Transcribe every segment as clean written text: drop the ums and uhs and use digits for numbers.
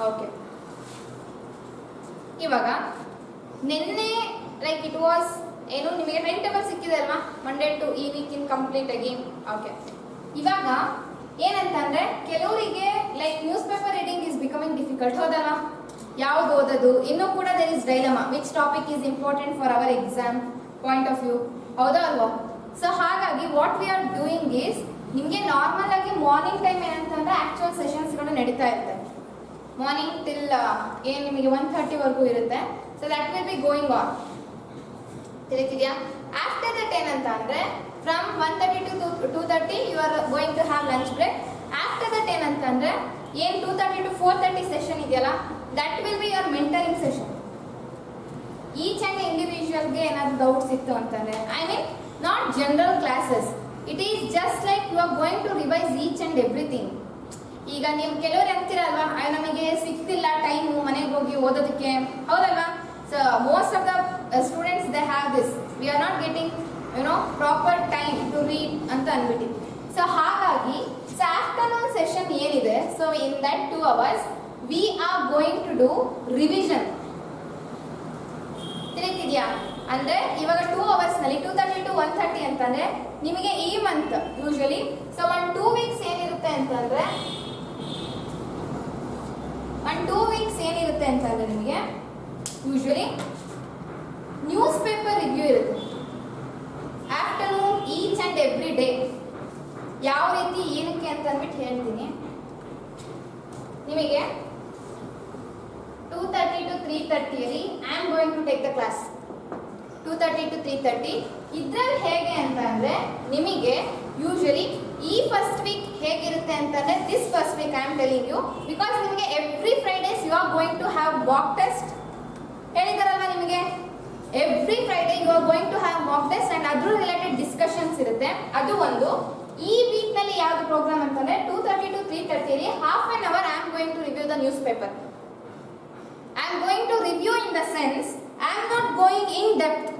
Okay, ಇವಾಗ ನಿನ್ನೆ like it was ಏನು ನಿಮಗೆ ಟೈಮ್ ಟೇಬಲ್ ಸಿಕ್ಕಿದೆ ಅಲ್ವಾ, ಮಂಡೇ ಟು ಈ ವೀಕ್ ಇನ್ ಕಂಪ್ಲೀಟ್ ಆಗಿ. ಓಕೆ, ಇವಾಗ ಏನಂತಂದ್ರೆ ಕೆಲವರಿಗೆ like newspaper reading is becoming difficult, ಹೌದಲ್ವಾ? ಯಾವ್ದು ಓದೋದು, ಇನ್ನೂ ಕೂಡ there is dilemma, which topic is important for our exam point of view, ಹೌದಾ ಅಲ್ವಾ? ಸೊ ಹಾಗಾಗಿ what we are doing is, ನಿಮಗೆ ನಾರ್ಮಲ್ ಆಗಿ ಮಾರ್ನಿಂಗ್ ಟೈಮ್ ಏನಂತಂದ್ರೆ ಆಕ್ಚುಯಲ್ ಸೆಷನ್ಸ್ಗಳು ನಡೀತಾ ಇರುತ್ತೆ. ಮಾರ್ನಿಂಗ್ ಟಿಲ್ ಏನು ನಿಮಗೆ 1:30 ಇರುತ್ತೆ. So that will be going on, ತಿಳಿತಿದ್ಯಾ? ಆಫ್ಟರ್ ದಟ್ ಏನಂತ ಅಂದ್ರೆ from 1:30 to 2:30 you are going to have lunch break. After that ಏನಂತ ಅಂದ್ರೆ ಏನು 2:30 to 4:30 ಸೆಷನ್ ಇದೆಯಲ್ಲ, that will be your mentoring session. Each and ಇಂಡಿವಿಜುವಲ್ಗೆ ಏನಾದ್ರು ಡೌಟ್ಸ್ ಇತ್ತು ಅಂತಂದ್ರೆ, I mean not general classes, it is just like you are going to revise each and everything. ಈಗ ನೀವು ಕೆಲವರು ಅಂತೀರಲ್ವಾ, ನಮಗೆ ಸಿಗ್ತಿಲ್ಲ ಟೈಮು ಮನೆಗೆ ಹೋಗಿ ಓದೋದಕ್ಕೆ, ಹೌದಲ್ವಾ? So most of the students they have this, we are not getting proper time to read ಅಂತ ಅಂದ್ಬಿಟ್ಟು. ಸೊ ಹಾಗಾಗಿ ಸೊ ಆಫ್ಟರ್ನೂನ್ ಸೆಷನ್ ಏನಿದೆ, so in that 2 hours we are going to do revision. ತಿಳಿತಿದ್ಯಾ? ಅಂದ್ರೆ ಇವಾಗ 2 hours ನಲ್ಲಿ 2:30 to 1:30 ಅಂತಂದ್ರೆ ನಿಮಗೆ ಈ ಮಂತ್ ಯೂಶಲಿ ಸೊ 2 weeks ಏನಿರುತ್ತೆ ಅಂತಂದ್ರೆ ನಿಮಗೆ ಯೂಶಲಿ ನ್ಯೂಸ್ ಪೇಪರ್ ರಿವ್ಯೂ ಇರುತ್ತೆ afternoon each and every day. ಯಾವ ರೀತಿ ಏನಕ್ಕೆ ಅಂತ ಅಂದ್ಬಿಟ್ಟು ಹೇಳ್ತೀನಿ ನಿಮಗೆ. 2:30 to 3:30 ಅಲ್ಲಿ I am going to take the class. 2:30 to 3:30 ಇದ್ರಲ್ಲಿ ಹೇಗೆ ಅಂತ ಅಂದ್ರೆ ನಿಮಗೆ ಯೂಶಲಿ ಈ ಫಸ್ಟ್ ವೀಕ್ ಹೇಗಿರುತ್ತೆ ಅಂತಂದ್ರೆ this first week I am telling you, because ನಿಮಗೆ every Fridays you are going to have mock test. ಹೇಳಿದಾರಲ್ವಾ ನಿಮಗೆ every Friday you are going to have mock test and ಅದ್ರ ರಿಲೇಟೆಡ್ ಡಿಸ್ಕಷನ್ಸ್ ಇರುತ್ತೆ. ಅದು ಒಂದು. ಈ ವೀಕ್ ನಲ್ಲಿ ಯಾವ್ದು ಪ್ರೋಗ್ರಾಮ್ ಅಂತಂದ್ರೆ 2:30 to 3:30 ಅಲ್ಲಿ half an hour I am going to review the newspaper. I am going to review in the sense I am not going in depth.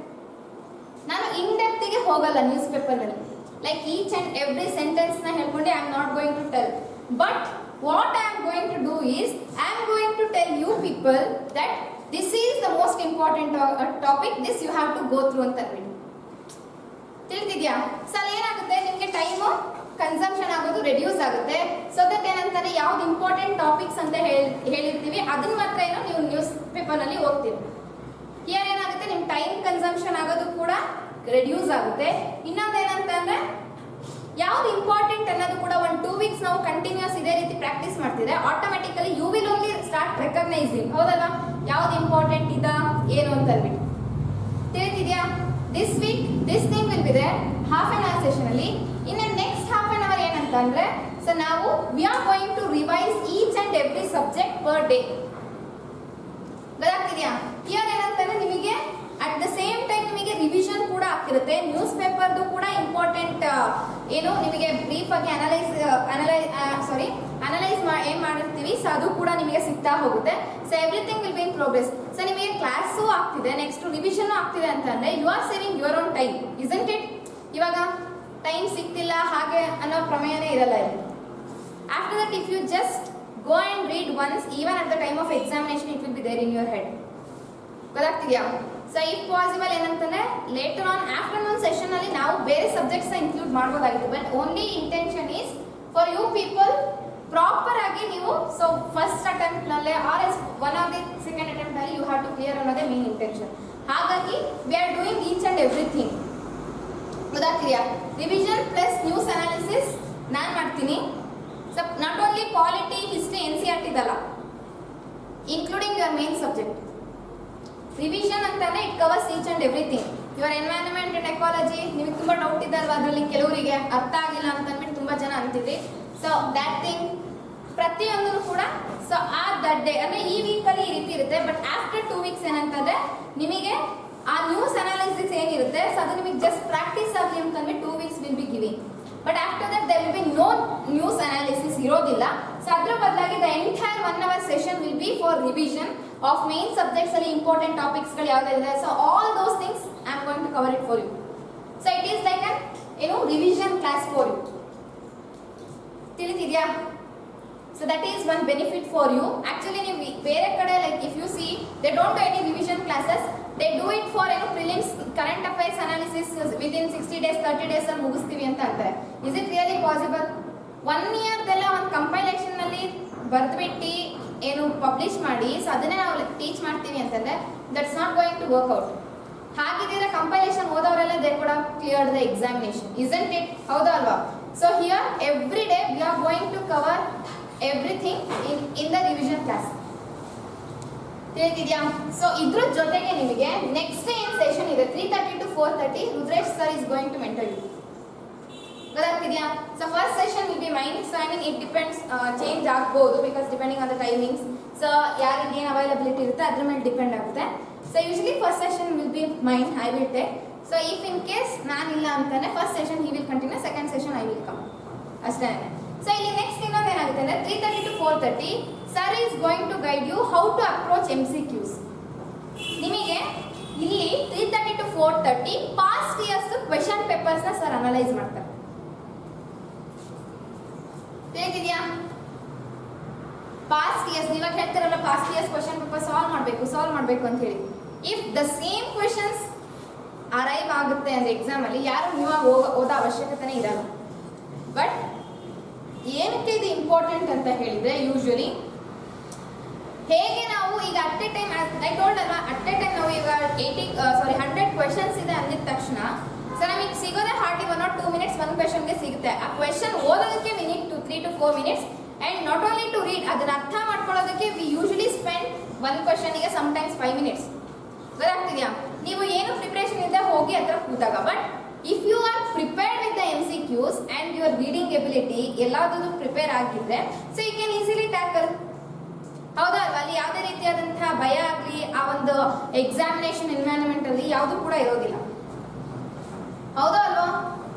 ನಾನು ಇನ್ ಡೆಪ್ತಿಗೆ ಹೋಗಲ್ಲ ನ್ಯೂಸ್ ಪೇಪರ್ನಲ್ಲಿ, like each and every sentence ನ ಹೇಳ್ಕೊಂಡು I am not going to tell. But what I am going to do is I am going to tell you people that this is the most important topic, this you have to go through ಅಂತ ಹೇಳ್ಬಿಟ್ಟು. ತಿಳಿತಿದ್ಯಾ? So ಅಲ್ಲಿ ಏನಾಗುತ್ತೆ ನಿಮಗೆ time consumption ಆಗೋದು reduce ಆಗುತ್ತೆ. So that ಏನಂತಾರೆ ಯಾವ್ದು ಇಂಪಾರ್ಟೆಂಟ್ ಟಾಪಿಕ್ಸ್ ಅಂತ ಹೇಳಿರ್ತೀವಿ ಅದನ್ನ ಮಾತ್ರ ಏನು ನೀವು ನ್ಯೂಸ್ ಪೇಪರ್ನಲ್ಲಿ ಓದ್ತೀವಿ. ಹಿಯರ್ ಏನಾಗುತ್ತೆ ನಿಮ್ಮ ಟೈಮ್ ಕನ್ಸಂಪ್ಷನ್ ಆಗೋದು ಕೂಡ ರೆಡ್ಯೂಸ್ ಆಗುತ್ತೆ. ಇನ್ನೊಂದು ಏನಂತಂದ್ರೆ ಯಾವ್ದು ಇಂಪಾರ್ಟೆಂಟ್ ಅನ್ನೋದು ಕೂಡ 2 weeks ನಾವು ಕಂಟಿನ್ಯೂಸ್ ಇದೇ ರೀತಿ ಪ್ರಾಕ್ಟೀಸ್ ಮಾಡ್ತಿದ್ರೆ automatically you will only start recognising, ಹೌದಲ್ವಾ? ಯಾವ್ದು ಇಂಪಾರ್ಟೆಂಟ್ ಇದಾ ಏನು ಅಂತ ಹೇಳ್ಬಿಟ್ಟು. ತಿಳಿತಿದ್ಯಾ? This week this thing will be there half an hour session ಅಲ್ಲಿ. ಇನ್ನು ನೆಕ್ಸ್ಟ್ ಹಾಫ್ ಆನ್ ಅವರ್ ಏನಂತ ಅಂದ್ರೆ ಸೊ ನಾವು we are going to revise each and every subject per day. ಗೊತ್ತಾಗ್ತಿದ್ಯಾ? ಹಿಯರ್ ಏನಂತಂದ್ರೆ ನಿಮಗೆ ಅಟ್ ದ ಸೇಮ್ ಟೈಮ್ ನಿಮಗೆ revision ಕೂಡ ಆಗ್ತಿರುತ್ತೆ. ನ್ಯೂಸ್ ಪೇಪರ್ದು ಕೂಡ ಇಂಪಾರ್ಟೆಂಟ್ ಏನು ನಿಮಗೆ ಬ್ರೀಫ್ ಆಗಿ ಅನಲೈಸ್ ಏನ್ ಮಾಡಿರ್ತೀವಿ ಸೊ ಅದು ಕೂಡ ನಿಮಗೆ ಸಿಗ್ತಾ ಹೋಗುತ್ತೆ. So everything will be in progress. So ನಿಮಗೆ ಕ್ಲಾಸು ಆಗ್ತಿದೆ, ನೆಕ್ಸ್ಟ್ ರಿವಿಷನ್ ಆಗ್ತಿದೆ ಅಂತಂದ್ರೆ you are saving your own time, isn't it? ಇವಾಗ ಟೈಮ್ ಸಿಗ್ತಿಲ್ಲ ಹಾಗೆ ಅನ್ನೋ ಪ್ರಮೇಯನೇ ಇರಲ್ಲ ಇಲ್ಲಿ. After that if you just go and read once, even at the time of examination it will be there in your head. ಗೊತ್ತಾಗ್ತಿದ್ಯಾ? So if possible ಏನಂತಂದ್ರೆ later on afternoon session ಅಲ್ಲಿ ನಾವು ಬೇರೆ ಸಬ್ಜೆಕ್ಟ್ಸ್ ಇನ್ಕ್ಲೂಡ್ ಮಾಡಬಹುದಾಗಿತ್ತು. But only intention is for you people proper ಆಗಿ ನೀವು so first attempt ನಲ್ಲೇ or as one of the second attempt ನಲ್ಲಿ ಯು ಹ್ಯಾವ್ ಟು ಕ್ಲಿಯರ್ ಅನ್ನೋದೇ ಮೇನ್ ಇಂಟೆನ್ಷನ್. ಹಾಗಾಗಿ we are doing each and everything. ಗೊತ್ತಾಗ್ತಿದ್ಯಾ? Revision plus news analysis ನಾನು ಮಾಡ್ತೀನಿ. So not only polity history NCERT ಇದಲ್ಲ, including your main subject. Revision ಅಂತಂದ್ರೆ it covers each and everything. Your environment and ecology ನಿಮಗೆ ತುಂಬಾ doubt ಇದೆ ಅಲ್ವಾ, ಅದರಲ್ಲಿ ಕೆಲವರಿಗೆ ಅರ್ಥ ಆಗಿಲ್ಲ ಅಂತ ಅಂದ್ಬಿಟ್ಟು ತುಂಬಾ ಜನ ಅಂತಿದ್ರಿ. ಸೊ ದ್ಯಾಟ್ ಥಿಂಗ್ ಪ್ರತಿಯೊಂದೂ ಕೂಡ ಸೊ ಆ ದಟ್ ಡೇ ಅಂದ್ರೆ ಈ ವೀಕಲ್ಲಿ ಈ ರೀತಿ ಇರುತ್ತೆ. ಬಟ್ ಆಫ್ಟರ್ 2 weeks ಏನಂತಂದ್ರೆ ನಿಮಗೆ ಆ ನ್ಯೂಸ್ ಅನಾಲಿಸಿಸ್ ಏನಿರುತ್ತೆ ಸೊ ಅದು ನಿಮಗೆ ಜಸ್ಟ್ ಪ್ರಾಕ್ಟೀಸ್ ಆಗಲಿ ಅಂತಂದ್ರೆ 2 weeks will be giving. But after that there will be no news analysis ಇರೋದಿಲ್ಲ. ಸೊ ಅದ್ರ ಬದಲಾಗಿ the entire 1 hour session will be for revision of main subjects ಅಲ್ಲಿ ಇಂಪಾರ್ಟೆಂಟ್ ಟಾಪಿಕ್ಸ್ ಗಳು ಯಾವ್ದಿದೆ so all those things I am going to cover it for you. So it is like an revision class for you. ತಿಳಿತಿದ್ಯಾ? So that is one benefit for you. Actually ನೀವು ಬೇರೆ ಕಡೆ like if you see they don't do any revision classes, they do it for ಏನೋ prelims current affairs analysis within 60 days 30 days ಅಲ್ಲಿ ಮುಗಿಸ್ತೀವಿ ಅಂತ ಅಂತಾರೆ. Is it really possible? 1 yearದೆಲ್ಲ ಒಂದು ಕಂಪೈಲೇಷನ್ ನಲ್ಲಿ ಬರ್ದ್ಬಿಟ್ಟು ಏನು ಪಬ್ಲಿಷ್ ಮಾಡಿ ಸೊ ಅದನ್ನೇ ನಾವು ಟೀಚ್ ಮಾಡ್ತೀವಿ ಅಂತಂದ್ರೆ that's not going to work out. ಹಾಗಿದ್ರೆ ಕಂಪೈಲೇಷನ್ ಓದೋರೆಲ್ಲ ದೇ ಕೂಡ clear the examination, isn't it? ಹೌದಾ ಅಲ್ವಾ? So here every day we are going to cover everything in the revision class. ತಿಳಿದಿದ್ಯಾ? ಸೊ ಇದ್ರ ಜೊತೆಗೆ ನಿಮಗೆ ನೆಕ್ಸ್ಟ್ ಏನ್ ಸೆಷನ್ ಇದೆ 3:30 to 4:30 Rudresh sir is going to mentor you. ಗೊತ್ತಾಗ್ತಿದ್ಯಾ? So first session will be mine. So I mean it depends, change ಆಗ್ಬೋದು because depending on the timings. So ಯಾರಿಗೆ ಏನು ಅವೈಲಬಿಲಿಟಿ ಇರುತ್ತೆ ಅದ್ರ ಮೇಲೆ ಡಿಪೆಂಡ್ ಆಗುತ್ತೆ. So usually first session will be mine, I will take. So if in case ನಾನಿಲ್ಲ ಅಂತಾನೆ first session he will continue, second session I will come ಅಷ್ಟೇ. So ಇಲ್ಲಿ ನೆಕ್ಸ್ಟ್ ಇನ್ನೊಂದು ಏನಾಗುತ್ತೆ ಅಂದ್ರೆ 3:30 to 4:30 sir is going to guide you how to approach MCQs. ನಿಮಗೆ ಇಲ್ಲಿ 3:30 to 4:30 past years question papers ನ ಸರ್ ಅನಲೈಸ್ ಮಾಡ್ತಾರೆ. ತಿಳಿದಿದ್ಯಾ? ಪಾಸ್ಟ್ ಇಯರ್ಸ್ ಇವಾಗ ಹೇಳ್ತಾರಲ್ಲ past years question paper solve ಮಾಡಬೇಕು ಅಂತ ಹೇಳಿ. If the same questions arrive ಆಗುತ್ತೆ ಅಂದ್ರೆ ಎಕ್ಸಾಮ್ ಅಲ್ಲಿ ಯಾರು ನೀವು ಓದೋ ಅವಶ್ಯಕತೆನೇ ಇರಲ್ಲ. ಬಟ್ ಏನಕ್ಕೆ ಇದು ಇಂಪಾರ್ಟೆಂಟ್ ಅಂತ ಹೇಳಿದ್ರೆ ಯೂಶುವಲಿ ಹೇಗೆ ನಾವು ಈಗ at A time I told ಅಲ್ಲ, ಅಟ್ ಎ ಟೈಮ್ ನಾವು ಈಗ 100 ಕ್ವೆಶನ್ಸ್ ಇದೆ ಅಂದಿದ ತಕ್ಷಣ ಸರ್ ನಮಗೆ ಸಿಗೋದೇ ಹಾರ್ಡ್ಲಿ 1 or 2 minutes ಒಂದು ಕ್ವೆಶನ್ಗೆ ಸಿಗುತ್ತೆ. ಆ ಕ್ವೆಶನ್ ಓದೋದಕ್ಕೆ we need 3 to 4 minutes and not only to read, ಅದನ್ನ ಅರ್ಥ ಮಾಡ್ಕೊಳ್ಳೋದಕ್ಕೆ ವಿ ಯೂಶಲಿ ಸ್ಪೆಂಡ್ ಒಂದು ಕ್ವೆಶನ್ಗೆ ಸಮ್ಟೈಮ್ಸ್ 5 minutes. ಗೊತ್ತಾಗ್ತಿದ್ಯಾ? ನೀವು ಏನು ಪ್ರಿಪರೇಷನ್ ಇದೆ ಹೋಗಿ ಹತ್ರ ಕೂತಾಗ. But if you are prepared with the MCQs and your reading ability ಎಲ್ಲಾದರೂ ಪ್ರಿಪೇರ್ ಆಗಿದ್ರೆ so you can easily tackle. ಹೌದಾ ಅಲ್ವಾ? ಅಲ್ಲಿ ಯಾವುದೇ ರೀತಿಯಾದಂತಹ ಭಯ ಆಗಲಿ ಆ ಒಂದು ಎಕ್ಸಾಮಿನೇಷನ್ ಎನ್ವೈರನ್ಮೆಂಟ್ ಅಲ್ಲಿ ಯಾವುದು ಕೂಡ ಇರೋದಿಲ್ಲ. ಹೌದಾ ಅಲ್ವಾ?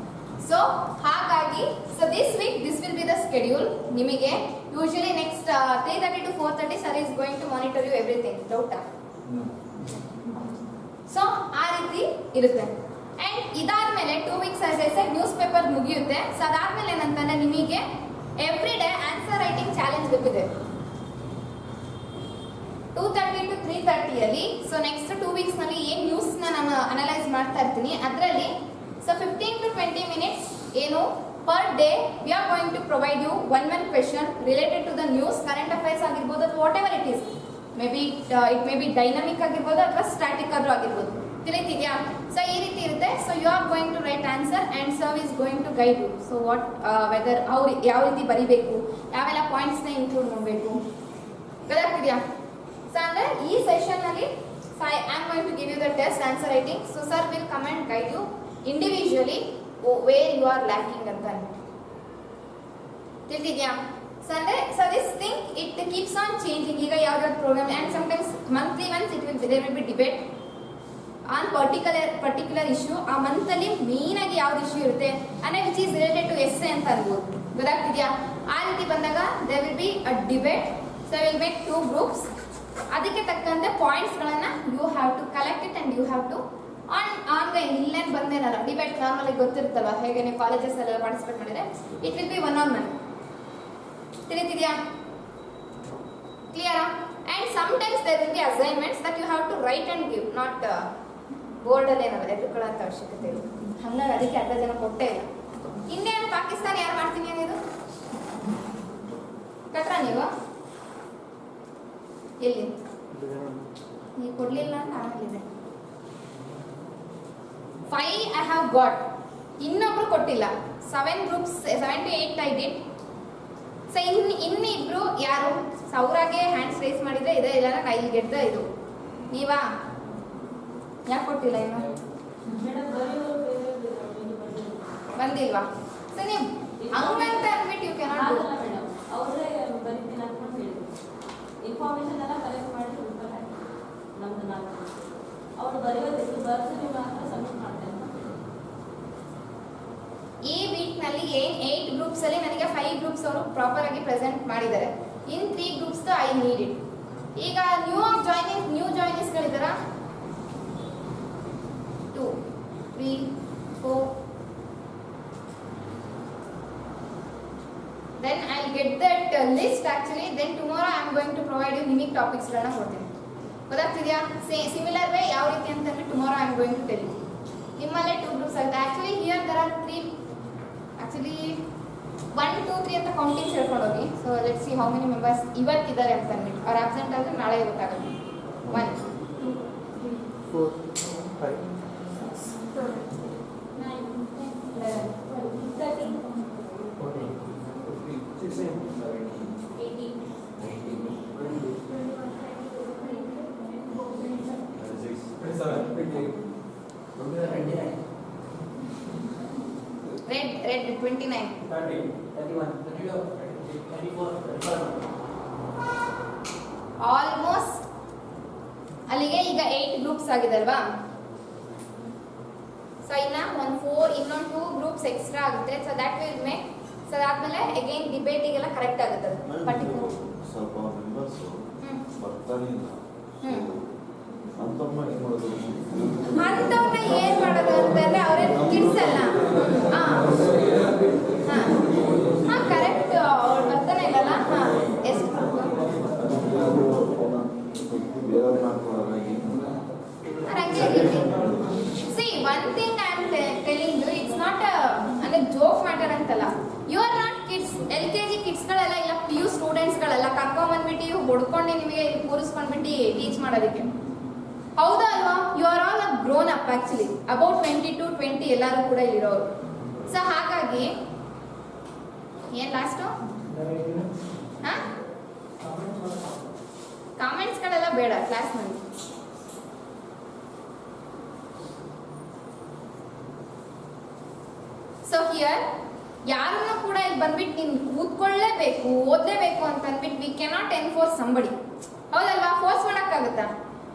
ಸೊ ಹಾಗಾಗಿ so this week this will be the schedule. ನಿಮಗೆ usually next 3:30 to 4:30 sir is going to monitor you everything. ಡೌಟಾ? ಸೊ ಆ ರೀತಿ ಇರುತ್ತೆ. ಅಂಡ್ ಇದಾದ್ಮೇಲೆ 2 weeks ನ್ಯೂಸ್ ಪೇಪರ್ ಮುಗಿಯುತ್ತೆ. ಸೊ ಅದಾದ್ಮೇಲೆ ಏನಂತಂದ್ರೆ ನಿಮಗೆ every day answer writing challenge ಇದೆ 2:30 to 3:30 ಅಲ್ಲಿ. ಸೊ ನೆಕ್ಸ್ಟ್ 2 weeks ನಲ್ಲಿ ಏನ್ ನ್ಯೂಸ್ ನಾನು ಅನಲೈಸ್ ಮಾಡ್ತಾ ಇರ್ತೀನಿ ಅದರಲ್ಲಿ ಸೊ 15 to 20 minutes ಏನು per day we are going to provide you one question related to the news, current affairs ಆಗಿರ್ಬೋದು ಅಥವಾ whatever it is. It may be dynamic ಆಗಿರ್ಬೋದು ಅಥವಾ ಸ್ಟ್ಯಾಟಿಕ್ ಆದ್ರೂ ಆಗಿರ್ಬೋದು. ತಿಳಿತಿದ್ಯಾ? ಸೊ ಈ ರೀತಿ ಇರುತ್ತೆ. So you are going to write answer and sir is going to guide you. So what whether ಯಾವ ರೀತಿ ಬರಿಬೇಕು, ಯಾವೆಲ್ಲ ಪಾಯಿಂಟ್ಸ್ನ ಇನ್ಕ್ಲೂಡ್ ಮಾಡಬೇಕು. ಗೊತ್ತಾಗ್ತಿದ್ಯಾ? ಸೊ ಅಂದ್ರೆ ಈ ಸೆಷನ್ ಅಲ್ಲಿ I am going to give you the test answer writing. So sir will come and guide you individually where you are lacking ಅಂತ. ತಿಳಿದಿದ್ಯಾ? ಸೊ ಅಂದ್ರೆ so this thing it keeps on changing. ಈಗ ಯಾವ್ದಾದ್ರು program and sometimes monthly once there will be debate on particular issue. ಆ month ಅಲ್ಲಿ main ಆಗಿ ಯಾವ್ದು issue ಇರುತ್ತೆ ಅಂದ್ರೆ which is related to essay ಅಂತ ಅನ್ಬೋದು. ಗೊತ್ತಾಗ್ತಿದ್ಯಾ? ಆ ರೀತಿ ಬಂದಾಗ there will be a debate. So will make 2 groups. ಅದಕ್ಕೆ ತಕ್ಕಂತೆ ಪಾಯಿಂಟ್ಸ್ಗಳನ್ನ you have to collect it and you have to online ಇಲ್ಲೇನು ಬಂದೇನಲ್ಲ ಡಿಬೇಟ್ ನಾರ್ಮಲಿ ಗೊತ್ತಿರುತ್ತಲ್ಲ ಹೇಗೆ ನೀವು ಕಾಲೇಜಸ್ ಎಲ್ಲ ಪಾರ್ಟಿಸಿಪೇಟ್ ಮಾಡಿದ್ರೆ ಇಟ್ ವಿಲ್ ಬಿ 1-on-1. ತಿಳಿತಿದ್ಯಾ? ಕ್ಲಿಯರಾ? And sometimes there will be assignments that you have to write and give, not ಬೋರ್ಡಲ್ಲಿ ಏನಾದ್ರು ಎದುರುಕೊಳ್ಳೋಂಥ ಅವಶ್ಯಕತೆ ಇಲ್ಲ. ಹಂಗಾಗಿ ಅದಕ್ಕೆ ಅರ್ಧ ಜನ ಕೊಟ್ಟೇ ಇಲ್ಲ. ಇಂಡಿಯಾ ಪಾಕಿಸ್ತಾನ ಯಾರು ಮಾಡ್ತೀನಿ ಅನ್ನೋದು ಕಟ್ರ ನೀವು ಎಲ್ಲಿ ನೀವು ಕೊಡ್ಲಿಲ್ಲ ಅಂತ ಆಮೇಲಿದೆ 5 I have got. ಇನ್ನೊಬ್ರು ಕೊಟ್ಟಿಲ್ಲ. 7 groups 7 to 8 I did. So ಇನ್ನಿಬ್ರು ಯಾರು ಅವ್ರಾಗೆ ಹ್ಯಾಂಡ್ಸ್ ರೈಸ್ ಮಾಡಿದ್ರೆ ಇದೆ ಇಲ್ಲ ಕೈಲಿ ಗೆದ್ದ ಇದು ನೀವಾ ಯಾಕೆ ಕೊಟ್ಟಿಲ್ಲ ಇನ್ನು ಬಂದಿಲ್ವಾ? ಸೊ ನೀವು ಹಂಗಂತ ಅಂದ್ಬಿಟ್ಟು ಯು ಕ್ಯಾನಾಟ್ ಡೂ. ಇನ್ಫಾರ್ಮೇಶನ್ ಎಲ್ಲ ಕಲೆಕ್ಟ್ ಮಾಡಿ ನಮ್ದು ಅವರು ಬರೆಯೋದಿತ್ತು ಬರ್ದು ನೀವು ಮಾತ್ರ ಸಬ್ಮಿಟ್ ಮಾಡ್ತೇನೆ. ಈ ವೀಕ್ ನಲ್ಲಿ 8 ಗ್ರೂಪ್ಸ್ ಅಲ್ಲಿ ನನಗೆ 5 ಗ್ರೂಪ್ಸ್ ಅವರು ಪ್ರಾಪರ್ ಆಗಿ ಪ್ರೆಸೆಂಟ್ ಮಾಡಿದ್ದಾರೆ. ಇನ್ 3 ಗ್ರೂಪ್ಸ್ ಐ ನೀಡ್ ಇಟ್. ಈಗ new ಜಾಯ್ನೀಸ್ ಗಳಿದಾರ 2 3 4 then I'll will get that list actually. Then tomorrow I am going to provide you ನಿಮಗೆ ಟಾಪಿಕ್ಸ್ಗಳನ್ನ ಕೊಡ್ತೀನಿ. ಗೊತ್ತಾಗ್ತಿದೆಯಾ? ಸಿಮಿಲರ್ ವೇ ಯಾವ ರೀತಿ ಅಂತಂದ್ರೆ tomorrow I am going to tell you. ನಿಮ್ಮಲ್ಲೇ 2 groups ಆಗುತ್ತೆ. Actually here there are 3 actually 1 2 3 ಅಂತ countings ಹೇಳ್ಕೊಂಡು ಹೋಗಿ. So let's see how many members ಇವತ್ತಿದ್ದಾರೆ ಅಂತ ಅಂದ್ಬಿಟ್ಟು ಅವ್ರು ಆಬ್ಸೆಂಟ್ ಆದರೆ ನಾಳೆ ಗೊತ್ತಾಗುತ್ತೆ. 1 2 3 4 5 6 7 9 10 11 12 13 14 15 16 17 18 19 Red 29 30 31 32 34 35 ಆಲ್ಮೋಸ್ಟ್ ಅಲ್ಲಿಗೆ ಈಗ 8 ಗ್ರೂಪ್ಸ್ ಆಗಿದೆ ಅಲ್ವಾ. ಸೊ ಇನ್ನ ಒಂದು 4 ಇನ್ನೊಂದು 2 ಗ್ರೂಪ್ಸ್ ಎಕ್ಸ್ಟ್ರಾ ಆಗುತ್ತೆ. So that will make so ಅದಾದ್ಮೇಲೆ ಅಗೈನ್ ಡಿಬೇಟಿಗೆಲ್ಲ ಕರೆಕ್ಟ್ ಆಗುತ್ತೆ ಅದು ಪರ್ಟಿಕ್ಯುಲರ್. ಸ್ವಲ್ಪ ಮೆಂಬರ್ಸ್ ಬರ್ತಾನೆ ಇಲ್ಲ. ಹ್ಮ್. ಅಂತಮ್ಮ ಏನು ಮಾಡೋದು? ಅಂಥವ್ರನ್ನ ಏನ್ ಮಾಡೋದು ಅಂತಂದ್ರೆ ಅವ್ರೇನು ಕಿಡ್ಸ್ ಅಲ್ಲ. ಕರೆಕ್ಟ್ ಅವ್ರು ಬರ್ತಾನೆ ಇಲ್ಲಲ್ಲ. ಎಷ್ಟು ಬೇರೆ ಮಾಡ್ಕೊಳ್ಳೋಣ. See one thing I am telling you, it's not ಅಂದ್ರೆ ಜೋಕ್ ಮ್ಯಾಟರ್ ಅಂತಲ್ಲ. You are not kids. LKG ಕಿಡ್ಸ್ಗಳೆಲ್ಲ ಇಲ್ಲ, PU ಸ್ಟೂಡೆಂಟ್ಸ್ಗಳೆಲ್ಲ ಕರ್ಕೊಂಡ್ಬಂದ್ಬಿಟ್ಟು ಹೊಡ್ಕೊಂಡು ನಿಮಗೆ ಕೂರಿಸ್ಕೊಂಡ್ಬಿಟ್ಟು ಟೀಚ್ ಮಾಡೋದಕ್ಕೆ. ಹೌದಾ ಅಲ್ವಾ? You are all a grown up actually, about 20 to 20 ಎಲ್ಲರೂ ಕೂಡ ಇಲ್ಲಿರೋರು. ಸೊ ಹಾಗಾಗಿ ಏನ್ ಲಾಸ್ಟು ಕಾಮೆಂಟ್ಸ್ಗಳೆಲ್ಲ ಬೇಡ ಕ್ಲಾಸ್ನಲ್ಲಿ. ಸೊ ಹಿಯರ್ ಯಾರನ್ನು ಕೂಡ ಇಲ್ಲಿ ಬಂದ್ಬಿಟ್ಟು ನೀನು ಕೂತ್ಕೊಳ್ಳೇಬೇಕು ಓದಲೇಬೇಕು ಅಂತ ಅಂದ್ಬಿಟ್ಟು ವಿ ಕೆನಾಟ್ ಎನ್ಫೋರ್ಸ್ ಸಂಬಡಿ. ಹೌದಲ್ವಾ? ಫೋರ್ಸ್ ಮಾಡೋಕ್ಕಾಗುತ್ತಾ?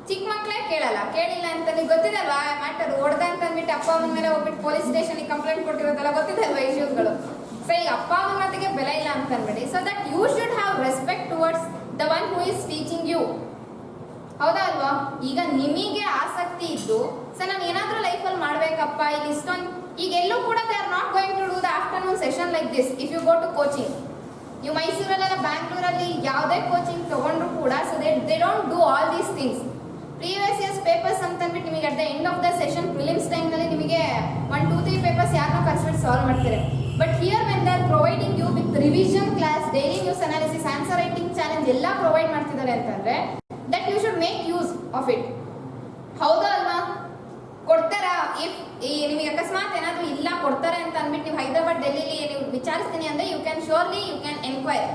ಚಿಕ್ಕ ಮಕ್ಕಳೇ ಕೇಳಲ್ಲ. ಕೇಳಿಲ್ಲ ಅಂತ ನೀವು ಗೊತ್ತಿದಲ್ವಾ ಮ್ಯಾಟರ್. ಹೊಡೆದ ಅಂತ ಅಂದ್ಬಿಟ್ಟು ಅಪ್ಪ ಅಮ್ಮನ ಮೇಲೆ ಹೋಗ್ಬಿಟ್ಟು ಪೊಲೀಸ್ ಸ್ಟೇಷನ್ಗೆ ಕಂಪ್ಲೇಂಟ್ ಕೊಟ್ಟಿರೋದಲ್ಲ, ಗೊತ್ತಿದಲ್ವಾ ಇಶ್ಯೂಸ್ಗಳು. ಸೊ ಈಗ ಅಪ್ಪ ಅಮ್ಮನ ಮಾತಿಗೆ ಬೆಲೆ ಇಲ್ಲ ಅಂತ ಅಂದ್ಬಿಡಿ. So that you should have respect towards the one who is teaching you. ಹೌದಾ ಅಲ್ವಾ? ಈಗ ನಿಮಗೆ ಆಸಕ್ತಿ ಇದ್ದು ಸೊ ನಾನು ಏನಾದರೂ ಲೈಫಲ್ಲಿ ಮಾಡಬೇಕಪ್ಪ ಇಲ್ಲಿ ಇಷ್ಟೊಂದು ಈಗ ಎಲ್ಲೂ ಕೂಡ they are not going to do the afternoon session like this. If you go to coaching, ನೀವು ಮೈಸೂರಲ್ಲೆಲ್ಲ ಬ್ಯಾಂಗ್ಳೂರಲ್ಲಿ ಯಾವುದೇ ಕೋಚಿಂಗ್ ತಗೊಂಡ್ರು ಕೂಡ so they don't do all these things. Previous years papers ಅಂತ ಅಂದ್ಬಿಟ್ಟು ನಿಮಗೆ at the end of the session prelims ಟೈಮ್ನಲ್ಲಿ ನಿಮಗೆ 1 2 3 ಪೇಪರ್ಸ್ ಯಾರನ್ನ ಕರೆಸ್ಬಿಟ್ಟು ಸಾಲ್ವ್ ಮಾಡ್ತಾರೆ. But here when they are providing you with revision class, daily news analysis, answer writing challenge ಎಲ್ಲ provide ಮಾಡ್ತಿದ್ದಾರೆ ಅಂತಂದ್ರೆ that you should make use of it. ಹೌದಾ ಅಲ್ವಾ? ಕೊಡ್ತಾರಾ? ಇಫ್ ನಿಮಗೆ ಅಕಸ್ಮಾತ್ ಏನಾದರೂ ಇಲ್ಲ ಕೊಡ್ತಾರೆ ಅಂತ ಅಂದ್ಬಿಟ್ಟು ನೀವು ಹೈದರಾಬಾದ್ ಡೆಲ್ಲಿಲಿ ನೀವು ವಿಚಾರಿಸ್ತೀನಿ ಅಂದರೆ you can surely you can enquire.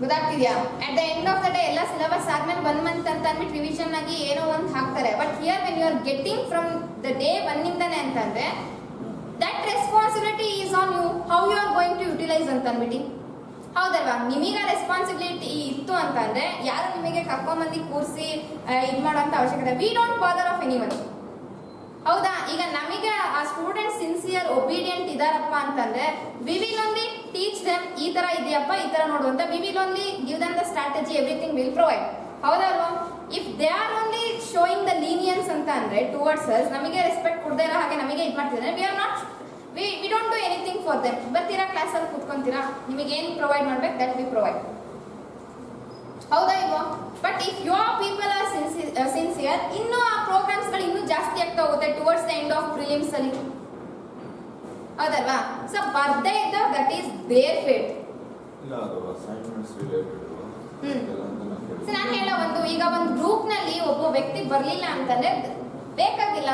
ಗೊತ್ತಾಗ್ತಿದ್ಯಾ? At the end of the day ಎಲ್ಲ ಸಿಲೆಬಸ್ ಆದ್ಮೇಲೆ 1 ಮಂತ್ ಅಂತ ಅಂದ್ಬಿಟ್ಟು ರಿವಿಷನ್ ಆಗಿ ಏನೋ ಒಂದು ಹಾಕ್ತಾರೆ. But here when you are getting from the day 1 ಇಂದಾನೆ ಅಂತಂದ್ರೆ that responsibility is on you, how you are going to utilise ಅಂತ ಅಂದ್ಬಿಟ್ಟು. ಹೌದಲ್ವಾ? ನಿಮಗೆ ರೆಸ್ಪಾನ್ಸಿಬಿಲಿಟಿ ಇತ್ತು ಅಂತಂದ್ರೆ ಯಾರು ನಿಮಗೆ ಕರ್ಕೊಂಬಂದು ಕೂರಿಸಿ ಇದು ಮಾಡೋಂಥ ಅವಶ್ಯಕತೆ. We don't bother of anyone. ಹೌದಾ? ಈಗ ನಮಗೆ ಆ ಸ್ಟೂಡೆಂಟ್ ಸಿನ್ಸಿಯರ್ ಒಬಿಡಿಯಂಟ್ ಇದಾರಪ್ಪ ಅಂತಂದ್ರೆ we will only teach them. ಈ ತರ ಇದೆಯಪ್ಪ, ಈ ತರ ನೋಡು ಅಂತ we will only give them the strategy, everything will provide. ಹೌದಲ್ವಾ? If they are only showing the lenience ಅಂತ ಅಂದ್ರೆ ಟುವರ್ಡ್ಸ್ ಅಸ್, ನಮಗೆ ರೆಸ್ಪೆಕ್ಟ್ ಕೊಡದೇ ಇರೋ ಹಾಗೆ ನಮಗೆ ಇದು ಮಾಡ್ತಿದ್ದಾರೆ, V are not we don't do anything for them. ಬರ್ತೀರಾ ಕ್ಲಾಸಲ್ಲಿ ಕೂತ್ಕೊಂತೀರಾ, ನಿಮಗೆ ಏನು ಪ್ರೊವೈಡ್ ಮಾಡ್ಬೇಕು ದಟ್ ವಿ ಪ್ರೊವೈಡ್. ಹೌದಾ ಇಲ್ವಾ? But if your people are sincere, ಇನ್ನೂ ಆ ಪ್ರೋಗ್ರಾಮ್ಸ್ಗಳು ಇನ್ನೂ ಜಾಸ್ತಿ ಆಗ್ತಾ ಹೋಗುತ್ತೆ towards the end of prelims ಅಲ್ಲಿ. ಹೌದಲ್ವಾ? ಸೊ ಬರ್ದೇ ಇದ್ದ ದಟ್ ಈಸ್ ದೇರ್ ಫೇಟ್. ಇಲ್ಲ ಅದು ಅಸೈನ್ಮೆಂಟ್ಸ್ ರಿಲೇಟೆಡ್. ಸೊ ನಾನು ಹೇಳೋ ಈಗ ಒಂದು ಗ್ರೂಪ್ನಲ್ಲಿ ಒಬ್ಬ ವ್ಯಕ್ತಿ ಬರಲಿಲ್ಲ ಅಂತಂದ್ರೆ ಬೇಕಾಗಿಲ್ಲ.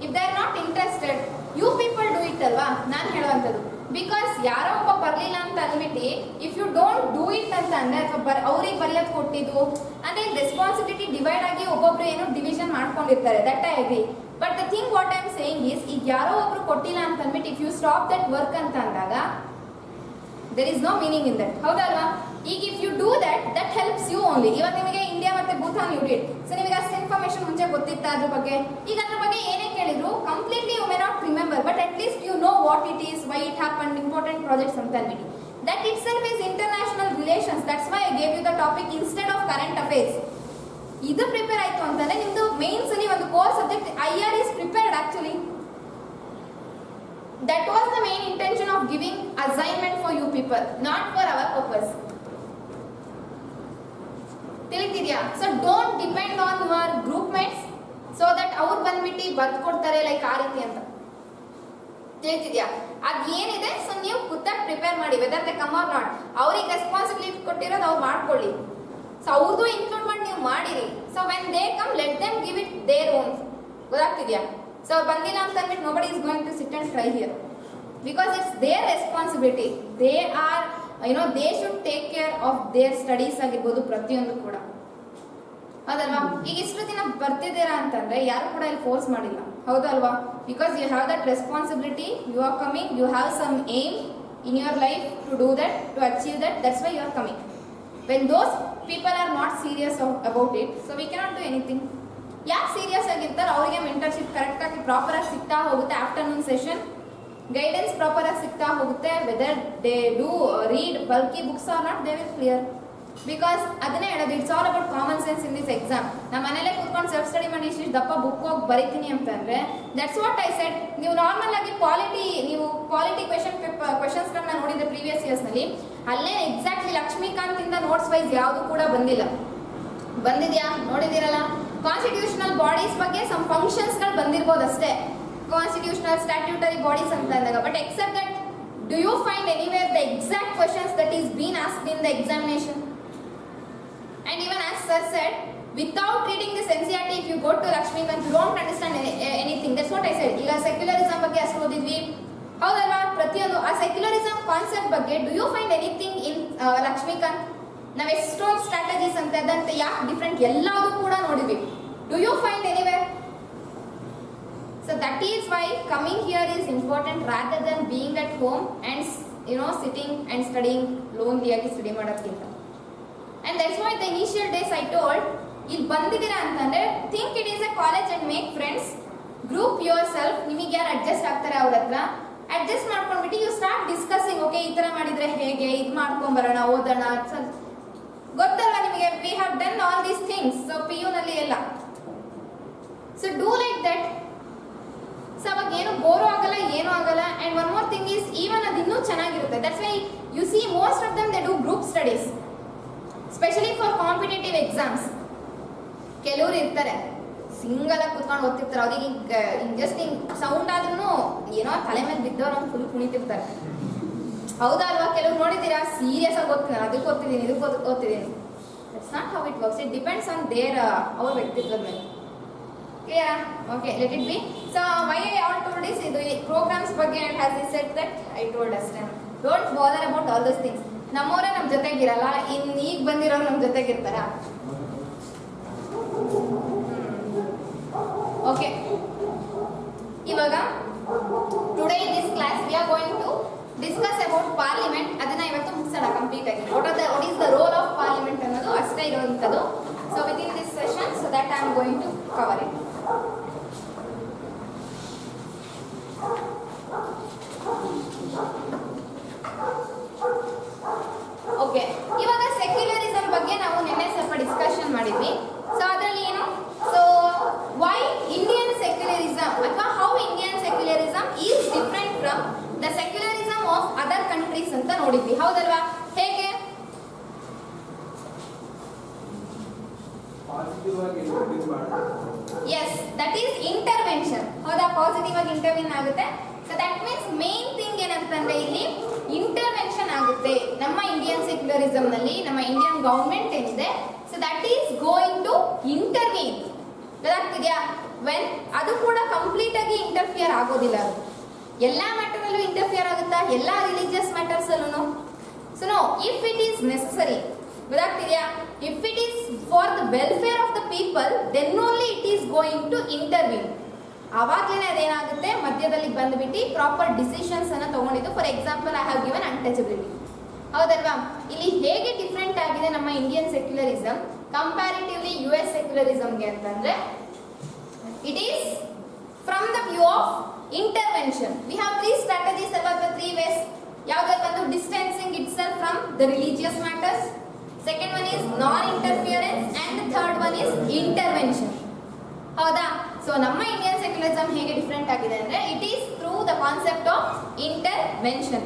If they are not interested you people do it ಅಲ್ವಾ ನಾನು ಹೇಳುವಂಥದ್ದು. ಬಿಕಾಸ್ ಯಾರೋ ಒಬ್ಬ ಬರಲಿಲ್ಲ ಅಂತ ಅಂದ್ಬಿಟ್ಟು if you don't do it ಅಂತ ಅಂದ್ರೆ ಅಥವಾ ಅವ್ರಿಗೆ ಬರೆಯೋದು ಕೊಟ್ಟಿದ್ದು ಅಂದರೆ ರೆಸ್ಪಾನ್ಸಿಬಿಲಿಟಿ ಡಿವೈಡ್ ಆಗಿ ಒಬ್ಬೊಬ್ರು ಏನೋ ಡಿವಿಷನ್ ಮಾಡ್ಕೊಂಡಿರ್ತಾರೆ, that I agree. But the thing what I am saying is, ಈಗ ಯಾರೋ ಒಬ್ರು ಕೊಟ್ಟಿಲ್ಲ ಅಂತ ಅಂದ್ಬಿಟ್ಟು if you stop that work ಅಂತ ಅಂದಾಗ there is no meaning in that. ಹೌದಲ್ವಾ? ಈಗ if you do that helps you only. ಇವಾಗ ನಿಮಗೆ ಇಂಡಿಯಾ ಮತ್ತೆ ಭೂತಾನ್ ಯು ಡಿಡ್, ಸೊ ನಿಮಗೆ ಅಷ್ಟು ಇನ್ಫಾರ್ಮೇಶನ್ ಮುಂಚೆ ಗೊತ್ತಿತ್ತ ಅದ್ರ ಬಗ್ಗೆ. ಈಗ ಅದ್ರ ಬಗ್ಗೆ ಏನೇ ಕೇಳಿದ್ರು completely you may not remember, but at least you know what it is, why it happen, important projects ಅಂತ ಅಂದ್ಬಿಟ್ಟು. That itself is international relations. That's why I gave you the topic instead of current affairs. ಇದು prepare ಆಯಿತು ಅಂತಂದ್ರೆ ನಿಮ್ಮದು mains ಅಲ್ಲಿ ಒಂದು core subject IR is prepared actually. That was the main intention of giving assignment for you people, not for our purpose. ತಿಳಿತಿದ್ಯಾ? So don't depend on your group mates so that ಅವ್ರು ಬಂದ್ಬಿಟ್ಟು ಬರ್ದು ಕೊಡ್ತಾರೆ like ಆ ರೀತಿ ಅಂತ. ತಿಳಿತಿದ್ಯಾ? ಅದ್ ಏನಿದೆ so ನೀವು ಖುದ್ದಾಗಿ ಪ್ರಿಪೇರ್ ಮಾಡಿ, whether they come or not. ಅವ್ರಿಗೆ ರೆಸ್ಪಾನ್ಸಿಬಿಲಿಟಿ ಕೊಟ್ಟಿರೋದು ಅವ್ರು ಮಾಡ್ಕೊಳ್ಳಿ. ಸೊ ಅವ್ರದ್ದು ಇನ್ಕ್ಲೂಡ್ ಮಾಡಿ ನೀವು ಮಾಡಿರಿ. So when they come let them give it their own. ಗೊತ್ತಾಗ್ತಿದ್ಯಾ? ಸೊ ಬಂದಿಲ್ಲ ಅಂತ ಅಂದ್ಬಿಟ್ಟು nobody is going to sit and cry here because it's their responsibility. They are, they should take care of their studies ಆಗಿರ್ಬೋದು ಪ್ರತಿಯೊಂದು ಕೂಡ. ಹೌದಲ್ವಾ? ಈಗ ಇಷ್ಟು ದಿನ ಬರ್ತಿದ್ದೀರಾ ಅಂತಂದ್ರೆ ಯಾರು ಕೂಡ ಇಲ್ಲಿ ಫೋರ್ಸ್ ಮಾಡಿಲ್ಲ, ಹೌದಲ್ವಾ? Because you have that responsibility, you are coming, you have some aim in your life to do that, to achieve that, that's why you are coming. When those people are not serious about it, so we cannot do anything. ಯಾಕೆ serious ಆಗಿರ್ತಾರೆ ಅವರಿಗೆ mentorship ಕರೆಕ್ಟಾಗಿ ಪ್ರಾಪರಾಗಿ ಸಿಗ್ತಾ ಹೋಗುತ್ತೆ. Afternoon session guidance ಪ್ರಾಪರಾಗಿ ಸಿಗ್ತಾ ಹೋಗುತ್ತೆ. Whether they do read bulky books or not, they will clear. Because ಅದನ್ನೇ ಹೇಳೋದು, it's all about common sense in this exam. ನಮ್ಮ ಮನೇಲೆ ಕೂತ್ಕೊಂಡು ಸೆಲ್ಫ್ ಸ್ಟಡಿ ಮಾಡಿ ಇಷ್ಟು ದಪ್ಪ ಬುಕ್ ಹೋಗಿ ಬರೀತೀನಿ ಅಂತಂದ್ರೆ ದಟ್ಸ್ ವಾಟ್ ಐ ಸೆಡ್. ನೀವು ನಾರ್ಮಲ್ ಆಗಿ ಪಾಲಿಟಿ ಕ್ವೆಶನ್ಸ್ಗಳನ್ನ ನೋಡಿದ್ರೆ ಪ್ರೀವಿಯಸ್ ಇಯರ್ಸ್ನಲ್ಲಿ ಅಲ್ಲೇ ಎಕ್ಸಾಕ್ಟ್ಲಿ ಲಕ್ಷ್ಮೀಕಾಂತ್ ಇಂದ ನೋಟ್ಸ್ ವೈಸ್ ಯಾವುದು ಕೂಡ ಬಂದಿಲ್ಲ. ಬಂದಿದ್ಯಾ? ನೋಡಿದಿರಲ್ಲ. ಕಾನ್ಸ್ಟಿಟ್ಯೂಷನಲ್ ಬಾಡೀಸ್ ಬಗ್ಗೆ ಸಮ್ ಫಂಕ್ಷನ್ಸ್ಗಳು ಬಂದಿರ್ಬೋದು ಅಷ್ಟೇ, ಕಾನ್ಸ್ಟಿಟ್ಯೂಷನಲ್ ಸ್ಟ್ಯಾಟ್ಯೂಟರಿ ಬಾಡೀಸ್ ಅಂತ ಅಂದಾಗ. But except that, do you find anywhere the exact questions that is being asked in the examination? And even as sir said, without reading this NCERT, if you go to Lakshmikant, you don't understand anything. That's what I said. ಈಗ secularism ಬಗ್ಗೆ ಅಷ್ಟು ಓದಿದ್ವಿ, ಹೌದಲ್ವಾ? ಪ್ರತಿಯೊಂದು ಆ secularism concept ಬಗ್ಗೆ do you find anything in Laxmikanth? ನಾವು ಎಷ್ಟೊಂದು ಸ್ಟ್ರಾಟಜೀಸ್ ಅಂತ ಅದಂತೆ ಯಾಕೆ ಡಿಫ್ರೆಂಟ್ ಎಲ್ಲವೂ ಕೂಡ ನೋಡಿದ್ವಿ. Do you find anywhere? So that is why coming here is important rather than being at home and sitting and studying lonely ಆಗಿ study ಮಾಡೋದಕ್ಕಿಂತ. And that's why the initial days I told, ಇಲ್ಲಿ ಬಂದಿದ್ದೀರಾ ಅಂತಂದ್ರೆ think it is a college and make friends, group yourself. ನಿಮಗೆ ಯಾರು adjust ಆಗ್ತಾರೆ ಅವ್ರ ಹತ್ರ ಅಡ್ಜಸ್ಟ್ ಮಾಡ್ಕೊಂಡ್ಬಿಟ್ಟು ಯು ಸ್ಟಾರ್ಟ್ ಡಿಸ್ಕಸಿಂಗ್. ಓಕೆ, ಈ ತರ ಮಾಡಿದ್ರೆ ಹೇಗೆ, ಇದು ಮಾಡ್ಕೊಂಡ್ ಬರೋಣ, ಓದೋಣ. ಗೊತ್ತಲ್ವಾ ನಿಮಗೆ, we have done all these things. So PU ನಲ್ಲಿ ಎಲ್ಲ. So do like that. So ಅವಾಗ ಏನು ಬೋರು ಆಗಲ್ಲ, ಏನೂ ಆಗಲ್ಲ. And one more thing is, even ಅದು ಇನ್ನೂ ಚೆನ್ನಾಗಿರುತ್ತೆ. That's why U C most of them they do group studies, specially for competitive exams. ಕೆಲವರು ಇರ್ತಾರೆ ಸಿಂಗಲ್ ಆಗಿ ಕುತ್ಕೊಂಡು ಓದ್ತಿರ್ತಾರೆ, ಅವ್ರಿಗೆ ಜಸ್ಟ್ ಹಿಂಗ್ ಸೌಂಡ್ ಆದ್ರೂ ಏನೋ ತಲೆ ಮೇಲೆ ಬಿದ್ದವ್ರು ಅವ್ನು ಫುಲ್ ಕುಣಿತಿರ್ತಾರೆ, ಹೌದಾ ಅಲ್ವಾ? ಕೆಲವ್ರು ನೋಡಿದ್ದೀರಾ ಸೀರಿಯಸ್ ಆಗಿ ಓದ್ತೀನಿ, ಅದಕ್ಕೆ ಓದ್ತಿದ್ದೀನಿ, ಇದಕ್ಕೆ ಓದ್ತಿದ್ದೀನಿ. That's not how it works. It depends on their ಅವ್ರ ವ್ಯಕ್ತಿತ್ವದ ಮೇಲೆ. ಕ್ಲಿಯರಾ? Okay, let it be. So why I all told is, ಇದು ಪ್ರೋಗ್ರಾಮ್ಸ್ ಬಗ್ಗೆ and has is said that I told ಅಷ್ಟೇ. Don't bother about all those things. ನಮ್ಮವರೇ ನಮ್ಮ ಜೊತೆಗಿರಲ್ಲ, ಇನ್ನು ಈಗ ಬಂದಿರೋರು ನಮ್ಮ ಜೊತೆಗಿರ್ತಾರ. ಓಕೆ, ಇವಾಗ today in this class we are going to discuss about parliament. ಅದನ್ನ ಇವತ್ತು ಮುಗಿಸೋಣ ಕಂಪ್ಲೀಟ್ ಆಗಿ. What is the role of parliament ಅನ್ನೋದು ಅಷ್ಟೇ ಇರುವಂಥದ್ದು. So within this session, so that I am going to cover it. Okay, ಇವಾಗ secularism ಬಗ್ಗೆ ನಾವು ನಿನ್ನೆ ಸ್ವಲ್ಪ ಡಿಸ್ಕಷನ್ ಮಾಡಿದ್ವಿ. ಸೊ ಅದರಲ್ಲಿ ಏನು, ಸೊ ವೈ ಇಂಡಿಯನ್ ಸೆಕ್ಯುಲರಿಸಮ್ ಅಥವಾ how Indian secularism is different from the secularism of other countries ಅಂತ ನೋಡಿದ್ವಿ, ಹೌದಲ್ವಾ? ಹೇಗೆ? Yes, that is intervention. ಹೌದಾ? ಪಾಸಿಟಿವ್ ಆಗಿ ಇಂಟರ್ವ್ಯೂನ್ ಆಗುತ್ತೆ. So that means main thing ಏನಂತಂದ್ರೆ ಇಲ್ಲಿ ಇಂಟರ್ವೆನ್ಷನ್ ಆಗುತ್ತೆ ನಮ್ಮ ಇಂಡಿಯನ್ ಸೆಕ್ಯುಲರಿಸಮ್ ನಲ್ಲಿ. ನಮ್ಮ ಇಂಡಿಯನ್ ಗವರ್ಮೆಂಟ್ ಏನಿದೆ, so that is going to intervene. ಗೊತ್ತಾಗ್ತಿದ್ಯಾ? ವೆನ್ ಅದು ಕೂಡ ಕಂಪ್ಲೀಟ್ ಆಗಿ ಇಂಟರ್ಫಿಯರ್ ಆಗೋದಿಲ್ಲ. ಅದು ಎಲ್ಲ ಮ್ಯಾಟರ್ ಅಲ್ಲೂ ಇಂಟರ್ಫಿಯರ್ ಆಗುತ್ತಾ? ಎಲ್ಲ ರಿಲಿಜಿಯಸ್ ಮ್ಯಾಟರ್ಸ್ ಅಲ್ಲೂ? So no, if it is necessary. ಗೊತ್ತಾಗ್ತಿದ್ಯಾ? If it is for the welfare of the people, then only it is going to intervene. ಆವಾಗಲೇ ಅದೇನಾಗುತ್ತೆ, ಮಧ್ಯದಲ್ಲಿ ಬಂದ್ಬಿಟ್ಟು ಪ್ರಾಪರ್ ಡಿಸಿಷನ್ಸ್ ಅನ್ನ ತಗೊಂಡಿದ್ದು. For example, I have given untouchability, ಹೌದಲ್ವಾ? ಇಲ್ಲಿ ಹೇಗೆ ಡಿಫ್ರೆಂಟ್ ಆಗಿದೆ ನಮ್ಮ ಇಂಡಿಯನ್ ಸೆಕ್ಯುಲರಿಸಮ್ ಕಂಪ್ಯಾರಿಟಿವ್ಲಿ US ಸೆಕ್ಯುಲರಿಸಮ್ಗೆ ಅಂತಂದ್ರೆ, it is from the view of intervention. We have 3 strategies about the 3 ways. ಯಾವ್ದಾದ್ರು ಒಂದು distancing itself from the religious matters, second one is non interference, and third one is intervention. ಹೌದಾ? So ನಮ್ಮ Indian secularism ಹೇಗೆ different ಆಗಿದೆ ಅಂದ್ರೆ it is through the concept of intervention.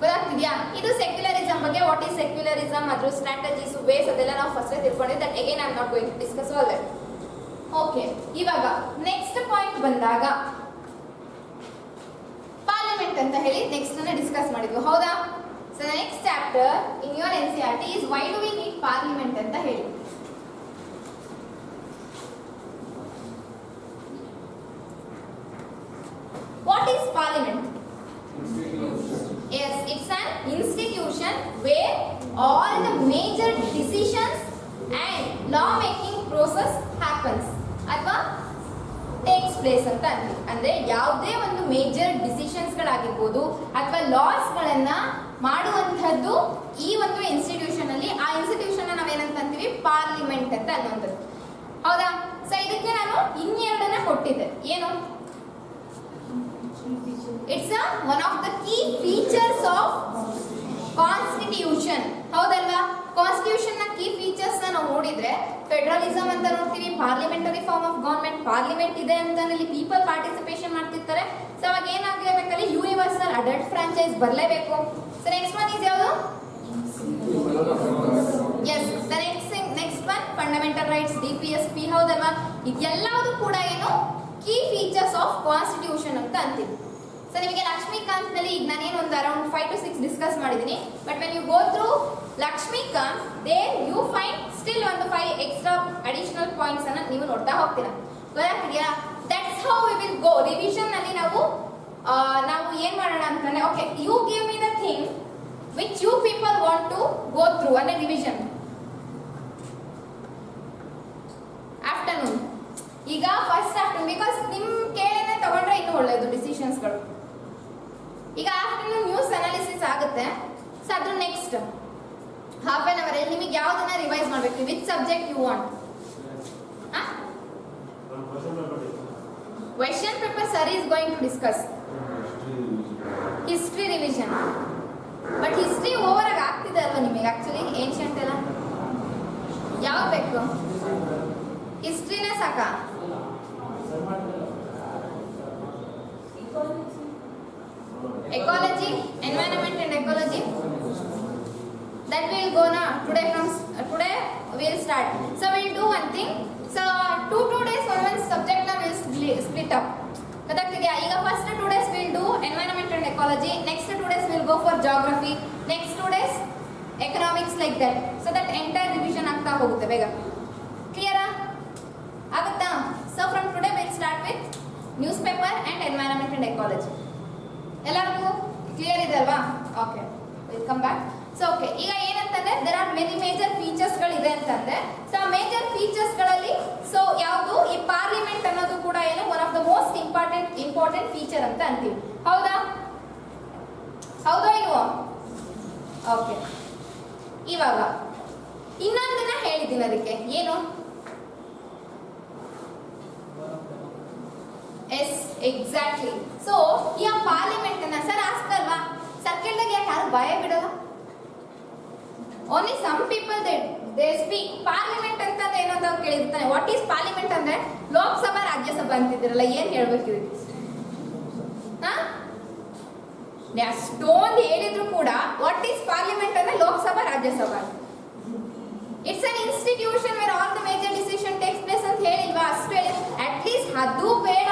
ಗೊತ್ತಾಗ್ತಿದ್ಯಾ? ಇದು secularism ಬಗ್ಗೆ, ವಾಟ್ ಈಸ್ ಸೆಕ್ಯುಲರಿಸಮ್, ಅದ್ರ strategies, ways ಅದೆಲ್ಲ ನಾವು ಫಸ್ಟ್ ತಿಳ್ಕೊಂಡಿದ್ದೆ. That again I am not going to discuss all that. Okay, ಇವಾಗ ನೆಕ್ಸ್ಟ್ ಪಾಯಿಂಟ್ ಬಂದಾಗ ಪಾರ್ಲಿಮೆಂಟ್ ಅಂತ ಹೇಳಿ ನೆಕ್ಸ್ಟ್ ಅನ್ನ ಡಿಸ್ಕಸ್ ಮಾಡಿದ್ವಿ, ಹೌದಾ? So next chapter in your NCERT is why do we need parliament ಅಂತ ಹೇಳಿ. What is parliament? Yes, it's an institution where all the major decisions and law making process happens ಅಥವಾ takes place ಅಂತ ಅಂತೀವಿ. ಅಂದ್ರೆ ಯಾವುದೇ ಒಂದು major decisions ಗಳಾಗಿರ್ಬೋದು ಅಥವಾ loss ಗಳನ್ನ ಮಾಡುವಂತದ್ದು ಈ ಒಂದು ಇನ್ಸ್ಟಿಟ್ಯೂಷನ್ ಅಲ್ಲಿ, ಆ ಇನ್ಸ್ಟಿಟ್ಯೂಷನ್ ನಾವೇನಂತ ಅಂತೀವಿ, ಪಾರ್ಲಿಮೆಂಟ್ ಅಂತ ಅನ್ನುವಂಥದ್ದು, ಹೌದಾ? ಸೊ ಇದಕ್ಕೆ ನಾನು ಇನ್ನೆರಡನ್ನ ಕೊಟ್ಟಿದ್ದೆ. ಏನು? It's one of the key features of constitution. ಹೌದಲ್ವಾ? ಕಾನ್ಸ್ಟಿಟ್ಯೂಷನ್ ನ ಕೀ ಫೀಚರ್ಸ್ ನಾವು ನೋಡಿದ್ರೆ ಫೆಡರಲಿಸಮ್ ಅಂತ ನೋಡ್ತೀವಿ, parliamentary form of government, parliament ಇದೆ ಅಂತ ಇಲ್ಲಿ ಪೀಪಲ್ ಪಾರ್ಟಿಸಿಪೇಷನ್ ಮಾಡ್ತಿರ್ತಾರೆ. ಸೊ ಅವಾಗ ಏನಾಗಬೇಕಲ್ಲಿ ಯೂನಿವರ್ಸಲ್ ಅಡಲ್ಟ್ ಫ್ರಾಂಚೈಸ್ ಬರಲೇಬೇಕು. ಸೊ ನೆಕ್ಸ್ಟ್ ಒನ್ ಇಸ್ ಯಾವುದು? Yes, the next one fundamental rights, DPSP, ಹೌದಲ್ವಾ? ಇದೆಲ್ಲವೂ ಕೂಡ ಏನು ಕೀ ಫೀಚರ್ಸ್ ಆಫ್ ಕಾನ್ಸ್ಟಿಟ್ಯೂಷನ್ ಅಂತ ಅಂತೀವಿ. ಸೊ ನಿಮಗೆ ಲಕ್ಷ್ಮೀಕಾಂತ್ ನಲ್ಲಿ ಈಗ ನಾನೇನು ಒಂದು ಅರೌಂಡ್ 5 to 6 ಡಿಸ್ಕಸ್ ಮಾಡಿದ್ದೀನಿ. But when you go through Laxmikanth there you find still ಒಂದು 5 ಎಕ್ಸ್ಟ್ರಾ ಅಡಿಷನಲ್ ಪಾಯಿಂಟ್ಸ್ ಅನ್ನ ನೀವು ನೋಡ್ತಾ ಹೋಗ್ತೀರಾ. ಗೊತ್ತಾಗ್ತಿದೆಯಾ? That's how we will go. Revision ನಲ್ಲಿ ನಾವು ಏನ್ ಮಾಡೋಣ ಅಂತಂದ್ರೆ, okay, you give me the thing which you people want to go through ಅಂದ್ರೆ ರಿವಿಷನ್ ಆಫ್ಟರ್ನೂನ್. ಈಗ ಫಸ್ಟ್ ಆಫ್ಟರ್ನೂನ್, ಬಿಕಾಸ್ ನಿಮ್ ಕೇಳಿದ್ರೆ ತಗೊಂಡ್ರೆ ಇನ್ನೂ ಒಳ್ಳೆಯದು ಡಿಸಿಷನ್ಸ್ಗಳು. ಈಗ ಆಫ್ಟರ್ನೂನ್ ನ್ಯೂಸ್ ಅನಾಲಿಸಿಸ್ ಆಗುತ್ತೆ. ಸೊ ಅದ್ರ ನೆಕ್ಸ್ಟ್ ಹಾಫ್ ಆನ್ ಅವರ್ ನಿಮಗೆ ಯಾವ್ದನ್ನ ರಿವೈಸ್ ಮಾಡಬೇಕು, which subject you want? Question paper sir is going to discuss history revision. But history over ಆಗಿ ಆಗ್ತಿದೆ ಅಲ್ವಾ ನಿಮಗೆ? ಆಕ್ಚುಲಿ ಏನ್ಷಿಯಂಟ್ ಎಲ್ಲ ಯಾವ್ದು ಬೇಕು? ಹಿಸ್ಟ್ರಿನೇ ಸಾಕಾ? Ecology, environment and ecology. That will go now. Today we'll start. So we'll do one thing. So 2 days one subject now will split up. ಗೊತ್ತಾಗ್ತಿದೆಯಾ? ಈಗ first 2 days we'll do environment and ecology. Next 2 days we'll go for geography. Next 2 days economics, like that. So that entire revision ಆಗ್ತಾ ಹೋಗುತ್ತೆ ಬೇಗ. Clear? ಆಗುತ್ತಾ? So from today we'll start with newspaper and environment and ecology. ಎಲ್ಲರಿಗೂ clear ಇದೆ ಅಲ್ವಾ? Okay, welcome back. So okay, ಈಗ ಏನಂತಂದ್ರೆ there are many major features ಗಳಿದೆ ಅಂತಂದ್ರೆ, ಸೊ ಆ ಮೇಜರ್ ಫೀಚರ್ಸ್ ಗಳಲ್ಲಿ ಸೊ ಯಾವುದು ಈ ಪಾರ್ಲಿಮೆಂಟ್ ಅನ್ನೋದು ಕೂಡ ಏನು one of the most important feature ಅಂತ ಅಂತೀವಿ. ಹೌದಾ ಇಲ್ವೋ? ಓಕೆ, ಇವಾಗ ಇನ್ನೊಂದನ್ನ ಹೇಳಿದ್ದೀನಿ, ಅದಕ್ಕೆ ಏನು? Yes, exactly. ಸೊ ಈ ಪಾರ್ಲಿಮೆಂಟ್ ಅನ್ನ ಸರ್ ಆಸ್ಕಲ್ವಾ, ಸರ್ಕಲ್ದಾಗ ಯಾಕೆ ಯಾರು ಭಯ ಬಿಡಲ್ಲ? Only some people they speak. Parliament ಅಂತ ಏನಂತ ಕೇಳಿರ್ತಾನೆ. ವಾಟ್ ಈಸ್ ಪಾರ್ಲಿಮೆಂಟ್ ಅಂದ್ರೆ ಲೋಕಸಭಾ ರಾಜ್ಯಸಭಾ ಅಂತಿದ್ರಲ್ಲ, ಏನ್ ಹೇಳ್ಬೇಕಿದೆ? ಅಷ್ಟೊಂದು ಹೇಳಿದ್ರು ಕೂಡ ವಾಟ್ ಈಸ್ ಪಾರ್ಲಿಮೆಂಟ್ ಅಂದ್ರೆ Lok Sabha Rajya Sabha. It's an institution where all the major decision takes place ಅಂತ ಹೇಳಿಲ್ವಾ? ಅಷ್ಟು ಹೇಳಿ, ಅಟ್ ಲೀಸ್ಟ್ ಅದು ಬೇಡ.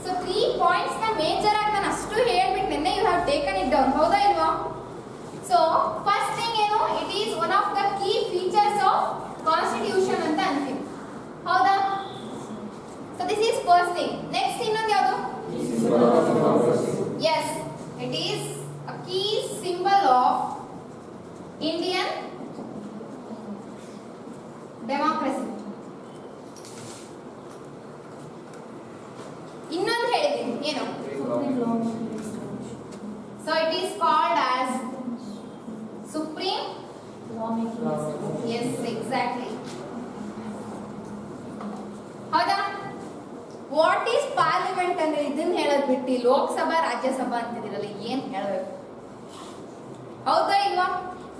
ಸೊ 3 ಪಾಯಿಂಟ್ಸ್ ನ ಮೇಜರ್ ಆಗಿ ನಾನು ಅಷ್ಟು ಹೇಳ್ಬಿಟ್ಟು ನಿನ್ನೆ you have taken it down, ಹೌದಾ ಇಲ್ವಾ? ಸೊ ಫಸ್ಟ್ ಥಿಂಗ್ ಏನು, it is one of the key features of constitution ಅಂತ ಅಂತೀವಿ, ಹೌದಾ? So this is first thing. Next ಇನ್ನೊಂದು ಯಾವುದು? Yes, it is a key symbol of Indian democracy. ಇನ್ನೊಂದು ಹೇಳಿದ್ದೀನಿ, ಏನು? So it is called as supreme yes, exactly. ಹೌದಾ? What is parliament ಅಂದ್ರೆ ಇದನ್ನ ಹೇಳೋದ್ ಬಿಟ್ಟು ಲೋಕಸಭಾ ರಾಜ್ಯಸಭಾ ಅಂತಿದಿರಲ್ಲ, ಏನ್ ಹೇಳಬೇಕು? ಹೌದಾ ಇಲ್ವಾ?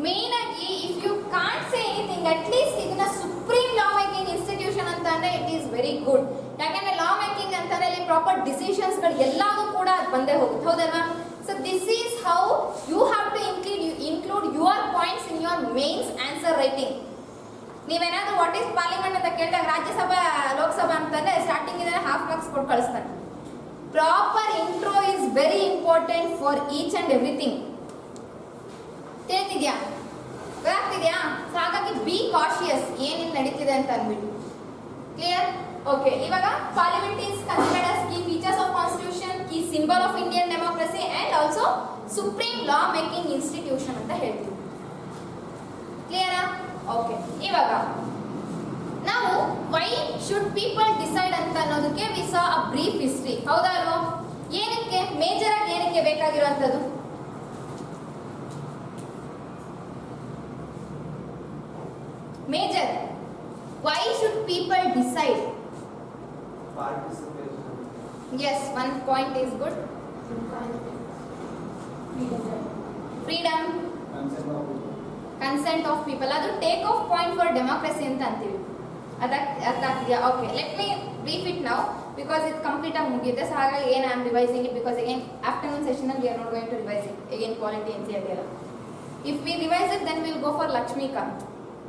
ಮೇನ್ ಆಗಿ if you can't say anything, at least ಇದನ್ನ ಸುಪ್ರೀಂ ಲಾ ಮೇಕಿಂಗ್ ಇನ್ಸ್ಟಿಟ್ಯೂಷನ್ ಅಂತ ಅಂದ್ರೆ ಇಟ್ ಈಸ್ ವೆರಿ ಗುಡ್. ಯಾಕಂದ್ರೆ ಲಾ ಮೇಕಿಂಗ್ ಅಂತಾರೆ ಅಲ್ಲಿ ಪ್ರಾಪರ್ ಡಿಸಿಷನ್ಸ್ಗಳು ಎಲ್ಲವೂ ಕೂಡ ಅದು ಬಂದೇ ಹೋಗುತ್ತೆ, ಹೌದಲ್ವಾ? So this is how you have to include your points in your mains answer writing. ನೀವೇನಾದ್ರೂ ವಾಟ್ ಈಸ್ ಪಾರ್ಲಿಮೆಂಟ್ ಅಂತ ಕೇಳಿದಾಗ ರಾಜ್ಯಸಭಾ ಲೋಕಸಭಾ ಅಂತಂದ್ರೆ ಸ್ಟಾರ್ಟಿಂಗ್ ಇಂದ ಹಾಫ್ ಮಾರ್ಕ್ಸ್ ಕೊಟ್ಟು ಕಳಿಸ್ತಾರೆ. Proper intro is very important for each and everything. ತಿಳಿತಿದ್ಯಾ? ಗೊತ್ತಾಗ್ತಿದ್ಯಾ? ಸೊ ಹಾಗಾಗಿ ಬಿ ಕಾಶಿಯಸ್ ಏನೇನು ನಡೀತಿದೆ ಅಂತ ಅಂದ್ಬಿಟ್ಟು. ಕ್ಲಿಯರ್? ಓಕೆ. ಇವಾಗ parliament is considered as key features of constitution, key symbol of Indian democracy and also supreme law making institution ಅಂತ ಹೇಳ್ತೀವಿ. ಕ್ಲಿಯರಾ? ಓಕೆ. ಇವಾಗ ನಾವು ವೈ ಶುಡ್ ಪೀಪಲ್ ಡಿಸೈಡ್ ಅಂತ ಅನ್ನೋದಕ್ಕೆ we saw a brief history. ಹೌದಾ ಅಲ್ವಾ? ಏನಕ್ಕೆ ಮೇಜರ್ ಆಗಿ ಏನಕ್ಕೆ ಬೇಕಾಗಿರುವಂಥದ್ದು? Major why should people decide? Participation. Yes, one point is good. Freedom, consent of people. ಅದು take off point for democracy ಅಂತ ಅಂತೀವಿ. ಅದಾಗ್ತಿದೆಯಾ? Okay, let me brief it now because ಇದು ಕಂಪ್ಲೀಟ್ ಆಗಿ ಮುಗಿಯುತ್ತೆ. ಸೊ ಹಾಗಾಗಿ ಏನು I am revising it because again afternoon ಸೆಷನಲ್ಲಿ we are not going to revise it again polity N C ಅದೆಲ್ಲ. If we revise it then will go for Laxmikanth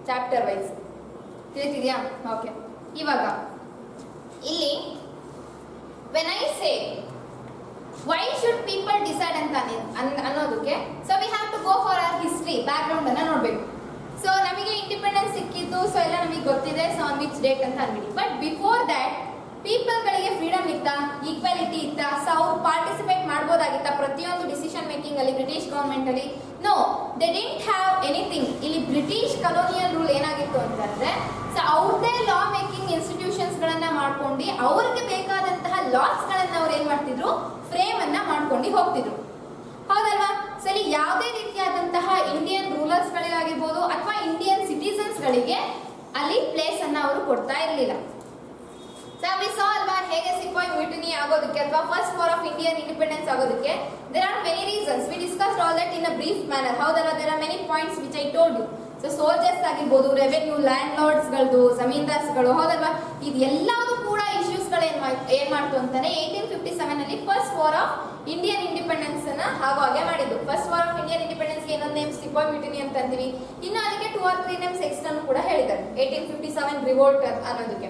chapter wise. ತಿಳಿತಿದ್ಯಾ? Okay. ಇವಾಗ ಇಲ್ಲಿ when I say why should people decide ಅಂತ ಅನ್ನೋದಕ್ಕೆ so we have to go for our history background ಅನ್ನ ನೋಡ್ಬೇಕು. So ನಮಗೆ independence ಸಿಕ್ಕಿದ್ದು, ಸೊ ಎಲ್ಲ ನಮಗೆ ಗೊತ್ತಿದೆ, ಸೊ ಆನ್ ವಿಚ್ ಡೇಟ್ ಅಂತ ಅನ್ಬಿಡಿ. ಬಟ್ ಬಿಫೋರ್ ದ್ಯಾಟ್ ಪೀಪಲ್ಗಳಿಗೆ ಫ್ರೀಡಮ್ ಇತ್ತಾ, ಈಕ್ವಾಲಿಟಿ ಇತ್ತಾ, ಸೊ ಅವ್ರು ಪಾರ್ಟಿಸಿಪೇಟ್ ಮಾಡ್ಬೋದಾಗಿತ್ತ ಪ್ರತಿಯೊಂದು ಡಿಸಿಷನ್ ಮೇಕಿಂಗ್ ಅಲ್ಲಿ ಬ್ರಿಟಿಷ್ ಗವರ್ಮೆಂಟ್ ಅಲ್ಲಿ? No, they didn't have anything. ಇಲ್ಲಿ ಬ್ರಿಟಿಷ್ ಕಲೋನಿಯಲ್ ರೂಲ್ ಏನಾಗಿತ್ತು ಅಂತಂದ್ರೆ ಸೊ ಅವ್ರದ್ದೇ ಲಾ ಮೇಕಿಂಗ್ ಇನ್ಸ್ಟಿಟ್ಯೂಷನ್ಸ್ ಗಳನ್ನ ಮಾಡ್ಕೊಂಡು ಅವ್ರಿಗೆ ಬೇಕಾದಂತಹ ಲಾಸ್ ಗಳನ್ನ ಅವ್ರು ಏನ್ ಮಾಡ್ತಿದ್ರು, ಫ್ರೇಮ್ ಅನ್ನ ಮಾಡ್ಕೊಂಡು ಹೋಗ್ತಿದ್ರು, ಹೌದಲ್ವಾ? ಸೊ ಇಲ್ಲಿ ಯಾವುದೇ ರೀತಿಯಾದಂತಹ ಇಂಡಿಯನ್ ರೂಲರ್ಸ್ ಗಳಿಗಾಗಿರ್ಬೋದು ಅಥವಾ ಇಂಡಿಯನ್ ಸಿಟಿಸನ್ಸ್ ಗಳಿಗೆ ಅಲ್ಲಿ ಪ್ಲೇಸ್ ಅನ್ನ ಅವರು ಕೊಡ್ತಾ ಇರಲಿಲ್ಲ. ಸೊ ವಿ ಸಾ ಅಲ್ವಾ ಹೇಗೆ ಸಿಪಾಯಿ ಮ್ಯೂಟಿನಿ ಆಗೋದಕ್ಕೆ ಅಥವಾ first war of Indian independence ಆಗೋದಕ್ಕೆ there are many reasons. We discussed all that in a brief manner, ಹೌದಲ್ವಾ? There are many points which I told you. So soldiers ಆಗಿರ್ಬೋದು, revenue, land ಲಾರ್ಡ್ಸ್ಗಳದ್ದು, ಜಮೀನ್ದಾರ್ಸ್ಗಳು, ಹೌದಲ್ವಾ? ಇದೆಲ್ಲವೂ ಕೂಡ ಇಶ್ಯೂಸ್ಗಳು ಏನ್ ಮಾಡ್ತು ಅಂತಾನೆ 1857 ಅಲ್ಲಿ first war of Indian independence ಅನ್ನ ಹಾಗೆ ಮಾಡಿದ್ದು. First war of Indian independence ಗೆ ಇನ್ನೊಂದು ನೇಮ್ ಸಿಪಾಯಿ ಮ್ಯೂಟಿನಿ ಅಂತ ಅಂತೀವಿ. ಇನ್ನು ಅದಕ್ಕೆ 2 or 3 ನೇಮ್ಸ್ ಎಕ್ಸ್ಟ್ರಾ ಕೂಡ ಹೇಳಿದ್ದಾರೆ, 1857 ರಿವೋಲ್ಟ್ ಅನ್ನೋದಕ್ಕೆ.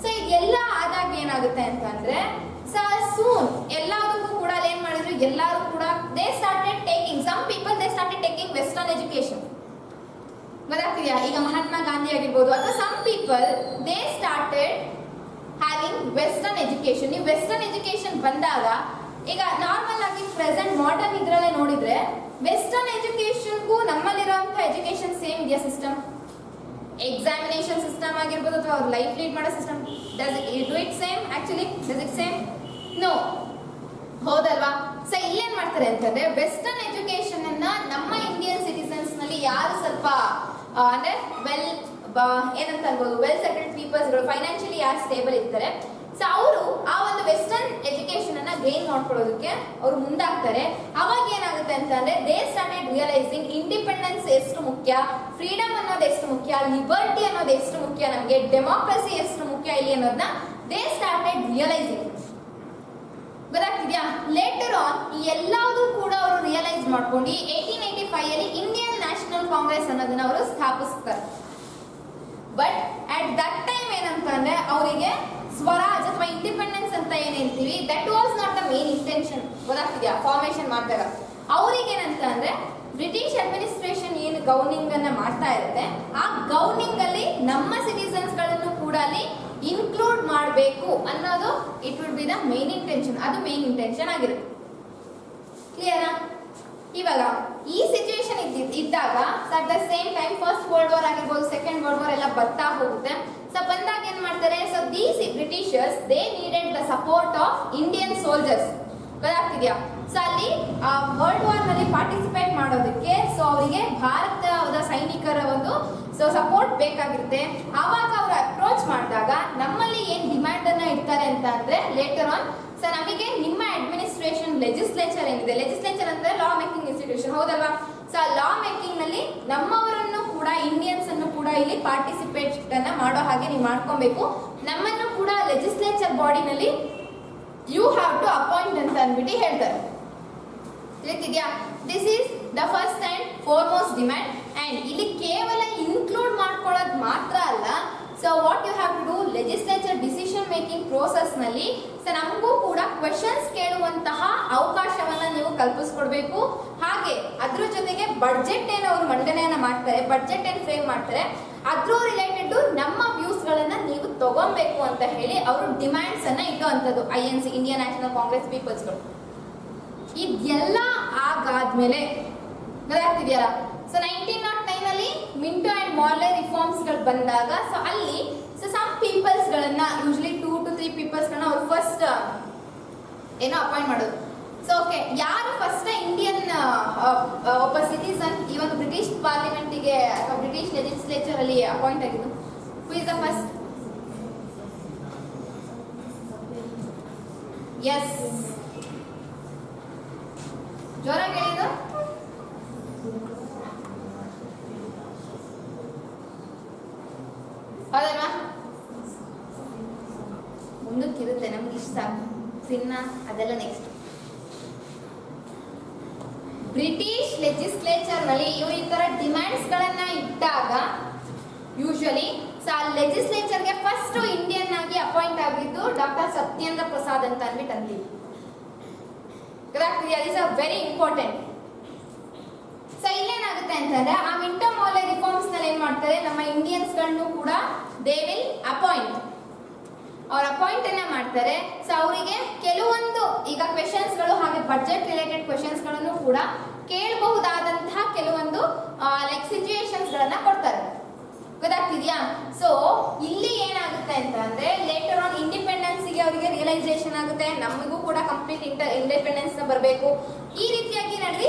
ಸೊ ಇದೆಲ್ಲ ಆದಾಗ ಏನಾಗುತ್ತೆ ಅಂತಂದ್ರೆ ಸೂನ್ ಎಲ್ಲದಕ್ಕೂ ಕೂಡ ಅಲ್ಲಿ ಏನ್ ಮಾಡಿದ್ರು, ಎಲ್ಲರೂ ಕೂಡ they started taking, some people they started taking western education. ಗೊತ್ತಾಗ್ತಿದೆಯಾ? ಈಗ ಮಹಾತ್ಮ ಗಾಂಧಿ ಆಗಿರ್ಬೋದು ಅಥವಾ some people they started having western education. ನೀವು ವೆಸ್ಟರ್ನ್ ಎಜುಕೇಶನ್ ಬಂದಾಗ ಈಗ ನಾರ್ಮಲ್ ಆಗಿ ಪ್ರೆಸೆಂಟ್ ಮಾಡರ್ನ್ ಇದ್ರಲ್ಲೇ ನೋಡಿದ್ರೆ ವೆಸ್ಟರ್ನ್ ಎಜುಕೇಶನ್ಗೂ ನಮ್ಮಲ್ಲಿರುವಂಥ ಎಜುಕೇಶನ್ ಸೇಮ್ ಇದೆಯಾ? ಸಿಸ್ಟಮ್, ಎಕ್ಸಾಮಿನೇಷನ್ ಸಿಸ್ಟಮ್ ಆಗಿರ್ಬೋದು ಅಥವಾ ಅವ್ರ ಲೈಫ್ ಲೀಡ್ ಮಾಡೋ system, does it same? Actually does it same? No, ಹೌದಲ್ವಾ? ಸೊ ಇಲ್ಲೇನ್ ಮಾಡ್ತಾರೆ ಅಂತಂದ್ರೆ ವೆಸ್ಟರ್ನ್ ಎಜುಕೇಶನ್ ಅನ್ನ ನಮ್ಮ ಇಂಡಿಯನ್ ಸಿಟಿಸನ್ಸ್ ನಲ್ಲಿ ಯಾರು ಸ್ವಲ್ಪ ಅಂದ್ರೆ ಏನಂತ ಅನ್ಬೋದು, ವೆಲ್ ಸೆಟಲ್ಡ್ ಪೀಪಲ್ಸ್ಗಳು, ಫೈನಾನ್ಷಿಯಲಿ ಯಾರು ಸ್ಟೇಬಲ್ ಇರ್ತಾರೆ, ಸೊ ಅವರು ಆ ಒಂದು ವೆಸ್ಟರ್ನ್ ಎಜುಕೇಶನ್ ಅನ್ನ ಗೇನ್ ಮಾಡ್ಕೊಳ್ಳೋದಕ್ಕೆ ಅವರು ಮುಂದಾಗ್ತಾರೆ. ಅವಾಗ ಏನಾಗುತ್ತೆ ಅಂತಂದ್ರೆ ದೇ ಸ್ಟಾರ್ಟೆಡ್ ರಿಯಲೈಸಿಂಗ್ ಇಂಡಿಪೆಂಡೆನ್ಸ್ ಎಷ್ಟು ಮುಖ್ಯ, ಫ್ರೀಡಮ್ ಅನ್ನೋದು ಎಷ್ಟು ಮುಖ್ಯ, ಲಿಬರ್ಟಿ ಅನ್ನೋದು ಎಷ್ಟು ಮುಖ್ಯ, ನಮಗೆ ಡೆಮೋಕ್ರಸಿ ಎಷ್ಟು ಮುಖ್ಯ ಇಲ್ಲಿ ಅನ್ನೋದನ್ನ ದೇ ಸ್ಟಾರ್ಟೆಡ್ ರಿಯಲೈಸಿಂಗ್. ಗೊತ್ತಾಗ್ತಿದ್ಯಾ? ಲೇಟರ್ ಆನ್ ಈ ಎಲ್ಲದೂ ಕೂಡ ಅವರು ರಿಯಲೈಸ್ ಮಾಡ್ಕೊಂಡು 1885 ಅಲ್ಲಿ ಇಂಡಿಯನ್ ನ್ಯಾಷನಲ್ ಕಾಂಗ್ರೆಸ್ ಅನ್ನೋದನ್ನ ಅವರು ಸ್ಥಾಪಿಸ್ತಾರೆ. ಬಟ್ ಅಟ್ ದಟ್ ಟೈಮ್ ಏನಂತಂದ್ರೆ ಅವರಿಗೆ ಸ್ವರಾಜ್ ಅಥವಾ ಇಂಡಿಪೆಂಡೆನ್ಸ್ ಅಂತ ಏನ್ ಹೇಳ್ತೀವಿ, that was not the main intention. ಗೊತ್ತಾಗ್ತಿದ್ಯಾ? ಫಾರ್ಮೇಶನ್ ಮಾಡಿದಾಗ ಅವ್ರಿಗೆ ಏನಂತ ಅಂದ್ರೆ ಬ್ರಿಟಿಷ್ ಅಡ್ಮಿನಿಸ್ಟ್ರೇಷನ್ ಏನು ಗವರ್ನಿಂಗ್ ಅನ್ನ ಮಾಡ್ತಾ ಇರುತ್ತೆ, ಆ ಗವರ್ನಿಂಗ್ ಅಲ್ಲಿ ನಮ್ಮ ಸಿಟಿಸನ್ಸ್ ಗಳನ್ನು ಕೂಡ ಅಲ್ಲಿ ಇನ್ಕ್ಲೂಡ್ ಮಾಡಬೇಕು ಅನ್ನೋದು it would be the main intention. ಅದು ಮೇನ್ ಇಂಟೆನ್ಷನ್ ಆಗಿರುತ್ತೆ. ಕ್ಲಿಯರಾ? ಇವಾಗ ಈ ಸಿಚುವೇಶನ್ ಇದ್ದಾಗ at the same time first world war ಆಗಿರ್ಬೋದು, ಸೆಕೆಂಡ್ ವರ್ಲ್ಡ್ ವಾರ್ ಎಲ್ಲ ಬರ್ತಾ ಹೋಗುತ್ತೆ. ಸೊ ಬಂದಾಗ ಏನ್ ಮಾಡ್ತಾರೆ, so these Britishers they needed the support of Indian soldiers. ಗೊತ್ತಾಗ್ತಿದ್ಯಾ? ಸೊ ಅಲ್ಲಿ ವರ್ಲ್ಡ್ ವಾರ್ ನಲ್ಲಿ ಪಾರ್ಟಿಸಿಪೇಟ್ ಮಾಡೋದಕ್ಕೆ ಸೊ ಅವರಿಗೆ ಭಾರತದ ಸೈನಿಕರ ಒಂದು ಸೊ ಸಪೋರ್ಟ್ ಬೇಕಾಗಿರುತ್ತೆ. ಆವಾಗ ಅವರು ಅಪ್ರೋಚ್ ಮಾಡಿದಾಗ ನಮ್ಮಲ್ಲಿ ಏನ್ ಡಿಮ್ಯಾಂಡ್ ಅನ್ನ ಇಡ್ತಾರೆ ಅಂತ ಅಂದ್ರೆ ಲೇಟರ್ ಆನ್ ಸೊ ನಮಗೆ ನಿಮ್ಮ ಅಡ್ಮಿನಿಸ್ಟ್ರೇಷನ್ ಲೆಜಿಸ್ಲೇಚರ್ ಏನಿದೆ, ಲೆಜಿಸ್ಲೇಚರ್ ಅಂದ್ರೆ ಲಾ ಮೇಕಿಂಗ್ ಇನ್ಸ್ಟಿಟ್ಯೂಷನ್, ಹೌದಲ್ವಾ? ಸೊ ಲಾ ಮೇಕಿಂಗ್ ನಲ್ಲಿ ನಮ್ಮವರನ್ನು ಕೂಡ ಕೂಡ ಇಂಡಿಯನ್ಸ್ ಅನ್ನು ಕೂಡ ಇಲ್ಲಿ ಪಾರ್ಟಿಸಿಪೇಟ್ ಅನ್ನ ಮಾಡೋ ಹಾಗೆ ನೀವು ಮಾಡ್ಕೊಬೇಕು. ನಮ್ಮನ್ನು ಕೂಡ ಲೆಜಿಸ್ಲೇಚರ್ ಬಾಡಿನಲ್ಲಿ ಯು ಹ್ಯಾವ್ ಟು ಅಪಾಯಿಂಟ್ ಅಂತ ಅಂದ್ಬಿಟ್ಟು ಹೇಳ್ತಾರೆ. ತಿಳಿತಿದ್ಯಾ? This is the first and foremost demand. And ಇಲ್ಲಿ ಕೇವಲ ಇನ್ಕ್ಲೂಡ್ ಮಾಡ್ಕೊಳ್ಳೋದು ಮಾತ್ರ ಅಲ್ಲ, so what you have to do, legislature decision making process ನಲ್ಲಿ ನಮಗೂ ಕೂಡ ಕ್ವೆಶನ್ಸ್ ಕೇಳುವಂತಹ ಅವಕಾಶವನ್ನ ನೀವು ಕಲ್ಪಿಸ್ಕೊಡ್ಬೇಕು. ಹಾಗೆ ಅದ್ರ ಜೊತೆಗೆ ಬಡ್ಜೆಟ್ ಏನು ಅವರು ಮಂಡನೆಯನ್ನ ಮಾಡ್ತಾರೆ, ಬಡ್ಜೆಟ್ ಏನು ಫ್ರೇಮ್ ಮಾಡ್ತಾರೆ, ಅದ್ರ ರಿಲೇಟೆಡ್ ನಮ್ಮ ವ್ಯೂಸ್ ಗಳನ್ನ ನೀವು ತಗೊಬೇಕು ಅಂತ ಹೇಳಿ ಅವರು ಡಿಮ್ಯಾಂಡ್ಸ್ ಅನ್ನ ಇಟ್ಟುವಂಥದ್ದು INC, ಇಂಡಿಯನ್ ನ್ಯಾಷನಲ್ ಕಾಂಗ್ರೆಸ್ ಪೀಪಲ್ಸ್ಗಳು. ಇದೆಲ್ಲ ಆಗಾದ್ಮೇಲೆ ಗೊತ್ತಾಗ್ತಿದೆಯಲ್ಲ, ಸೊ 1909 ಅಲ್ಲಿ ಮಿಂಟೋ ಅಂಡ್ ಮಾರ್ಲೆ ರಿಫಾರ್ಮ್ಸ್ ಗಳು ಬಂದಾಗ ಸೊ ಅಲ್ಲಿ ಸಮ್ ಪೀಪಲ್ಸ್ ಗಳನ್ನ ಯೂಶಲಿ 2 to 3 ಪೀಪಲ್ಸ್ ಗಳನ್ನ ಅವ್ರು ಫಸ್ಟ್ ಏನೋ ಅಪಾಯಿಂಟ್ ಮಾಡೋದು. ಸೊ ಓಕೆ, ಯಾರು ಫಸ್ಟ್ ಇಂಡಿಯನ್ ಒಬ್ಬ ಸಿಟಿಸನ್ ಈ ಒಂದು ಬ್ರಿಟಿಷ್ ಪಾರ್ಲಿಮೆಂಟಿಗೆ ಅಥವಾ ಬ್ರಿಟಿಷ್ ಲೆಜಿಸ್ಲೇಚರ್ ಅಲ್ಲಿ ಅಪಾಯಿಂಟ್ ಆಗಿದ್ದು? Who is the first? Yes, ಜೋರಾಗಿ ಹೇಳಿದ್ದು. ಹೌದಲ್ವಾ? ಮುಂದಕ್ಕಿರುತ್ತೆ, ನಮ್ಗೆ ಇಷ್ಟ ಸಿನ್ನ ಅದೆಲ್ಲ ನೆಕ್ಸ್ಟ್. ಬ್ರಿಟಿಷ್ ಲೆಜಿಸ್ಲೇಚರ್ ನಲ್ಲಿ ಇವರು ಈ ತರ ಡಿಮ್ಯಾಂಡ್ಸ್ ಗಳನ್ನ ಇಟ್ಟಾಗ ಯೂಶಲಿ ಲೆಜಿಸ್ಲೇಚರ್ಗೆ ಫಸ್ಟ್ ಇಂಡಿಯನ್ ಆಗಿ ಅಪಾಯಿಂಟ್ ಆಗಿದ್ದು ಡಾಕ್ಟರ್ ಸತ್ಯೇಂದ್ರ ಪ್ರಸಾದ್ ಅಂತ ಅಂದ್ಬಿಟ್ಟು ಅಂತೀವಿ. Correct? Is a very important. So ಇಲ್ಲೇನಾಗುತ್ತೆ ಅಂತಂದ್ರೆ ಆ ಮಿಂಟೋ ಮಾರ್ಲೆ ರಿಫಾರ್ಮ್ಸ್ ನಲ್ಲಿ ಏನ್ ಮಾಡ್ತಾರೆ, ನಮ್ಮ ಇಂಡಿಯನ್ಸ್ ಗಳನ್ನು ಕೂಡ ದೇ ವಿಲ್ ಅಪಾಯಿಂಟ್, ಅವ್ರ ಅಪಾಯಿಂಟ್ ಅನ್ನ ಮಾಡ್ತಾರೆ. ಸೊ ಅವರಿಗೆ ಕೆಲವೊಂದು ಈಗ ಕ್ವೆಶನ್ಸ್ ಗಳು ಹಾಗೆ ಬಡ್ಜೆಟ್ ರಿಲೇಟೆಡ್ ಕ್ವೆಶನ್ಸ್ ಗಳನ್ನು ಕೂಡ ಕೇಳಬಹುದಾದಂತಹ ಕೆಲವೊಂದು ಲೈಕ್ ಸಿಚುಯೇಷನ್ಸ್ ಗಳನ್ನ ಕೊಡ್ತಾರೆ. ಗೊತ್ತಾಗ್ತಿದ್ಯಾ? ಸೊ ಇಲ್ಲಿ ಏನಾಗುತ್ತೆ ಅಂತ ಅಂದ್ರೆ ಲೇಟರ್ ಆನ್ ಇಂಡಿಪೆಂಡೆನ್ಸ್ ಗೆ ಅವರಿಗೆ ರಿಯಲೈಸೇಷನ್ ಆಗುತ್ತೆ, ನಮಗೂ ಕೂಡ ಕಂಪ್ಲೀಟ್ ಇಂಡಿಪೆಂಡೆನ್ಸ್ ಬರಬೇಕು. ಈ ರೀತಿಯಾಗಿ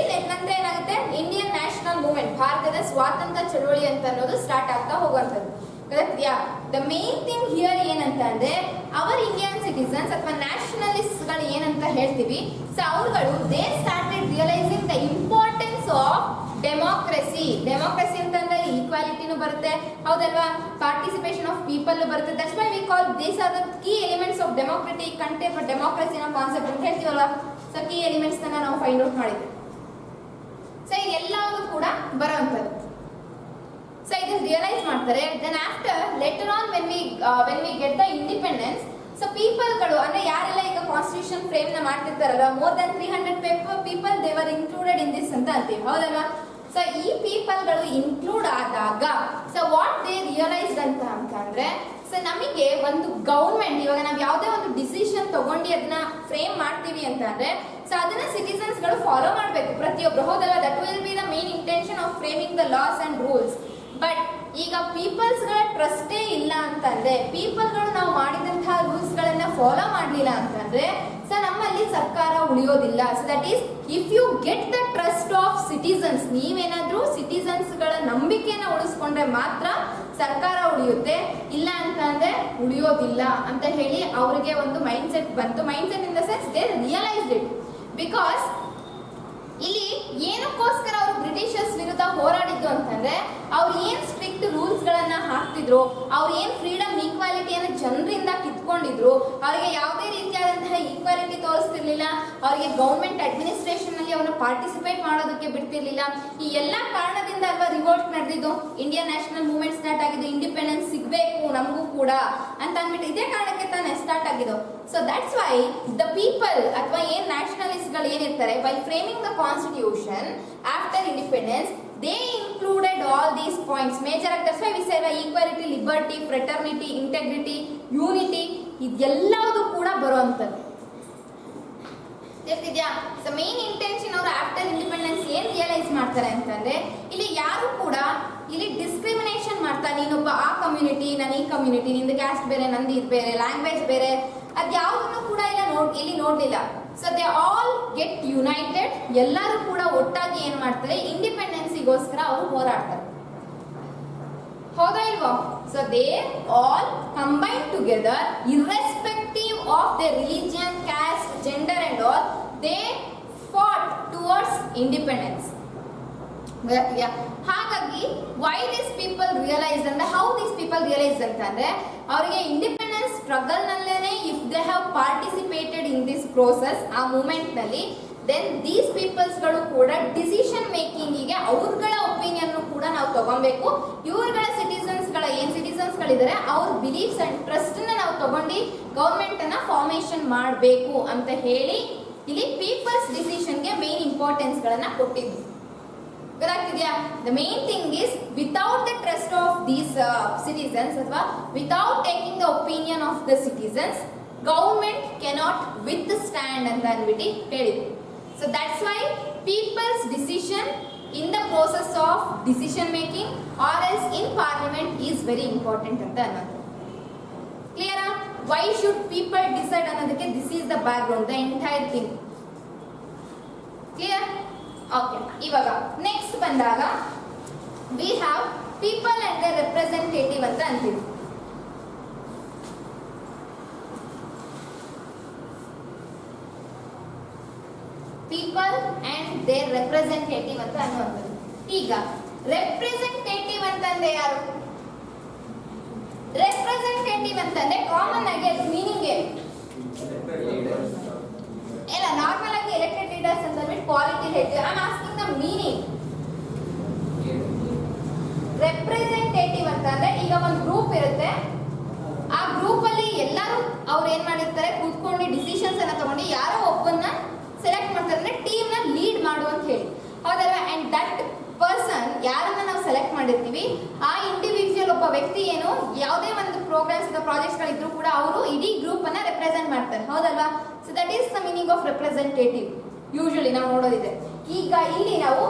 ನಂತರ ಏನಾಗುತ್ತೆ, ಇಂಡಿಯನ್ ನ್ಯಾಷನಲ್ ಮೂವ್ಮೆಂಟ್, ಭಾರತದ ಸ್ವಾತಂತ್ರ್ಯ ಚಳುವಳಿ ಅಂತ ಅನ್ನೋದು ಸ್ಟಾರ್ಟ್ ಆಗ್ತಾ ಹೋಗುವಂಥದ್ದು. ಗೊತ್ತಾಗ್ತಿದ್ಯಾ? ದ ಮೇನ್ ಥಿಂಗ್ ಹಿಯರ್ ಏನಂತ ಅಂದ್ರೆ ಅವರ್ ಇಂಡಿಯನ್ ಸಿಟಿಸನ್ಸ್ ಅಥವಾ ನ್ಯಾಷನಲಿಸ್ಟ್ ಗಳು ಏನಂತ ಹೇಳ್ತೀವಿ, ಸೊ ಅವ್ರುಗಳು they started realising the importance of democracy. Democracy ಅಂತಂದ್ರೆ ಈಕ್ವಾಲಿಟಿನೂ ಬರುತ್ತೆ, ಹೌದಲ್ವಾ? ಪಾರ್ಟಿಸಿಪೇಷನ್ ಆಫ್ ಪೀಪಲ್ ಬರುತ್ತೆ. That's why we call these are the key elements of democratic content for democracy ಅನ್ನೋ ಕಾನ್ಸೆಪ್ಟ್ ಅಂತ ಹೇಳ್ತೀವಲ್ವಾ. ಸೊ ಕೀ ಎಲಿಮೆಂಟ್ಸ್ ನಾವು ಫೈಂಡ್ ಔಟ್ ಮಾಡಿದ್ವಿ. ಸೊ ಇದೆಲ್ಲವೂ ಕೂಡ ಬರುವಂಥದ್ದು. ಸೊ ಇದನ್ನ ರಿಯಲೈಸ್ ಮಾಡ್ತಾರೆ. Then after later on when we get the independence, so ಪೀಪಲ್ಗಳು ಅಂದ್ರೆ ಯಾರೆಲ್ಲ ಈಗ ಕಾನ್ಸ್ಟಿಟ್ಯೂಷನ್ ಫ್ರೇಮ್ ನ ಮಾಡ್ತಿರ್ತಾರಲ್ಲ, more than 300 people they were included in this ಅಂತ ಅಂತೀವಿ, ಹೌದಲ್ವಾ? ಸೊ ಈ ಪೀಪಲ್ಗಳು ಇನ್ಕ್ಲೂಡ್ ಆದಾಗ ಸೊ ವಾಟ್ ದೇ ರಿಯಲೈಸ್ಡ್ ಅಂತ ಅಂತಂದ್ರೆ, ಸೊ ನಮಗೆ ಒಂದು ಗೌರ್ಮೆಂಟ್ ಇವಾಗ ನಾವು ಯಾವುದೇ ಒಂದು ಡಿಸಿಷನ್ ತಗೊಂಡು ಅದನ್ನ ಫ್ರೇಮ್ ಮಾಡ್ತೀವಿ ಅಂತಂದ್ರೆ ಸೊ ಅದನ್ನ ಸಿಟಿಸನ್ಸ್ ಗಳು ಫಾಲೋ ಮಾಡಬೇಕು ಪ್ರತಿಯೊಬ್ರು, ಹೌದಲ್ವಾ? That will be the main intention of framing the loss and rules. But ಈಗ ಪೀಪಲ್ಸ್ ಗಳ ಟ್ರಸ್ಟೇ ಇಲ್ಲ ಅಂತಂದ್ರೆ, ಪೀಪಲ್ಗಳು ನಾವು ಮಾಡಿದಂತಹ ರೂಲ್ಸ್ ಗಳನ್ನ ಫಾಲೋ ಮಾಡಲಿಲ್ಲ ಅಂತಂದ್ರೆ ಸೊ ನಮ್ಮಲ್ಲಿ ಸರ್ಕಾರ ಉಳಿಯೋದಿಲ್ಲ. So that is if you get the trust of citizens, ನೀವೇನಾದ್ರೂ ಸಿಟಿಸನ್ಸ್ ಗಳ ನಂಬಿಕೆನ ಉಳಿಸ್ಕೊಂಡ್ರೆ ಮಾತ್ರ ಸರ್ಕಾರ ಉಳಿಯುತ್ತೆ, ಇಲ್ಲ ಅಂತಂದ್ರೆ ಉಳಿಯೋದಿಲ್ಲ ಅಂತ ಹೇಳಿ ಅವರಿಗೆ ಒಂದು ಮೈಂಡ್ ಸೆಟ್ ಬಂತು. Mind set in the sense they realized it. Because ಇಲ್ಲಿ ಏನಕ್ಕೋಸ್ಕರ ಅವರು ಬ್ರಿಟಿಷರ್ಸ್ ವಿರುದ್ಧ ಹೋರಾಡಿದ್ದು ಅಂತಂದ್ರೆ ಅವ್ರು ಏನ್ ಸ್ಟ್ರಿಕ್ಟ್ ರೂಲ್ಸ್ ಗಳನ್ನ ಹಾಕ್ತಿದ್ರು, ಅವ್ರು ಏನ್ ಫ್ರೀಡಮ್ ಈಕ್ವಾಲಿಟಿಯನ್ನು ಜನರಿಂದ ಕಿತ್ಕೊಂಡಿದ್ರು, ಅವರಿಗೆ ಯಾವುದೇ ರೀತಿಯಾದಂತಹ ಈಕ್ವಾಲಿಟಿ ತೋರಿಸ್ತಿರ್ಲಿಲ್ಲ, ಅವರಿಗೆ ಗೌರ್ಮೆಂಟ್ ಅಡ್ಮಿನಿಸ್ಟ್ರೇಷನ್ ನಲ್ಲಿ ಅವ್ರನ್ನ ಪಾರ್ಟಿಸಿಪೇಟ್ ಮಾಡೋದಕ್ಕೆ ಬಿಡ್ತಿರ್ಲಿಲ್ಲ. ಈ ಎಲ್ಲಾ ಕಾರಣದಿಂದ ಅಲ್ವಾ ರಿವೋಲ್ಟ್ ನಡೆದಿದ್ದು, ಇಂಡಿಯನ್ ನ್ಯಾಷನಲ್ ಮೂವ್ಮೆಂಟ್ ಸ್ಟಾರ್ಟ್ ಆಗಿದ್ದು, ಇಂಡಿಪೆಂಡೆನ್ಸ್ ಸಿಗ್ಬೇಕು ನಮಗೂ ಕೂಡ ಅಂತ ಅಂದ್ಬಿಟ್ಟು ಇದೇ ಕಾರಣಕ್ಕೆ ತಾನೇ ಸ್ಟಾರ್ಟ್ ಆಗಿದ್ದು. So that's why the people ಅಥವಾ ಏನ್ ನ್ಯಾಷನಲಿಸ್ಟ್ ಗಳು ಏನಿರ್ತಾರೆ, by framing the constitution after independence they included all these points major. That's why we say equality, liberty, fraternity, integrity, unity ಇದೆಲ್ಲವೂ ಕೂಡ ಬರುವಂಥದ್ದು. ಗೊತ್ತಿದ್ಯಾ? ಸೊ ಮೇನ್ ಇಂಟೆನ್ಷನ್ ಅವರು after independence ಏನ್ realise ಮಾಡ್ತಾರೆ ಅಂತಂದ್ರೆ ಇಲ್ಲಿ ಯಾರು ಕೂಡ ಇಲ್ಲಿ ಡಿಸ್ಕ್ರಿಮಿನೇಷನ್ ಮಾಡ್ತಾ, ನೀನೊಬ್ಬ ಆ ಕಮ್ಯುನಿಟಿ, ನಾನು ಈ ಕಮ್ಯುನಿಟಿ, ನಿಂದು ಕ್ಯಾಸ್ಟ್ ಬೇರೆ, ನಂದು ಇದು ಬೇರೆ, ಲ್ಯಾಂಗ್ವೇಜ್ ಬೇರೆ, ಅದ್ಯಾವುದನ್ನು ಕೂಡ ಇಲ್ಲಿ ನೋಡ್ಲಿಲ್ಲ. So they all get United, ಎಲ್ಲರೂ ಕೂಡ ಒಟ್ಟಾಗಿ ಏನ್ ಮಾಡ್ತಾರೆ, ಇಂಡಿಪೆಂಡೆನ್ಸಿಗೋಸ್ಕರ ಅವರು ಹೋರಾಡ್ತಾರೆ, ಹೌದಾ ಇಲ್ವಾ? So they all combine together irrespective of the religion, caste, gender and all, they fought towards independence. ಹಾಗಾಗಿ ವೈ ದಿಸ್ ಪೀಪಲ್ ರಿಯಲೈಸ್ ಅಂದ್ರೆ ಹೌ ದಿಸ್ ಪೀಪಲ್ ರಿಯಲೈಸ್ ಅಂತಂದ್ರೆ ಅವರಿಗೆ ಇಂಡಿಪೆಂಡೆನ್ಸ್ ಸ್ಟ್ರಗಲ್ ನಲ್ಲೇನೆ if they have participated in this process ಆ moment ನಲ್ಲಿ then these peoples ಗಳು ಕೂಡ decision ಮೇಕಿಂಗಿಗೆ ಅವ್ರಗಳ opinion ಕೂಡ ನಾವು ತಗೊಬೇಕು. ಇವ್ರಗಳ ಸಿಟಿಸನ್ಸ್ ಗಳಿದ್ದಾರೆ ಅವ್ರ ಬಿಲೀಫ್ಸ್ ಅಂಡ್ ಟ್ರಸ್ಟ್ ನಾವು ತಗೊಂಡು ಗೌರ್ಮೆಂಟ್ ಅನ್ನ ಫಾರ್ಮೇಶನ್ ಮಾಡಬೇಕು ಅಂತ ಹೇಳಿ ಇಲ್ಲಿ ಪೀಪಲ್ಸ್ ಡಿಸಿಷನ್ಗೆ ಮೇನ್ ಇಂಪಾರ್ಟೆನ್ಸ್ ಗಳನ್ನ ಕೊಟ್ಟಿದ್ದು. ಗೊತ್ತಾಗ್ತಿದ್ಯಾ? The main thing is without the trust of these citizens ಅಥವಾ without taking the opinion of the citizens government cannot withstand ಅಂತ ಅಂದ್ಬಿಟ್ಟು ಹೇಳಿದ್ರು. So that's why people's decision in the process of decision making or else in parliament is very important ಅಂತ ಅನ್ನೋದು. Clear? Why should people decide ಅನ್ನೋದಕ್ಕೆ this is the background, the entire thing. Clear? Okay. ಇವಾಗ next ಬಂದಾಗ we have people and their representative ಅಂತ ಅಂತೀವಿ. People and there representative ಅಂತ ಅನ್ನುವಂಥದ್ದು. ಈಗ ರೆಪ್ರೆಸೆಂಟೇಟಿವ್ ಅಂತಂದ್ರೆ ಯಾರು? ರೆಪ್ರೆಸೆಂಟೇಟಿವ್ ಅಂತಂದ್ರೆ ಕಾಮನ್ ಆಗಿ ಅದು ಮೀನಿಂಗ್ ಏನು? ಇಲ್ಲ, ನಾರ್ಮಲ್ ಆಗಿ ಎಲೆಕ್ಟೆಡ್ ಲೀಡರ್ಸ್ ಅಂತ ಅಂದ್ಬಿಟ್ಟು ಕ್ವಾಲಿಟಿ ಹೇಳ್ತೀವಿ. I am asking the meaning. Representative ಅಂತಂದ್ರೆ ಈಗ ಒಂದು ಗ್ರೂಪ್ ಇರುತ್ತೆ, ಆ ಗ್ರೂಪ್ ಅಲ್ಲಿ ಎಲ್ಲರೂ ಅವ್ರು ಏನ್ ಮಾಡಿರ್ತಾರೆ, ಕೂತ್ಕೊಂಡು ಡಿಸಿಷನ್ಸ್ ಅನ್ನ ತಗೊಂಡು ಯಾರೋ ಒಬ್ಬನ್ನ ಸೆಲೆಕ್ಟ್ ಮಾಡ್ತಾರೆ ಅಂದ್ರೆ ಟೀಮ್ ನ ಲೀಡ್ ಮಾಡು ಅಂತ ಹೇಳಿ, ಹೌದಲ್ವಾ? ಅಂಡ್ ದಟ್ ಪರ್ಸನ್ ಯಾರನ್ನ ನಾವು ಸೆಲೆಕ್ಟ್ ಮಾಡಿರ್ತೀವಿ, ಆ ಇಂಡಿವಿಜುವಲ್ ಒಬ್ಬ ವ್ಯಕ್ತಿ ಏನು ಯಾವುದೇ ಒಂದು ಪ್ರೋಗ್ರಾಮ್ಸ್ ಅಥವಾ ಪ್ರಾಜೆಕ್ಟ್ಸ್ ಗಳಿದ್ರು ಕೂಡ ಅವರು ಇಡೀ ಗ್ರೂಪ್ ಅನ್ನ ರೆಪ್ರೆಸೆಂಟ್ ಮಾಡ್ತಾರೆ, ಹೌದಲ್ವಾ? So that is the meaning of representative. Usually ನಾವು ನೋಡೋದಿದೆ. ಈಗ ಇಲ್ಲಿ ನಾವು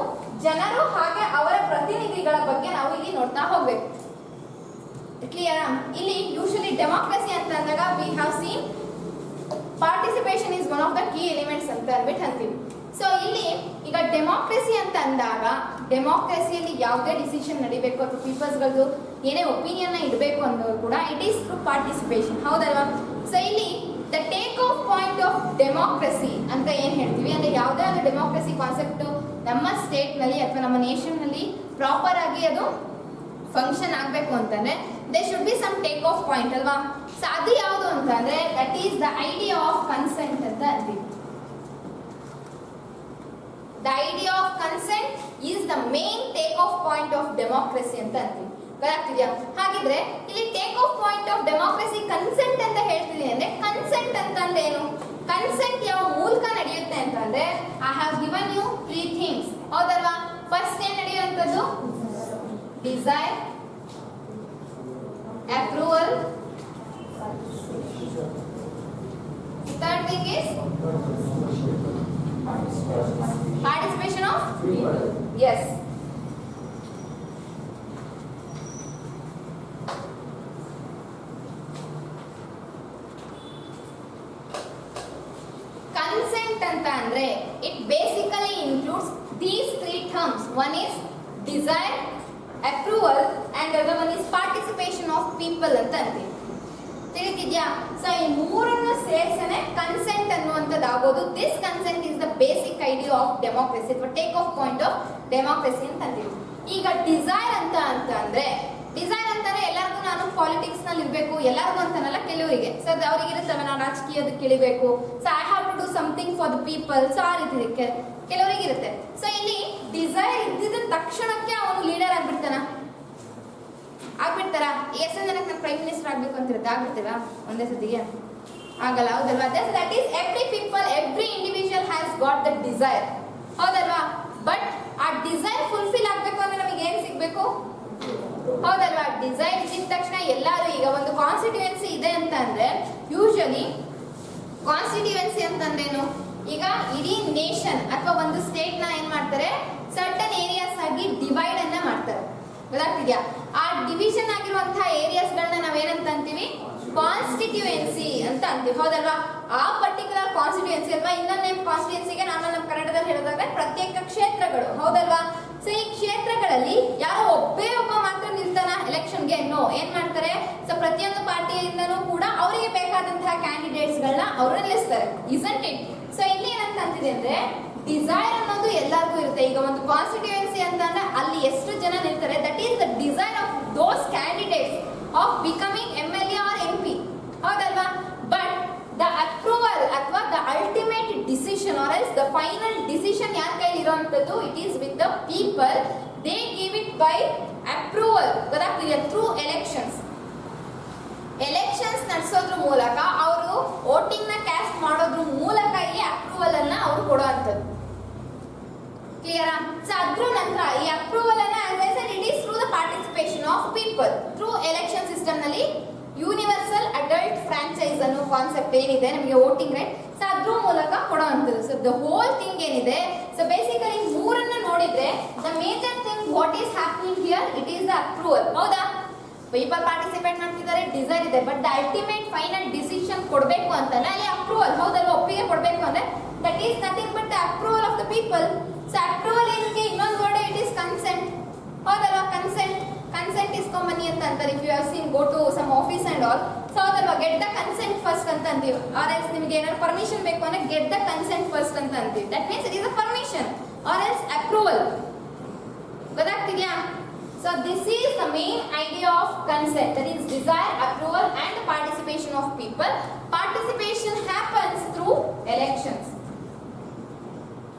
ಜನರು ಹಾಗೆ ಅವರ ಪ್ರತಿನಿಧಿಗಳ ಬಗ್ಗೆ ನಾವು ಇಲ್ಲಿ ನೋಡ್ತಾ ಹೋಗ್ಬೇಕು. ಕ್ಲಿಯರ್? ಇಲ್ಲಿ ಯೂಶುವಲಿ ಡೆಮಾಕ್ರಸಿ ಅಂತ ಅಂದಾಗ we have seen participation is one of the key elements ಅಂತ ಅಂದ್ಬಿಟ್ಟು ಅಂತೀವಿ. ಸೊ ಇಲ್ಲಿ ಈಗ ಡೆಮಾಕ್ರಸಿ ಅಂತ ಅಂದಾಗ ಡೆಮಾಕ್ರಸಿಯಲ್ಲಿ ಯಾವುದೇ ಡಿಸಿಷನ್ ನಡಿಬೇಕು ಅಥವಾ ಪೀಪಲ್ಸ್ಗಳದ್ದು ಏನೇ ಒಪಿನಿಯನ್ ಇಡಬೇಕು ಅನ್ನೋದು ಕೂಡ ಇಟ್ ಈಸ್ ಥ್ರೂ ಪಾರ್ಟಿಸಿಪೇಷನ್, ಹೌದಲ್ವಾ? ಸೊ ಇಲ್ಲಿ the take off point of democracy ಅಂತ ಏನು ಹೇಳ್ತೀವಿ ಅಂದ್ರೆ ಯಾವುದೇ ಒಂದು ಡೆಮಾಕ್ರಸಿ ಕಾನ್ಸೆಪ್ಟ್ ನಮ್ಮ ಸ್ಟೇಟ್ನಲ್ಲಿ ಅಥವಾ ನಮ್ಮ ನೇಷನ್ನಲ್ಲಿ ಪ್ರಾಪರ್ ಆಗಿ ಅದು ಫಂಕ್ಷನ್ ಆಗಬೇಕು ಅಂತಂದ್ರೆ they should be some take off point ಅಲ್ವಾ? ಸೊ ಅದು ಯಾವುದು ಅಂತಂದ್ರೆ that is the idea of consent ಅಂತ ಅಂತೀವಿ. The idea of consent is the main take off point of democracy ಅಂತ ಅಂತೀವಿ. ಗೊತ್ತಾಗ್ತಿದ್ಯಾ? ಹಾಗಿದ್ರೆ ಇಲ್ಲಿ take off point of democracy consent ಅಂತ ಹೇಳ್ತಿದ್ದೀನಿ ಅಂದ್ರೆ ಕನ್ಸೆಂಟ್ ಅಂತಂದ್ರೆ ಏನು? ಕನ್ಸೆಂಟ್ ಯಾವ ಮೂಲಕ ನಡೆಯುತ್ತೆ ಅಂತಂದ್ರೆ I have given you 3 things, ಹೌದಲ್ವಾ? ಫಸ್ಟ್ ಏನ್ ನಡೆಯುವಂಥದ್ದು? Desire, approval. Third thing is participation of people. Yes. Consent anta andre it basically includes these 3 terms. One is desire, approval and other one is participation of people ಅಂತ ಅಂತೀವಿ. ತಿಳಿದಿದ್ಯಾ? So ಈ ಮೂರನ್ನು ಸೇರಿಸನೆ consent ಅನ್ನುವಂಥದ್ದು ಆಗೋದು. This consent is the basic idea of democracy ಅಥವಾ take off point of democracy ಅಂತ ಅಂತೀವಿ. ಈಗ ಡಿಸೈರ್ ಅಂತ ಅಂದ್ರೆ ಡಿಸೈರ್ ಅಂತಾನೆ ಎಲ್ಲರಿಗೂ ನಾನು ಪಾಲಿಟಿಕ್ಸ್ ನಲ್ಲಿ ಇರಬೇಕು, ಎಲ್ಲರಿಗೂ ಅಂತಾನಲ್ಲ, ಕೆಲವರಿಗೆ. ಸೊ ಅವ್ರಿಗೆ ಇರುತ್ತವೆ, ನಾವು ರಾಜಕೀಯದಕ್ಕೆ ಇಳಿಬೇಕು, so I have to do something for the people, so ಆ ರೀತಿ ಕೆಲವರಿಗೆ ಇರುತ್ತೆ. ಸೊ ಇಲ್ಲಿ ಡಿಸೈರ್ ಇದ್ದಿದ್ದ ತಕ್ಷಣಕ್ಕೆ ಅವನು ಲೀಡರ್ ಆಗ್ಬಿಡ್ತಾನ? ಎಷ್ಟು ಜನಕ್ಕೆ ನಾನು ಪ್ರೈಮ್ ಮಿನಿಸ್ಟರ್ ಆಗ್ಬೇಕು ಅಂತ ಇರುತ್ತೆ, ಆಗ್ಬಿಡ್ತೀವ ಒಂದೇ ಸತಿಗೆ? ಆಗಲ್ಲ, ಹೌದಲ್ವಾ? That is every people, every individual has got the desire, ಹೌದಲ್ವಾ? ಬಟ್ ಆ ಡಿಸೈರ್ ಫುಲ್ಫಿಲ್ ಆಗ್ಬೇಕು ಅಂದ್ರೆ ನಮಗೆ ಏನ್ ಸಿಗ್ಬೇಕು? ಹೌದಲ್ವಾ? ಡಿಸೈರ್ ಇದ್ದ ತಕ್ಷಣ ಎಲ್ಲರೂ, ಈಗ ಒಂದು ಕಾನ್ಸ್ಟಿಟ್ಯೂಯೆನ್ಸಿ ಇದೆ ಅಂತ ಅಂದ್ರೆ ಯೂಶಲಿ ಕಾನ್ಸ್ಟಿಟ್ಯೂಯೆನ್ಸಿ ಅಂತಂದ್ರೇನು? ಈಗ ಇಡೀ ನೇಷನ್ ಅಥವಾ ಒಂದು ಸ್ಟೇಟ್ ನ ಏನ್ ಮಾಡ್ತಾರೆ, ಸರ್ಟನ್ ಏರಿಯಾಸ್ ಆಗಿ ಡಿವೈಡ್ ಅನ್ನ ಮಾಡ್ತಾರೆ. ಗೊತ್ತಾಗ್ತಿದ್ಯಾ? ಆ ಡಿವಿಷನ್ ಆಗಿರುವಂತಹ ಏರಿಯಾಸ್ ಗಳನ್ನ ನಾವೇನಂತ ಅಂತೀವಿ? ಕಾನ್ಸ್ಟಿಟ್ಯೂಯೆನ್ಸಿ ಅಂತ ಅಂತೀವಿ, ಹೌದಲ್ವಾ? ಆ ಪರ್ಟಿಕ್ಯುಲರ್ ಕಾನ್ಸ್ಟಿಟ್ಯೂಯೆನ್ಸಿ ಅಥವಾ ಇನ್ನೊಂದು ಕಾನ್ಸ್ಟಿಟ್ಯೂಯೆನ್ಸಿಗೆ ನಾನು ನಮ್ಮ ಕನ್ನಡದಲ್ಲಿ ಹೇಳೋದಾದ್ರೆ ಪ್ರತ್ಯೇಕ ಕ್ಷೇತ್ರಗಳು, ಹೌದಲ್ವಾ? ಸೊ ಈ ಕ್ಷೇತ್ರಗಳಲ್ಲಿ ಯಾರೋ ಒಬ್ಬ ಮಾತ್ರ ನಿಲ್ತಾನ ಎಲೆಕ್ಷನ್ಗೆ? ನೋ. ಏನ್ ಮಾಡ್ತಾರೆ? ಸೊ ಪ್ರತಿಯೊಂದು ಪಾರ್ಟಿಯಿಂದನೂ ಕೂಡ ಅವರಿಗೆ ಬೇಕಾದಂತಹ ಕ್ಯಾಂಡಿಡೇಟ್ಸ್ ಗಳನ್ನ ಅವರು ನಿಲ್ಲಿಸ್ತಾರೆ, ಇಸಂಟ್ ಇಟ್? ಸೊ ಇಲ್ಲಿ ಏನಂತ ಅಂತಿದೆ ಅಂದ್ರೆ ಡಿಸೈರ್ ಅನ್ನೋದು ಎಲ್ಲರಿಗೂ ಇರುತ್ತೆ. ಈಗ ಒಂದು ಕಾನ್ಸ್ಟಿಟ್ಯೂಯೆನ್ಸಿ ಅಂತಂದ್ರೆ ಅಲ್ಲಿ ಎಷ್ಟು ಜನ ನಿಲ್ತಾರೆ, that is the desire of those candidates of becoming MLA or MP, ಹೌದಲ್ವಾ? ಬಟ್ ದ ಅಪ್ರೂವಲ್ ಅಥವಾ the ultimate decision or else the final decision ಯಾರ ಕೈಲಿ ಇರುವಂತದ್ದು, it is with the people. They give it by approval, ಗೊತ್ತಾಗ್ತಿದೆಯಾ? Through elections. Elections ನಡೆಸೋದ್ರ ಮೂಲಕ ಅವರು voting ನ ಕ್ಯಾಸ್ಟ್ ಮಾಡೋದ್ರ ಮೂಲಕ ಈ ಅಪ್ರೂವಲ್ ಅನ್ನ ಅವರು ಕೊಡುವಂಥದ್ದು. ಕ್ಲಿಯರಾ? ಸೊ ಅದ್ರ ನಂತರ ಈ ಅಪ್ರೂವಲ್ ಅನ್ನ it is through the participation of people through election system ನಲ್ಲಿ ಯೂನಿವರ್ಸಲ್ ಅಡಲ್ಟ್ ಫ್ರಾಂಚೈಸ್ ಅನ್ನೋ ಕಾನ್ಸೆಪ್ಟ್ ಏನಿದೆ ನಮಗೆ ವೋಟಿಂಗ್ ರೈಟ್, ಸೊ ಅದ್ರ ಮೂಲಕ ಕೊಡುವಂಥದ್ದು. ಸೊ ದ ಹೋಲ್ ಥಿಂಗ್ ಏನಿದೆ, ಸೊ ಬೇಸಿಕಲಿ ಮೂರನ್ನ ನೋಡಿದ್ರೆ the major thing what is happening here, it is the approval. ಹೌದಾ? ಪೀಪಲ್ ಪಾರ್ಟಿಸಿಪೇಟ್ ಮಾಡ್ತಿದ್ದಾರೆ, ಡಿಸೈರ್ ಇದೆ, but the ultimate final decision ಕೊಡಬೇಕು ಅಂತಾನೆ ಅಲ್ಲಿ ಅಪ್ರೂವಲ್, ಹೌದಲ್ವಾ? ಒಪ್ಪಿಗೆ ಕೊಡಬೇಕು ಅಂದ್ರೆ that is nothing but the approval of the people. So approval ಏನಕ್ಕೆ ಇನ್ನೊಂದು ವರ್ಡ್, ಇಟ್ ಈಸ್ ಕನ್ಸೆಂಟ್, ಹೌದಲ್ವಾ? ಕನ್ಸೆಂಟ್ ಇಸ್ಕೊಂಬನ್ನಿ ಅಂತ ಅಂತಾರೆ. If you have seen go to some office and all, so ಹೌದಲ್ವಾ? ಗೆಟ್ ದ ಕನ್ಸೆಂಟ್ ಫಸ್ಟ್ ಅಂತ ಅಂತೀವಿ. R else ನಿಮಗೆ ಏನಾದ್ರು ಪರ್ಮಿಷನ್ ಬೇಕು ಅಂದ್ರೆ ಗೆಟ್ ದ ಕನ್ಸೆಂಟ್ ಫಸ್ಟ್ ಅಂತ ಅಂತೀವಿ. That means it is a permission or else approval. ಗೊತ್ತಾಗ್ತಿದ್ಯಾ? So this is the main idea of consent, that is desire, approval and participation of people. Participation happens through elections.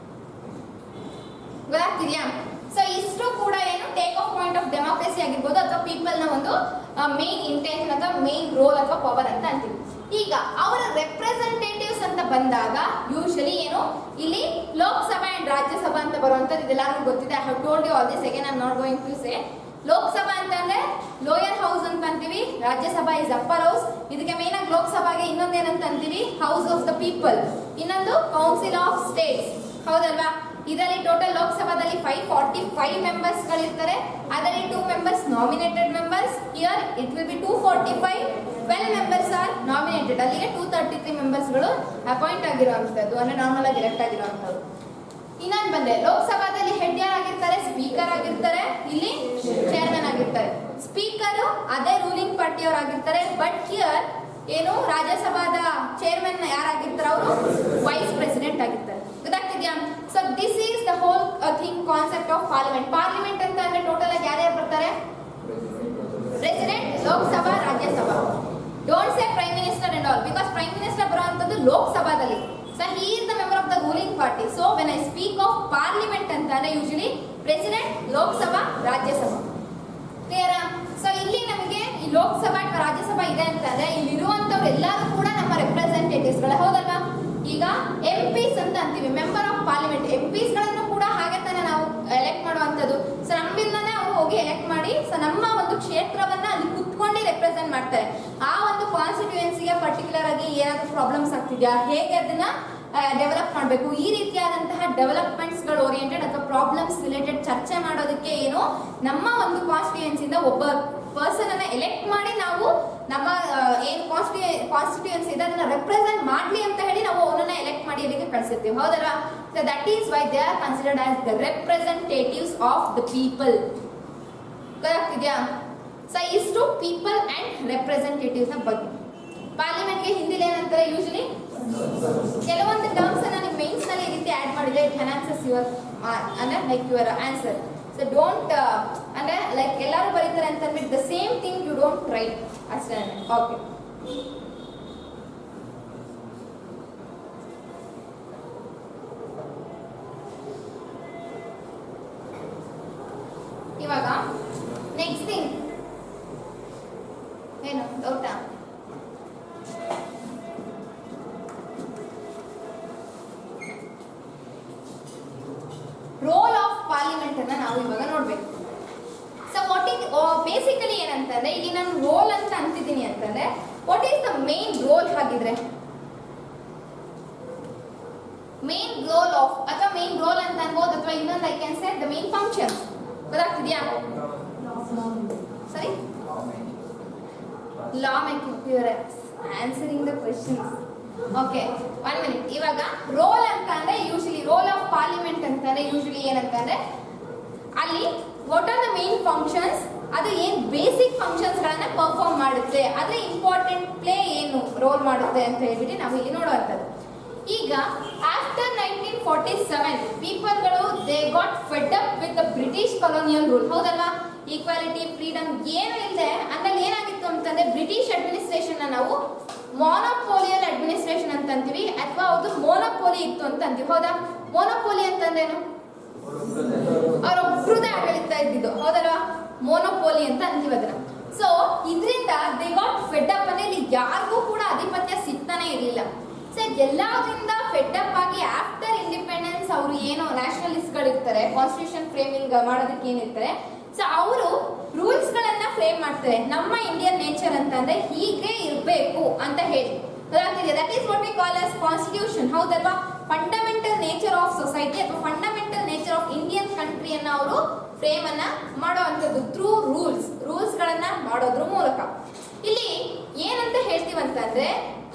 ಗೊತ್ತಾಗ್ತಿದ್ಯಾ? So ಇಷ್ಟು ಕೂಡ ಏನು take off point of democracy ಆಗಿರ್ಬೋದು ಅಥವಾ people ನ ಒಂದು main intention ಅಥವಾ ಮೇನ್ ರೋಲ್ ಅಥವಾ ಪವರ್ ಅಂತ ಅಂತೀವಿ. ಈಗ ಅವರ ರೆಪ್ರೆಸೆಂಟೇಟಿವ್ಸ್ ಅಂತ ಬಂದಾಗ ಯೂಶಲಿ ಏನು ಇಲ್ಲಿ ಲೋಕಸಭಾ ಅಂಡ್ ರಾಜ್ಯಸಭಾ ಅಂತ ಬರುವಂತದ್ದು ಇದೆಲ್ಲರಿಗೂ ಗೊತ್ತಿದೆ. I have told you all this again, I am not going to say. Lok Sabha ಅಂತಂದ್ರೆ ಲೋಯರ್ ಹೌಸ್ ಅಂತ ಅಂತೀವಿ, ರಾಜ್ಯಸಭಾ ಇಸ್ ಅಪ್ಪರ್ ಹೌಸ್. ಇದಕ್ಕೆ ಮೇನ್ ಆಗಿ ಲೋಕಸಭಾಗೆ ಇನ್ನೊಂದೇನಂತ ಅಂತೀವಿ, ಹೌಸ್ ಆಫ್ ದ ಪೀಪಲ್, ಇನ್ನೊಂದು ಕೌನ್ಸಿಲ್ ಆಫ್ ಸ್ಟೇಟ್ಸ್, ಹೌದಲ್ವಾ? ಇದರಲ್ಲಿ ಟೋಟಲ್ ಲೋಕಸಭಾದಲ್ಲಿ 545 ಮೆಂಬರ್ಸ್ ಗಳಿರ್ತಾರೆ. ಅದರಲ್ಲಿ 2 members nominated members. Here it will be 245, 12 members are nominated. ಅಲ್ಲಿಗೆ 233 ಮೆಂಬರ್ಸ್ ಗಳು ಅಪಾಯಿಂಟ್ ಆಗಿರುವಂತದ್ದು, ಅಂದ್ರೆ ನಾರ್ಮಲ್ ಆಗಿ ಎಲೆಕ್ಟ್ ಆಗಿರುವಂತದ್ದು. ಇನ್ನೊಂದು ಬಂದ್ರೆ ಲೋಕಸಭಾದಲ್ಲಿ ಹೆಡ್ ಯಾರಾಗಿರ್ತಾರೆ, ಸ್ಪೀಕರ್ ಆಗಿರ್ತಾರೆ, ಇಲ್ಲಿ ಚೇರ್ಮನ್ ಆಗಿರ್ತಾರೆ. ಸ್ಪೀಕರ್ ಅದೇ ರೂಲಿಂಗ್ ಪಾರ್ಟಿಯವರಾಗಿರ್ತಾರೆ, ಬಟ್ ಹಿಯರ್ ಏನು ರಾಜ್ಯಸಭಾದ ಚೇರ್ಮನ್ ಯಾರಾಗಿರ್ತಾರೆ, ಅವರು ವೈಸ್ ಪ್ರೆಸಿಡೆಂಟ್ ಆಗಿರ್ತಾರೆ. ಗೊತ್ತಾಗ್ತಿದ್ಯಾ? So this is the whole thing concept of parliament. Parliament ಅಂತ ಅಂದ್ರೆ ಟೋಟಲ್ ಆಗಿ ಯಾರ್ಯಾರು ಬರ್ತಾರೆ, president, Lok Sabha, Rajya Sabha. Don't say prime minister and all, because prime minister ಬರುವಂತದ್ದು ಲೋಕಸಭಾದಲ್ಲಿ. So he is the member of the ruling party. So when I speak of parliament ಅಂತ ಅಂದ್ರೆ usually president, Lok Sabha, Rajya Sabha. ಕ್ಲಿಯರಾ? So ಇಲ್ಲಿ ನಮಗೆ ಈ ಲೋಕಸಭಾ ಅಥವಾ ರಾಜ್ಯಸಭಾ ಇದೆ ಅಂತಂದ್ರೆ ಇಲ್ಲಿ ಇರುವಂತವ್ರು ಎಲ್ಲರೂ ಕೂಡ ನಮ್ಮ ರೆಪ್ರೆಸೆಂಟೇಟಿವ್ಸ್ ಗಳು, ಹೌದಲ್ವಾ? ಈಗ MPs ಅಂತ ಅಂತೀವಿ, ಮೆಂಬರ್ ಆಫ್ ಪಾರ್ಲಿಮೆಂಟ್. MPs ಗಳನ್ನು ಕೂಡ ಹಾಗೆ ತಾನೆ ನಾವು ಎಲೆಕ್ಟ್ ಮಾಡುವಂತದ್ದು. ಸೊ ನಮ್ಮಿಂದಾನೆ ಅವರು ಹೋಗಿ ಎಲೆಕ್ಟ್ ಮಾಡಿ ಸೊ ನಮ್ಮ ಒಂದು ಕ್ಷೇತ್ರವನ್ನ ಅಲ್ಲಿ ಕುತ್ಕೊಂಡು ರೆಪ್ರೆಸೆಂಟ್ ಮಾಡ್ತಾರೆ. ಆ ಒಂದು ಕಾನ್ಸ್ಟಿಟ್ಯೂಯೆನ್ಸಿಗೆ ಪರ್ಟಿಕ್ಯುಲರ್ ಆಗಿ ಏನಾದ್ರು ಪ್ರಾಬ್ಲಮ್ಸ್ ಆಗ್ತಿದ್ಯಾ, ಹೇಗೆ ಅದನ್ನ ಡೆವಲಪ್ ಮಾಡಬೇಕು, ಈ ರೀತಿಯಾದಂತಹ ಡೆವಲಪ್ಮೆಂಟ್ಸ್ ಗಳು ಓರಿಯೆಂಟೆಡ್ ಅಥವಾ ಪ್ರಾಬ್ಲಮ್ಸ್ ರಿಲೇಟೆಡ್ ಚರ್ಚೆ ಮಾಡೋದಕ್ಕೆ ಏನು ನಮ್ಮ ಒಂದು ಕಾನ್ಸ್ಟಿಟ್ಯೂಯೆನ್ಸಿಯಿಂದ ಒಬ್ಬ ಪರ್ಸನ್ ಅನ್ನ ಎಲೆಕ್ಟ್ ಮಾಡಿ ನಾವು ನಮ್ಮ ಏನು ಕಾನ್ಸ್ಟಿಟ್ಯೂಯೆನ್ಸಿ ಇದೆ ಅದನ್ನ ರೆಪ್ರೆಸೆಂಟ್ ಮಾಡ್ಲಿ ಅಂತ ಹೇಳಿ ನಾವು ಅವನನ್ನ ಎಲೆಕ್ಟ್ ಮಾಡಿ ಅದಕ್ಕೆ ಕಳಿಸಿರ್ತೀವಿ, ಹೌದಲ್ವಾ? So that is why they are considered as the representatives of the people. ಗೊತ್ತಾಗ್ತಿದ್ಯಾ? ಸೊ ಇಷ್ಟು ಪೀಪಲ್ ಅಂಡ್ ರೆಪ್ರೆಸೆಂಟೇಟಿವ್ಸ್ ನ ಬಗ್ಗೆ. ಪಾರ್ಲಿಮೆಂಟ್ಗೆ ಹಿಂದಿಲಿ ಏನಂತಾರೆ ಯೂಶಲಿ ಕೆಲವೊಂದು ಟರ್ಮ್ಸ್ ಅನ್ನ ನೀವು ಮೇನ್ಸ್ ನಲ್ಲಿ ಈ ರೀತಿ ಆಡ್ ಮಾಡಿದ್ರೆ ಇಟ್ ಎನ್ಹಾನ್ಸಸ್ ಯುವರ್ ಅಂದ್ರೆ like your answer. So don't ಅಂದ್ರೆ ಲೈಕ್ ಎಲ್ಲರೂ ಬರೀತಾರೆ ಅಂತ ಅಂದ್ಬಿಟ್ಟು the same thing you don't write ಅಷ್ಟೇ. ಓಕೆ, ಇವಾಗ ನೆಕ್ಸ್ಟ್ ಥಿಂಗ್ ಏನು ಡೌಟಾ? ರೋಲ್ ಆಫ್ ಪಾರ್ಲಿಮೆಂಟ್ ಅನ್ನ ನಾವು ಇವಾಗ ನೋಡ್ಬೇಕು. ಸೊ ವಾಟ್ ಈಸ್ ಬೇಸಿಕಲಿ ಏನಂತಂದ್ರೆ ಇಲ್ಲಿ ನಾನು ರೋಲ್ ಅಂತ ಅಂತಿದ್ದೀನಿ ಅಂತಂದ್ರೆ what is the main role? ಹಾಗಿದ್ರೆ ಮೇನ್ ರೋಲ್ ಆಫ್ ಅಥವಾ ಮೇನ್ ರೋಲ್ ಅಂತ ಅನ್ಬೋದು ಅಥವಾ ಇನ್ನೊಂದು I can say the main functions. ಗೊತ್ತಾಗ್ತಿದ್ಯಾ? ಸರಿ, law making, you are answering the questions. Okay, 1 minute. ಇವಾಗ ರೋಲ್ ಅಂತ ಅಂದ್ರೆ ಯೂಶಲಿ ರೋಲ್ ಆಫ್ ಪಾರ್ಲಿಮೆಂಟ್ ಅಂತಂದ್ರೆ ಯೂಶಲಿ ಏನಂತಂದ್ರೆ ಅಲ್ಲಿ what are the main functions, ಅದು ಏನ್ ಬೇಸಿಕ್ ಫಂಕ್ಷನ್ಸ್ ಗಳನ್ನ ಪರ್ಫಾರ್ಮ್ ಮಾಡುತ್ತೆ, ಅದ್ರ ಇಂಪಾರ್ಟೆಂಟ್ ಪ್ಲೇ ಏನು ರೋಲ್ ಮಾಡುತ್ತೆ ಅಂತ ಹೇಳ್ಬಿಟ್ಟು ನಾವು ಇಲ್ಲಿ ನೋಡುವಂಥದ್ದು. ಈಗ ಆಫ್ಟರ್ 1947 ಪೀಪಲ್ಗಳು they got fed up with the British colonial rule. ಹೌದಲ್ವಾ? ಈಕ್ವಾಲಿಟಿ, ಫ್ರೀಡಮ್ ಏನು ಇಲ್ಲದೆ ಅದ್ರಲ್ಲಿ ಏನಾಗಿತ್ತು ಅಂತಂದ್ರೆ ಬ್ರಿಟಿಷ್ ಅಡ್ಮಿನಿಸ್ಟ್ರೇಷನ್ ನಾವು ಮೊನೋಪೋಲಿಯಲ್ ಅಡ್ಮಿನಿಸ್ಟ್ರೇಷನ್ ಅಂತ ಅಂತೀವಿ, ಅಥವಾ ಅದು ಮೋನೋಪೋಲಿ ಇತ್ತು ಅಂತ ಅಂತೀವಿ. ಹೌದಾ? ಮೋನೋಪೋಲಿ ಅಂತಂದ್ರೇನು? ಅವರೊಬ್ರದೇ ಆಡಳಿತ ಇದ್ದಿದ್ದು. ಹೌದಲ್ವಾ? ಮೋನೋಪೋಲಿ ಅಂತ ಅಂತೀವಿ ಅದನ್ನ. ಸೊ ಇದರಿಂದ ದೇ ಗಾಟ್ ಫೆಡ್ ಅಪ್ ಅಂದ್ರೆ ಇಲ್ಲಿ ಯಾರಿಗೂ ಕೂಡ ಆಧಿಪತ್ಯ ಸಿಗ್ತಾನೆ ಇರಲಿಲ್ಲ. ಸೊ ಎಲ್ಲದರಿಂದ ಫೆಡ್ ಅಪ್ ಆಗಿ ಆಫ್ಟರ್ ಇಂಡಿಪೆಂಡೆನ್ಸ್ ಅವರು ಏನೋ ನ್ಯಾಷನಲಿಸ್ಟ್ಗಳು ಇರ್ತಾರೆ, ಕಾನ್ಸ್ಟಿಟ್ಯೂಷನ್ ಫ್ರೇಮಿಂಗ್ ಮಾಡೋದಕ್ಕೆ ಏನಿರ್ತಾರೆ, ಸೊ ಅವರು ರೂಲ್ಸ್ ಗಳನ್ನ ಫ್ರೇಮ್ ಮಾಡ್ತಾರೆ. ನಮ್ಮ ಇಂಡಿಯನ್ ನೇಚರ್ ಅಂತಂದ್ರೆ ಹೀಗೆ ಇರಬೇಕು ಅಂತ ಹೇಳಿ. That is what we call as constitution. ಹೌದಲ್ವಾ? ಫಂಡಮೆಂಟಲ್ ನೇಚರ್ ಆಫ್ ಸೊಸೈಟಿ ಅಥವಾ ಫಂಡಮೆಂಟಲ್ ನೇಚರ್ ಆಫ್ ಇಂಡಿಯನ್ ಕಂಟ್ರಿಯನ್ನ ಅವರು ಫ್ರೇಮ್ ಅನ್ನ ಮಾಡುವಂಥದ್ದು ಥ್ರೂ ರೂಲ್ಸ್ ಗಳನ್ನ ಮಾಡೋದ್ರ ಮೂಲಕ. ಇಲ್ಲಿ ಏನಂತ ಹೇಳ್ತೀವಂತಂದ್ರೆ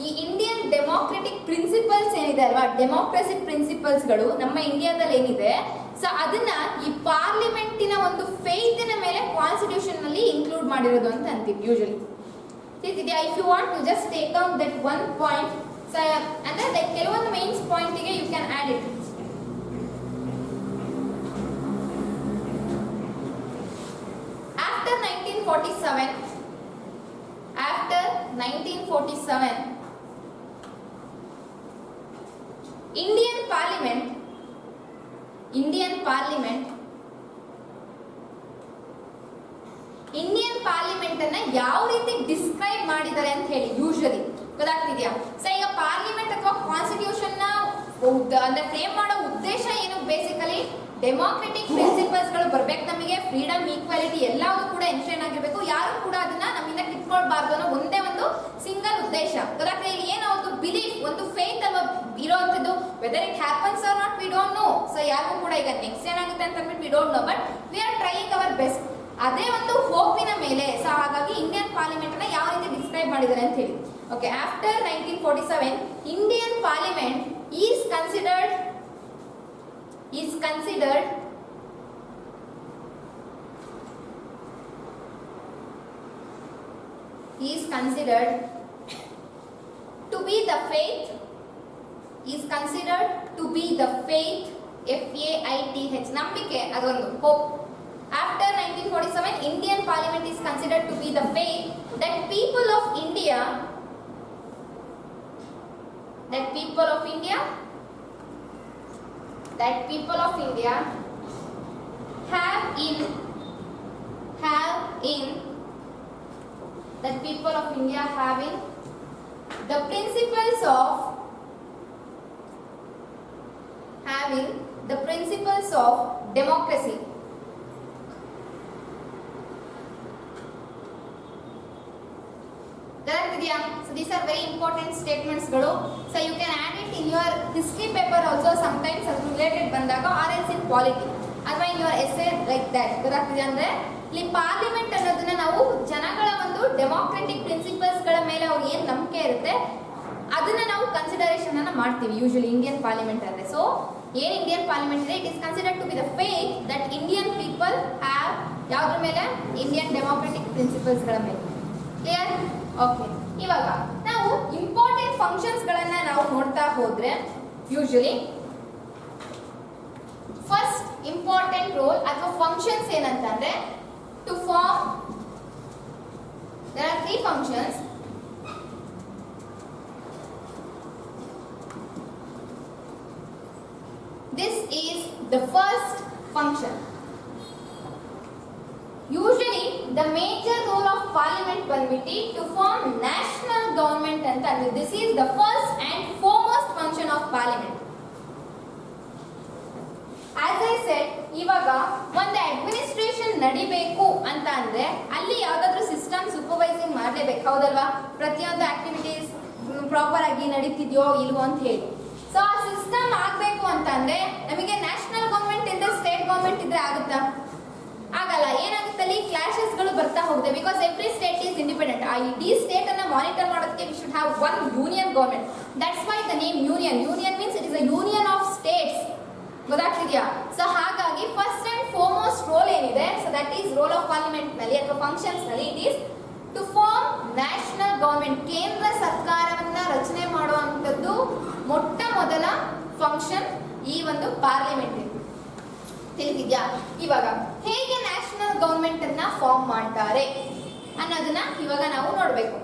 ಈ ಇಂಡಿಯನ್ ಡೆಮೋಕ್ರೆಟಿಕ್ ಪ್ರಿನ್ಸಿಪಲ್ಸ್ ಏನಿದೆ ಅಲ್ವಾ, ಡೆಮೋಕ್ರಸಿ ಪ್ರಿನ್ಸಿಪಲ್ಸ್ ಗಳು ನಮ್ಮ ಇಂಡಿಯಾದಲ್ಲಿ ಏನಿದೆ, ಸೊ ಅದನ್ನ ಈ ಪಾರ್ಲಿಮೆಂಟಿನ ಒಂದು ಫೇತಿನ ಮೇಲೆ ಕಾನ್ಸ್ಟಿಟ್ಯೂಷನ್ ನಲ್ಲಿ ಇನ್ಕ್ಲೂಡ್ ಮಾಡಿರೋದು ಅಂತ ಅಂತೀವಿ ಯೂಶಲಿ. ತಿಳಿದಿದೆಯಾ? If you want to just take down that one point, ಅಂದ್ರೆ ಲೈಕ್ ಕೆಲವೊಂದು ಮೈನ್ಸ್ ಪಾಯಿಂಟ್ಗೆ you can add it. After 1947, Indian parliament ಅನ್ನ ಯಾವ ರೀತಿ ಡಿಸ್ಕ್ರೈಬ್ ಮಾಡಿದ್ದಾರೆ ಅಂತ ಹೇಳಿ ಯೂಶಲಿ ಗೊತ್ತಾಗ್ತಿದ್ಯಾ? ಸೊ ಈಗ ಪಾರ್ಲಿಮೆಂಟ್ ಅಥವಾ ಕಾನ್ಸ್ಟಿಟ್ಯೂಷನ್ ನ ಅಂದ್ರೆ ಫ್ರೇಮ್ ಮಾಡೋ ಉದ್ದೇಶ ಏನು? ಬೇಸಿಕಲಿ ಡೆಮೋಕ್ರೆಟಿಕ್ ಪ್ರಿನ್ಸಿಪಲ್ಸ್ ಗಳು ಬರ್ಬೇಕು ನಮಗೆ, ಫ್ರೀಡಮ್, ಈಕ್ವಾಲಿಟಿ ಎಲ್ಲವೂ ಕೂಡ ಎನ್ಶೇನ್ ಆಗಿರ್ಬೇಕು, ಯಾರು ಕೂಡ ಅದನ್ನ ನಮ್ಮಿಂದ ಕಿತ್ಕೊಳ್ಬಾರ್ದು ಅನ್ನೋ ಒಂದೇ ಒಂದು ಸಿಂಗಲ್ ಉದ್ದೇಶ. ಗೊತ್ತಾಗ್ತದೆ? ಇಲ್ಲಿ ಏನೋ ಒಂದು ಬಿಲೀಫ್, ಒಂದು ಫೇತ್ ಅಲ್ವಾ ಇರೋವಂಥದ್ದು. Whether it happens or not we don't know. So ಯಾರಿಗೂ ಕೂಡ ಈಗ ನೆಕ್ಸ್ಟ್ ಏನಾಗುತ್ತೆ ಅಂತ ಅಂದ್ಬಿಟ್ಟು we don't know, but we are trying our best. ಅದೇ ಒಂದು ಹೋಪಿನ ಮೇಲೆ. ಸೊ ಹಾಗಾಗಿ ಇಂಡಿಯನ್ ಪಾರ್ಲಿಮೆಂಟ್ ಅನ್ನ ಯಾವ ರೀತಿ ಡಿಸ್ಕ್ರೈಬ್ ಮಾಡಿದ್ದಾರೆ ಅಂತ ಹೇಳಿ. Okay, after 1947 Indian parliament is considered to be the faith, FAITH, ನಂಬಿಕೆ, ಅದೊಂದು hope. After 1947 Indian Parliament is considered to be the faith that people of India have in the principles of democracy. So these are very important statements ಗಳು. So you can add it in your history paper also sometimes as related ಬಂದಾಗ, or else in polity ಅಥವಾ in your essay like that. ಗೊತ್ತಾಗ್ತಿದೆ? ಅಂದ್ರೆ ಇಲ್ಲಿ parliament ಅನ್ನೋದನ್ನ ನಾವು ಜನಗಳ ಒಂದು ಡೆಮೋಕ್ರೆಟಿಕ್ ಪ್ರಿನ್ಸಿಪಲ್ಸ್ ಗಳ ಮೇಲೆ ಅವ್ರು ಏನ್ ನಂಬಿಕೆ ಇರುತ್ತೆ ಅದನ್ನ ನಾವು ಕನ್ಸಿಡರೇಷನ್ ಅನ್ನ ಮಾಡ್ತೀವಿ ಯೂಶಲಿ ಇಂಡಿಯನ್ ಪಾರ್ಲಿಮೆಂಟ್ ಅಂದ್ರೆ. ಸೊ ಏನ್ ಇಂಡಿಯನ್ ಪಾರ್ಲಿಮೆಂಟ್ ಇದೆ, it is considered to be the faith that Indian people have ಯಾವ್ದ್ರ ಮೇಲೆ? ಇಂಡಿಯನ್ ಡೆಮೋಕ್ರೆಟಿಕ್ ಪ್ರಿನ್ಸಿಪಲ್ಸ್ ಗಳ ಮೇಲೆ. ಕ್ಲಿಯರ್? ಓಕೆ, ಇವಾಗ ನಾವು ಇಂಪಾರ್ಟೆಂಟ್ ಫಂಕ್ಷನ್ಸ್ ಗಳನ್ನ ನಾವು ನೋಡ್ತಾ ಹೋದ್ರೆ ಯೂಶಲಿ ಫಸ್ಟ್ ಇಂಪಾರ್ಟೆಂಟ್ ರೋಲ್ ಅಥವಾ ಫಂಕ್ಷನ್ಸ್ ಏನಂತಂದ್ರೆ to form, there are 3 functions. This is the first function. Usually the major role of parliament ಬಂದ್ಬಿಟ್ಟು to form national government ಅಂತ ಅಂದ್ರೆ this is the first and foremost function of parliament. As I said, ಇವಾಗ ಒಂದು administration ನಡಿಬೇಕು ಅಂತ ಅಂದ್ರೆ ಅಲ್ಲಿ ಯಾವ್ದಾದ್ರು ಸಿಸ್ಟಮ್ ಸೂಪರ್ವೈಸಿಂಗ್ ಮಾಡಲೇಬೇಕು. ಹೌದಲ್ವಾ? ಪ್ರತಿಯೊಂದು ಆಕ್ಟಿವಿಟೀಸ್ ಪ್ರಾಪರ್ ಆಗಿ ನಡೀತಿದ್ಯೋ ಇಲ್ವೋ ಅಂತ ಹೇಳಿ. ಸೊ ಆ ಸಿಸ್ಟಮ್ ಆಗ್ಬೇಕು ಅಂತ ಅಂದ್ರೆ ನಮಗೆ ನ್ಯಾಷನಲ್ ಗವರ್ಮೆಂಟ್ ಇದ್ರೆ ಸ್ಟೇಟ್ ಗವರ್ಮೆಂಟ್ ಇದ್ರೆ ಆಗುತ್ತಾ? ಆಗಲ್ಲ. ಏನಾಗುತ್ತೆ? ಅಲ್ಲಿ ಕ್ಲಾಶಸ್ ಗಳು ಬರ್ತಾ ಹೋಗುತ್ತೆ. Because every state is independent. ಆ ಇಡೀ ಸ್ಟೇಟ್ ಅನ್ನ ಮಾನಿಟರ್ ಮಾಡೋದಕ್ಕೆ we should have one union government. That's why the name union. Union means it is a union of states. ಗೊತ್ತಾಗ್ತಿದ್ಯಾ? ಸೊ ಹಾಗಾಗಿ ಫಸ್ಟ್ ಅಂಡ್ ಫಾರ್ಮೋಸ್ಟ್ ರೋಲ್ ಏನಿದೆ, so that is role of parliament ನಲ್ಲಿ ಅಥವಾ functions ನಲ್ಲಿ, it is to form national government. ಕೇಂದ್ರ ಸರ್ಕಾರವನ್ನ ರಚನೆ ಮಾಡುವಂತದ್ದು ಮೊಟ್ಟ ಮೊದಲ ಫಂಕ್ಷನ್ ಈ ಒಂದು ಪಾರ್ಲಿಮೆಂಟ್ ತಿಳಿದಿದ್ಯಾ? ಇವಾಗ ಹೇಗೆ ನ್ಯಾಷನಲ್ ಗವರ್ಮೆಂಟ್ ಅನ್ನ ಫಾರ್ಮ್ ಮಾಡ್ತಾರೆ ಅನ್ನೋದನ್ನ ಇವಾಗ ನಾವು ನೋಡಬೇಕು.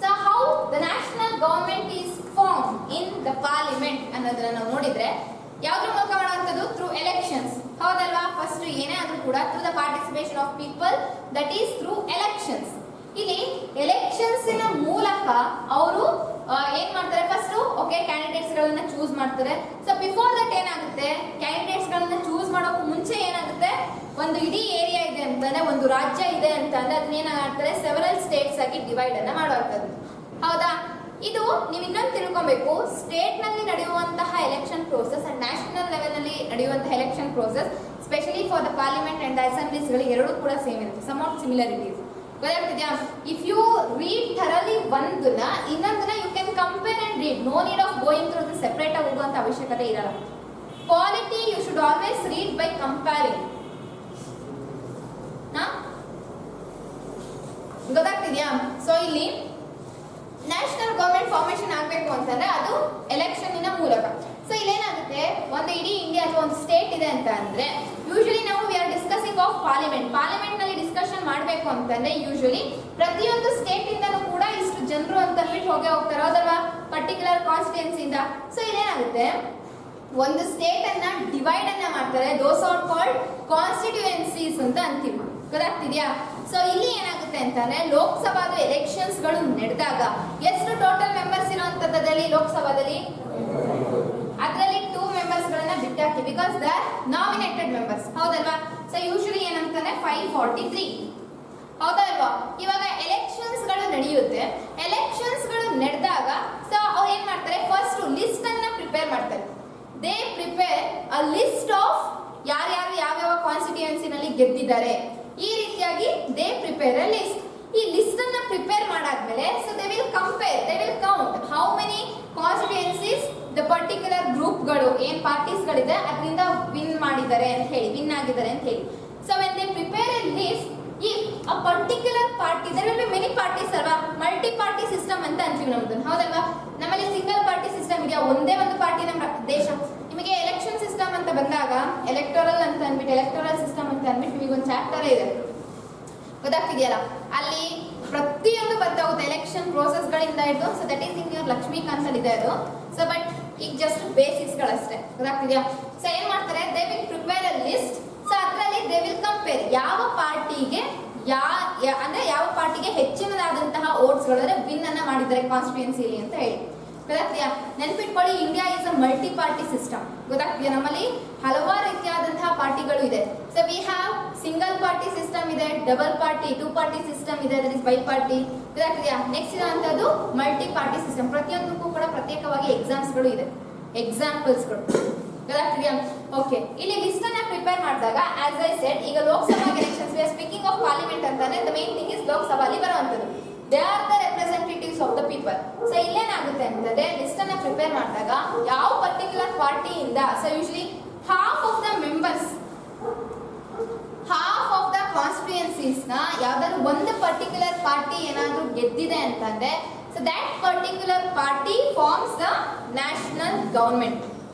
So how the national government is form in the parliament ಅನ್ನೋದನ್ನ ನಾವು ನೋಡಿದ್ರೆ ಯಾವ್ದ್ರ ಮೂಲಕ ಮಾಡುವಂಥದ್ದು? ಥ್ರೂ ಎಲೆಕ್ಷನ್ಸ್, ಹೌದಲ್ವಾ? ಫಸ್ಟ್ ಏನೇ ಆದ್ರೂ ಕೂಡ through the participation of people, that is through elections. ಇಲ್ಲಿ ಎಲೆಕ್ಷನ್ಸ್ ಮೂಲಕ ಅವರು ಏನ್ ಮಾಡ್ತಾರೆ? ಫಸ್ಟ್ ಓಕೆ ಕ್ಯಾಂಡಿಡೇಟ್ಸ್ ಗಳನ್ನ ಚೂಸ್ ಮಾಡ್ತಾರೆ. ಸೊ ಬಿಫೋರ್ ದಟ್ ಏನಾಗುತ್ತೆ? ಕ್ಯಾಂಡಿಡೇಟ್ಸ್ ಗಳನ್ನ ಚೂಸ್ ಮಾಡೋಕ್ಕೂ ಮುಂಚೆ ಏನಾಗುತ್ತೆ? ಒಂದು ಇಡೀ ಏರಿಯಾ ಇದೆ ಅಂತಂದ್ರೆ, ಒಂದು ರಾಜ್ಯ ಇದೆ ಅಂತಂದ್ರೆ ಅದನ್ನ ಏನಾಗ್ತಾರೆ? ಸೆವೆರಲ್ ಸ್ಟೇಟ್ಸ್ ಆಗಿ ಡಿವೈಡ್ ಅನ್ನ ಮಾಡುವಂಥದ್ದು, ಹೌದಾ? ಇದು ನೀವು ಇನ್ನೊಂದು ತಿಳ್ಕೊಬೇಕು, ಸ್ಟೇಟ್ ನಲ್ಲಿ ನಡೆಯುವಂತಹ election process and national level ನಲ್ಲಿ ನಡೆಯುವಂತಹ election process, specially for the parliament and assemblies ಗಳು ಎರಡೂ ಕೂಡ ಸೇಮ್ ಇರುತ್ತೆ. ಸಮ್ ಆಫ್ ಸಿಮಿಲರಿಟೀಸ್ ಗೊತ್ತಾಗ್ತಿದ್ಯಾ? ಇಫ್ ಯು ರೀಡ್ ಥರಲಿ ಒಂದನ್ನ ಇನ್ನೊಂದನ್ನ you can compare and read. No need of going through separate ಆಗಿ ಹೋಗುವಂತ ಅವಶ್ಯಕತೆ ಇರಲ್ಲ. Polity you should always read by comparing. ಗೊತ್ತಾಗ್ತಿದ್ಯಾ? ಸೊ ಇಲ್ಲಿ ನ್ಯಾಷನಲ್ ಗವರ್ಮೆಂಟ್ ಫಾರ್ಮೇಶನ್ ಆಗಬೇಕು ಅಂತಂದ್ರೆ ಅದು ಎಲೆಕ್ಷನ್ ಮೂಲಕ. ಸೊ ಇಲ್ಲೇನಾಗುತ್ತೆ? ಒಂದು ಇಡೀ ಇಂಡಿಯಾ ಅಥವಾ ಒಂದು ಸ್ಟೇಟ್ ಇದೆ ಅಂತ ಅಂದ್ರೆ ಯೂಶಲಿ ನಾವು we are discussing of parliament ನಲ್ಲಿ ಡಿಸ್ಕಷನ್ ಮಾಡಬೇಕು ಅಂತಂದ್ರೆ ಯೂಶಲಿ ಪ್ರತಿಯೊಂದು ಸ್ಟೇಟ್ ಇಂದನೂ ಕೂಡ ಇಷ್ಟು ಜನರು ಅಂತ ಅಂದ್ಬಿಟ್ಟು ಹೋಗ್ತಾರೆ, ಹೌದಲ್ವಾ? ಪರ್ಟಿಕ್ಯುಲರ್ ಕಾನ್ಸ್ಟಿಟ್ಯೂನ್ಸಿ ಇಂದ. ಸೊ ಇಲ್ಲೇನಾಗುತ್ತೆ? ಒಂದು ಸ್ಟೇಟ್ ಅನ್ನ ಡಿವೈಡ್ ಅನ್ನ ಮಾಡ್ತಾರೆ. ದೋಸ್ ಆರ್ ಕಾಲ್ಡ್ ಕಾನ್ಸ್ಟಿಟ್ಯೂಯೆನ್ಸೀಸ್ ಅಂತ ಅಂತೀವಿ, ಗೊತ್ತಾಗ್ತಿದ್ಯಾ? ಸೊ ಇಲ್ಲಿ ಏನಾಗುತ್ತೆ ಅಂತಂದ್ರೆ ಲೋಕಸಭಾದ ಎಲೆಕ್ಷನ್ಸ್ ಗಳು ನಡೆದಾಗ ಎಷ್ಟು ಟೋಟಲ್ ಮೆಂಬರ್ಸ್ ಇರುವಂತದ್ದಲ್ಲಿ ಲೋಕಸಭಾದಲ್ಲಿ ಅದರಲ್ಲಿ 2 ಮೆಂಬರ್ಸ್ ಗಳನ್ನ ಬಿಟ್ಟಾಕಿ, ಬಿಕಾಸ್ ದ ನಾಮಿನೇಟೆಡ್ ಮೆಂಬರ್ಸ್, ಹೌದಲ್ವಾ? ಸೊ ಯೂಶಲಿ ಏನಂತಾನೆ 543, ಹೌದಲ್ವಾ? ಇವಾಗ ಎಲೆಕ್ಷನ್ಸ್ ಗಳು ನಡೆಯುತ್ತೆ. ಎಲೆಕ್ಷನ್ಸ್ ಗಳು ನಡೆದಾಗ ಸೊ ಅವ್ರು ಏನ್ ಮಾಡ್ತಾರೆ? ಫಸ್ಟ್ ಲಿಸ್ಟ್ ಅನ್ನ ಪ್ರಿಪೇರ್ ಮಾಡ್ತಾರೆ. They prepare a list of ಯಾರ್ಯಾರು ಯಾವ್ಯಾವ ಕಾನ್ಸ್ಟಿಟ್ಯೂಯೆನ್ಸಿನಲ್ಲಿ ಗೆದ್ದಿದ್ದಾರೆ. ಈ ರೀತಿಯಾಗಿ ದೇ ಪ್ರಿಪೇರ್ ಅ ಲಿಸ್ಟ್. ಈ ಲಿಸ್ಟ್ ಅನ್ನ ಪ್ರಿಪೇರ್ ಮಾಡಾದ್ಮೇಲೆ so they will compare, they will count how many constituencies the particular group ಗಳು ಏನ್ ಪಾರ್ಟೀಸ್ ಗಳಿದೆ ಅದರಿಂದ ವಿನ್ ಮಾಡಿದ್ದಾರೆ ಅಂತ ಹೇಳಿ, ವಿನ್ ಆಗಿದ್ದಾರೆ ಅಂತ ಹೇಳಿ. So when they prepare a list, if a particular party, there will be many parties ಅಲ್ವಾ? ಮಲ್ಟಿ ಪಾರ್ಟಿ ಸಿಸ್ಟಮ್ ಅಂತ ಅಂತೀವಿ ನಮ್ದು, ಹೌದಲ್ವಾ? ನಮ್ಮಲ್ಲಿ ಸಿಂಗಲ್ ಪಾರ್ಟಿ ಸಿಸ್ಟಮ್ ಇದೆಯಾ? ಒಂದೇ ಒಂದು ಪಾರ್ಟಿ ನಮ್ಮ ದೇಶ. ನಿಮಗೆ ಎಲೆಕ್ಷನ್ ಸಿಸ್ಟಮ್ ಅಂತ ಬಂದಾಗ ಎಲೆಕ್ಟೋರಲ್ ಅಂತ ಅಂದ್ಬಿಟ್ಟು, ಎಲೆಕ್ಟೋರಲ್ ಸಿಸ್ಟಮ್ ಅಂತ ಅಂದ್ಬಿಟ್ಟು ನಿಮಗೆ ಒಂದು ಚಾಪ್ಟರ್ ಇದೆ, ಗೊತ್ತಾಗ್ತಿದೆಯಲ್ಲ? ಅಲ್ಲಿ ಪ್ರತಿಯೊಂದು ಬರ್ತಾ ಹೋಗುತ್ತೆ ಎಲೆಕ್ಷನ್ ಪ್ರೋಸೆಸ್ ಗಳಿಂದ ಹಿಡಿದು. So that is in your Laxmikanth ಅಲ್ಲಿ ಇದೆ ಅದು. ಸೊ ಬಟ್ ಈಗ ಜಸ್ಟ್ ಬೇಸಿಕ್ಸ್ ಗಳಷ್ಟೇ, ಗೊತ್ತಾಗ್ತಿದ್ಯಾ? ಸೊ ಏನ್ ಮಾಡ್ತಾರೆ? They will prepare a list. So ಅದರಲ್ಲಿ ದೇ ವಿಲ್ ಕಂಪೇರ್ ಯಾವ ಪಾರ್ಟಿಗೆ ಅಂದ್ರೆ ಯಾವ ಪಾರ್ಟಿಗೆ ಹೆಚ್ಚಿನದಾದಂತಹ ಓಟ್ಸ್ ಗಳು ವಿನ್ ಅನ್ನ ಮಾಡಿದ್ದಾರೆ ಕಾನ್ಸ್ಟಿಟ್ಯೂಯೆನ್ಸಿಲಿ ಅಂತ ಹೇಳಿ, ಗೊತ್ತಾಗ್ತೀಯಾ? ನೆನ್ಪಿಟ್ಕೊಳ್ಳಿ, India is a multi party system, ಗೊತ್ತಾಗ್ತೀಯಾ? ನಮ್ಮಲ್ಲಿ ಹಲವಾರು ರೀತಿಯಾದಂತಹ ಪಾರ್ಟಿಗಳು ಇದೆ. So we have single party system ಇದೆ, ಡಬಲ್ ಪಾರ್ಟಿ, 2 ಪಾರ್ಟಿ ಸಿಸ್ಟಮ್ ಇದೆ, that is by party, ಗೊತ್ತಾಗ್ತೀಯಾ? Next ಇರುವಂತದ್ದು ಮಲ್ಟಿ ಪಾರ್ಟಿ ಸಿಸ್ಟಮ್. ಪ್ರತಿಯೊಂದಕ್ಕೂ ಕೂಡ ಪ್ರತ್ಯೇಕವಾಗಿ ಎಕ್ಸಾಮ್ಸ್ ಗಳು ಇದೆ, ಎಕ್ಸಾಂಪಲ್ಸ್ ಗಳು, ಗೊತ್ತಾಗ್ತಿದೆಯಾ? ಓಕೆ, ಇಲ್ಲಿ ಲಿಸ್ಟ್ ಅನ್ನ ಪ್ರಿಪೇರ್ ಮಾಡಿದಾಗ ಆಸ್ ಐ ಸೆಡ್, ಈಗ Lok Sabha elections, we are speaking of parliament ಅಂತಾನೆ ದ ಮೇನ್ ಥಿಂಗ್ ಇಸ್ ಲೋಕಸಭಾಲಿ ಬರುವಂತದ್ದು. They are the representatives of the people. So ಇಲ್ಲೇನಾಗುತ್ತೆ ಅಂತಂದ್ರೆ ಲಿಸ್ಟ್ ಅನ್ನ ಪ್ರಿಪೇರ್ ಮಾಡಿದಾಗ ಯಾವ ಪರ್ಟಿಕ್ಯುಲರ್ ಪಾರ್ಟಿಯಿಂದ, so usually half of the members, half of the constituencies ನ ಯಾವ್ದಾದ್ರು ಒಂದು ಪರ್ಟಿಕ್ಯುಲರ್ ಪಾರ್ಟಿ ಏನಾದ್ರೂ ಗೆದ್ದಿದೆ ಅಂತಂದ್ರೆ so that particular party forms the national government,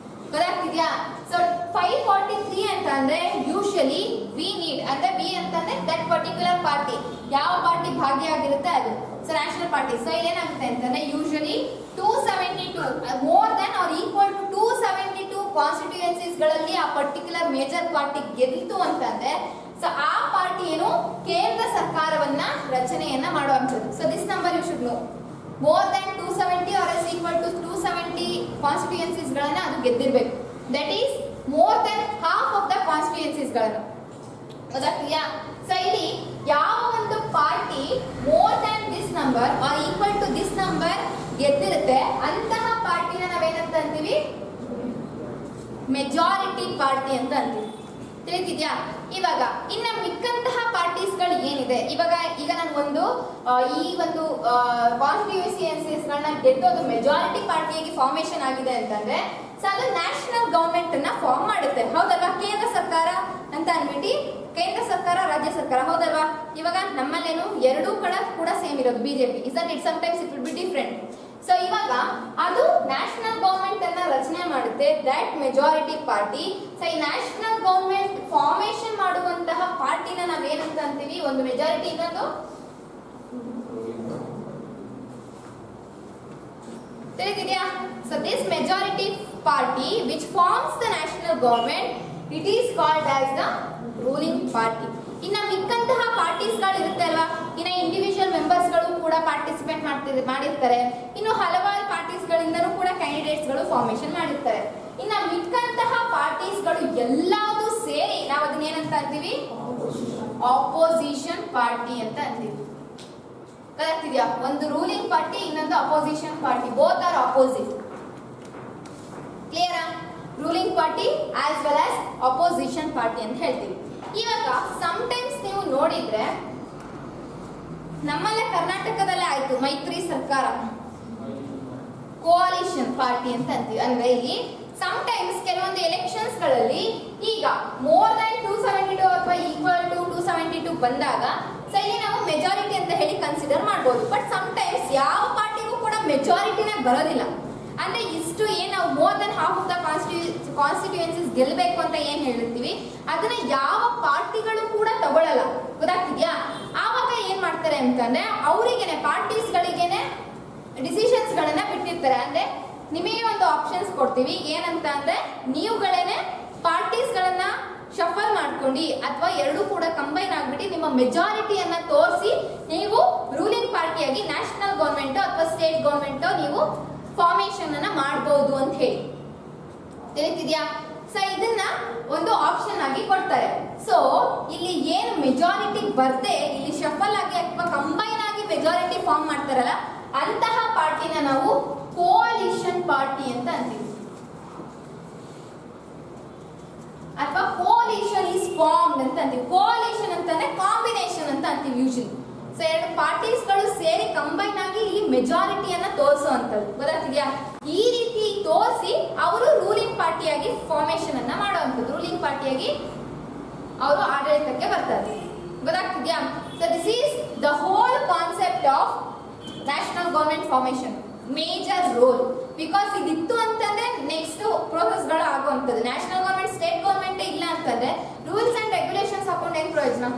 ಗೊತ್ತಾಗ್ತಿದ್ಯಾ? ಸೊ 543 ಅಂತ ಅಂದ್ರೆ ಯೂಶಲಿ ವಿ ನೀಡ್ ಅಂದ್ರೆ ವಿ ಅಂತಂದ್ರೆ ದಟ್ ಪರ್ಟಿಕ್ಯುಲರ್ ಪಾರ್ಟಿ, ಯಾವ ಪಾರ್ಟಿ ಭಾಗಿಯಾಗಿರುತ್ತೆ ಅದು, ಸೊ ನ್ಯಾಷನಲ್ ಪಾರ್ಟಿ. ಸೊ ಇಲ್ಲೇನಾಗುತ್ತೆ ಅಂತಂದ್ರೆ usually 272 more than or equal to 272 constituencies ಗಳಲ್ಲಿ ಆ ಪರ್ಟಿಕ್ಯುಲರ್ ಮೇಜರ್ ಪಾರ್ಟಿ ಗೆದ್ದಿತು ಅಂತಂದ್ರೆ ಸೊ ಆ ಪಾರ್ಟಿ ಏನು ಕೇಂದ್ರ ಸರ್ಕಾರವನ್ನ ರಚನೆಯನ್ನ ಮಾಡುವಂಥದ್ದು. So this number you should know. More than 270 or is equal to 270 constituencies ಗಳನ್ನ ಅದು ಗೆದ್ದಿರ್ಬೇಕು. That is more than half of the constituencies ಗಳನ್ನ, ಗೊತ್ತಾಗ್ತೀಯಾ? ಸೊ ಇಲ್ಲಿ ಯಾವ ಒಂದು party more than this number or equal to this number ಗೆದ್ದಿರುತ್ತೆ ಅಂತಹ ಪಾರ್ಟಿನ ನಾವೇನಂತ ಅಂತೀವಿ? ಮೆಜಾರಿಟಿ ಪಾರ್ಟಿ ಅಂತ ಅಂತೀವಿ, ತಿಳಿತಿದ್ಯಾ? ಇವಾಗ ಇನ್ನ ಮಿಕ್ಕಂತಹ ಪಾರ್ಟೀಸ್ಗಳು ಏನಿದೆ, ಈಗ ನಾನು ಒಂದು ಈ ಒಂದು ಕಾನ್ಸ್ಟಿಟ್ಯೂಯೆನ್ಸೀಸ್ ಗಳನ್ನ ಗೆದ್ದೋದು ಮೆಜಾರಿಟಿ ಪಾರ್ಟಿಯಾಗಿ ಫಾರ್ಮೇಶನ್ ಆಗಿದೆ ಅಂತಂದ್ರೆ ಸೊ ಅದು ನ್ಯಾಷನಲ್ ಗವರ್ಮೆಂಟ್ ಅನ್ನ ಫಾರ್ಮ್ ಮಾಡುತ್ತೆ, ಹೌದಲ್ವಾ? ಕೇಂದ್ರ ಸರ್ಕಾರ ಅಂತ ಅಂದ್ಬಿಟ್ಟು ಕೇಂದ್ರ ಸರ್ಕಾರ, ರಾಜ್ಯ ಸರ್ಕಾರ, ಹೌದಲ್ವಾ? ಇವಾಗ ನಮ್ಮಲ್ಲೇನು ಎರಡೂ ಕೂಡ ಸೇಮ್ ಇರೋದು BJP. Is that it sometimes it will be different. So ಇವಾಗ ಅದು ನ್ಯಾಷನಲ್ ಗೌರ್ಮೆಂಟ್ ಅನ್ನ ರಚನೆ ಮಾಡುತ್ತೆ, ದಟ್ ಮೆಜಾರಿಟಿ ಪಾರ್ಟಿ. ಸೊ ಈ ನ್ಯಾಷನಲ್ ಗೌರ್ಮೆಂಟ್ ಫಾರ್ಮೇಶನ್ ಮಾಡುವಂತಹ ಪಾರ್ಟಿನ ನಾವೇನಂತ ಅಂತೀವಿ, ಒಂದು ಮೆಜಾರಿಟಿ, ಇನ್ನೊಂದು ತಿಳಿದಿದೆಯಾ? So this majority party which forms the national government, it is called as the ruling party. ಇನ್ನ ಮಿಕ್ಕಂತಹ ಪಾರ್ಟೀಸ್ಗಳು ಇರುತ್ತೆ ಅಲ್ವಾ, ಇನ್ನ ಇಂಡಿವಿಜುವಲ್ ಮೆಂಬರ್ಸ್ಗಳು ಕೂಡ ಪಾರ್ಟಿಸಿಪೇಟ್ ಮಾಡಿರ್ತಾರೆ, ಇನ್ನು ಹಲವಾರು ಪಾರ್ಟೀಸ್ಗಳಿಂದನೂ ಕೂಡ ಕ್ಯಾಂಡಿಡೇಟ್ಸ್ಗಳು ಫಾರ್ಮೇಶನ್ ಮಾಡಿರ್ತಾರೆ. ಇನ್ನ ಮಿಕ್ಕಂತಹ ಪಾರ್ಟೀಸ್ಗಳು ಎಲ್ಲದೂ ಸೇರಿ ನಾವು ಅದನ್ನ ಏನಂತ ಅಂತೀವಿ, ಆಪೋಸಿಷನ್ ಪಾರ್ಟಿ ಅಂತ ಅಂತೀವಿ. ಗೊತ್ತಾಗ್ತಿದ್ಯಾ? ಒಂದು ರೂಲಿಂಗ್ ಪಾರ್ಟಿ, ಇನ್ನೊಂದು opposition party, both are opposite. ಕ್ಲಿಯರಾ? Ruling party as well as opposition party ಅಂತ ಹೇಳ್ತೀವಿ. ಇವಾಗ ಸಮ್ಟೈಮ್ಸ್ ನೀವು ನೋಡಿದ್ರೆ ನಮ್ಮಲ್ಲೇ ಕರ್ನಾಟಕದಲ್ಲೇ ಆಯ್ತು ಮೈತ್ರಿ ಸರ್ಕಾರ, ಕೋalition ಪಾರ್ಟಿ ಅಂತ ಅಂತೀವಿ. ಅಂದ್ರೆ ಇಲ್ಲಿ ಸಮ್ಟೈಮ್ಸ್ ಕೆಲವೊಂದು ಎಲೆಕ್ಷನ್ಸ್ ಗಳಲ್ಲಿ ಈಗ ಮೋರ್ ದನ್ 272 ಅಥವಾ ಈಕ್ವಲ್ ಟು 272 ಬಂದಾಗ ಸೊ ಇಲ್ಲಿ ನಾವು ಮೆಜಾರಿಟಿ ಅಂತ ಹೇಳಿ ಕನ್ಸಿಡರ್ ಮಾಡ್ಬೋದು. ಬಟ್ ಸಮ್ಟೈಮ್ಸ್ ಯಾವ ಪಾರ್ಟಿಗೂ ಕೂಡ ಮೆಜಾರಿಟಿನೇ ಬರೋದಿಲ್ಲ. ಅಂದ್ರೆ ಇಷ್ಟು ಏನ್ ನಾವು more than half of the constituencies ಗೆಲ್ಲಬೇಕು ಅಂತ ಏನ್ ಹೇಳಿರ್ತೀವಿ, ಅದನ್ನ ಯಾವ ಪಾರ್ಟಿಗಳು ಕೂಡ ತಗೊಳ್ಳಲ್ಲ. ಗೊತ್ತಾಗ್ತಿದ್ಯಾ? ಆವಾಗ ಏನ್ ಮಾಡ್ತಾರೆ ಅಂತಂದ್ರೆ ಅವರಿಗೇನೆ ಪಾರ್ಟೀಸ್ಗಳಿಗೇನೆ ಡಿಸಿಷನ್ಸ್ ಗಳನ್ನ ಬಿಟ್ಟಿರ್ತಾರೆ. ಅಂದ್ರೆ ನಿಮಗೆ ಒಂದು ಆಪ್ಷನ್ಸ್ ಕೊಡ್ತೀವಿ, ಏನಂತ ಅಂದ್ರೆ ನೀವುಗಳೇನೆ ಪಾರ್ಟೀಸ್ ಗಳನ್ನ ಶಫಲ್ ಮಾಡ್ಕೊಂಡು ಅಥವಾ ಎರಡೂ ಕೂಡ ಕಂಬೈನ್ ಆಗ್ಬಿಟ್ಟು ನಿಮ್ಮ ಮೆಜಾರಿಟಿಯನ್ನ ತೋರಿಸಿ ನೀವು ರೂಲಿಂಗ್ ಪಾರ್ಟಿಯಾಗಿ ನ್ಯಾಷನಲ್ ಗೌರ್ಮೆಂಟ್ ಅಥವಾ ಸ್ಟೇಟ್ ಗೌರ್ಮೆಂಟ್ ನೀವು ಫಾರ್ಮೇಶನ್ ಅನ್ನ ಮಾಡಬಹುದು ಅಂತ ಹೇಳಿ. ತಿಳಿತಿದ್ಯಾ? ಸೊ ಇದನ್ನ ಒಂದು ಆಪ್ಷನ್ ಆಗಿ ಕೊಡ್ತಾರೆ. ಸೊ ಇಲ್ಲಿ ಏನು ಮೆಜಾರಿಟಿ ಬರ್ದೆ ಇಲ್ಲಿ ಶಫಲ್ ಆಗಿ ಅಥವಾ ಕಂಬೈನ್ ಆಗಿ ಮೆಜಾರಿಟಿ ಫಾರ್ಮ್ ಮಾಡ್ತಾರಲ್ಲ ಅಂತಹ ಪಾರ್ಟಿನ ನಾವು ಕೋalition ಪಾರ್ಟಿ ಅಂತ ಅಂತೀವಿ. ಅಥವಾ ಕೋalition ಈಸ್ ಫಾರ್ಮ್ಡ್ ಅಂತ ಅಂತೀವಿ. ಕೋalition ಅಂತಂದ್ರೆ ಕಾಂಬಿನೇಷನ್ ಅಂತ ಅಂತೀವಿ ಯೂಶಲಿ. ಸೊ ಎರಡು ಪಾರ್ಟೀಸ್ಗಳು ಸೇರಿ ಕಂಬೈನ್ ಆಗಿ ಇಲ್ಲಿ ಮೆಜಾರಿಟಿಯನ್ನ ತೋರಿಸುವಂಥದ್ದು. ಗೊತ್ತಾಗ್ತಿದ್ಯಾ? ಈ ರೀತಿ ತೋರಿಸಿ ಅವರು ರೂಲಿಂಗ್ ಪಾರ್ಟಿಯಾಗಿ ಫಾರ್ಮೇಶನ್ ಅನ್ನ ಮಾಡುವಂಥದ್ದು, ರೂಲಿಂಗ್ ಪಾರ್ಟಿಯಾಗಿ ಅವರು ಆಡಳಿತಕ್ಕೆ ಬರ್ತಾರೆ. ಗೊತ್ತಾಗ್ತಿದ್ಯಾ? So this is the whole concept of national government formation. Major role because ಇದಿತ್ತು ಅಂತಂದ್ರೆ ನೆಕ್ಸ್ಟ್ ಪ್ರೋಸೆಸ್ಗಳು ಆಗುವಂಥದ್ದು. ನ್ಯಾಷನಲ್ ಗೌರ್ಮೆಂಟ್ ಸ್ಟೇಟ್ ಗೌರ್ಮೆಂಟ್ ಇಲ್ಲ ಅಂತಂದ್ರೆ ರೂಲ್ಸ್ ಅಂಡ್ ರೆಗ್ಯುಲೇಷನ್ಸ್ ಹಾಕೊಂಡು ಏನ್ ಪ್ರಯೋಜನ?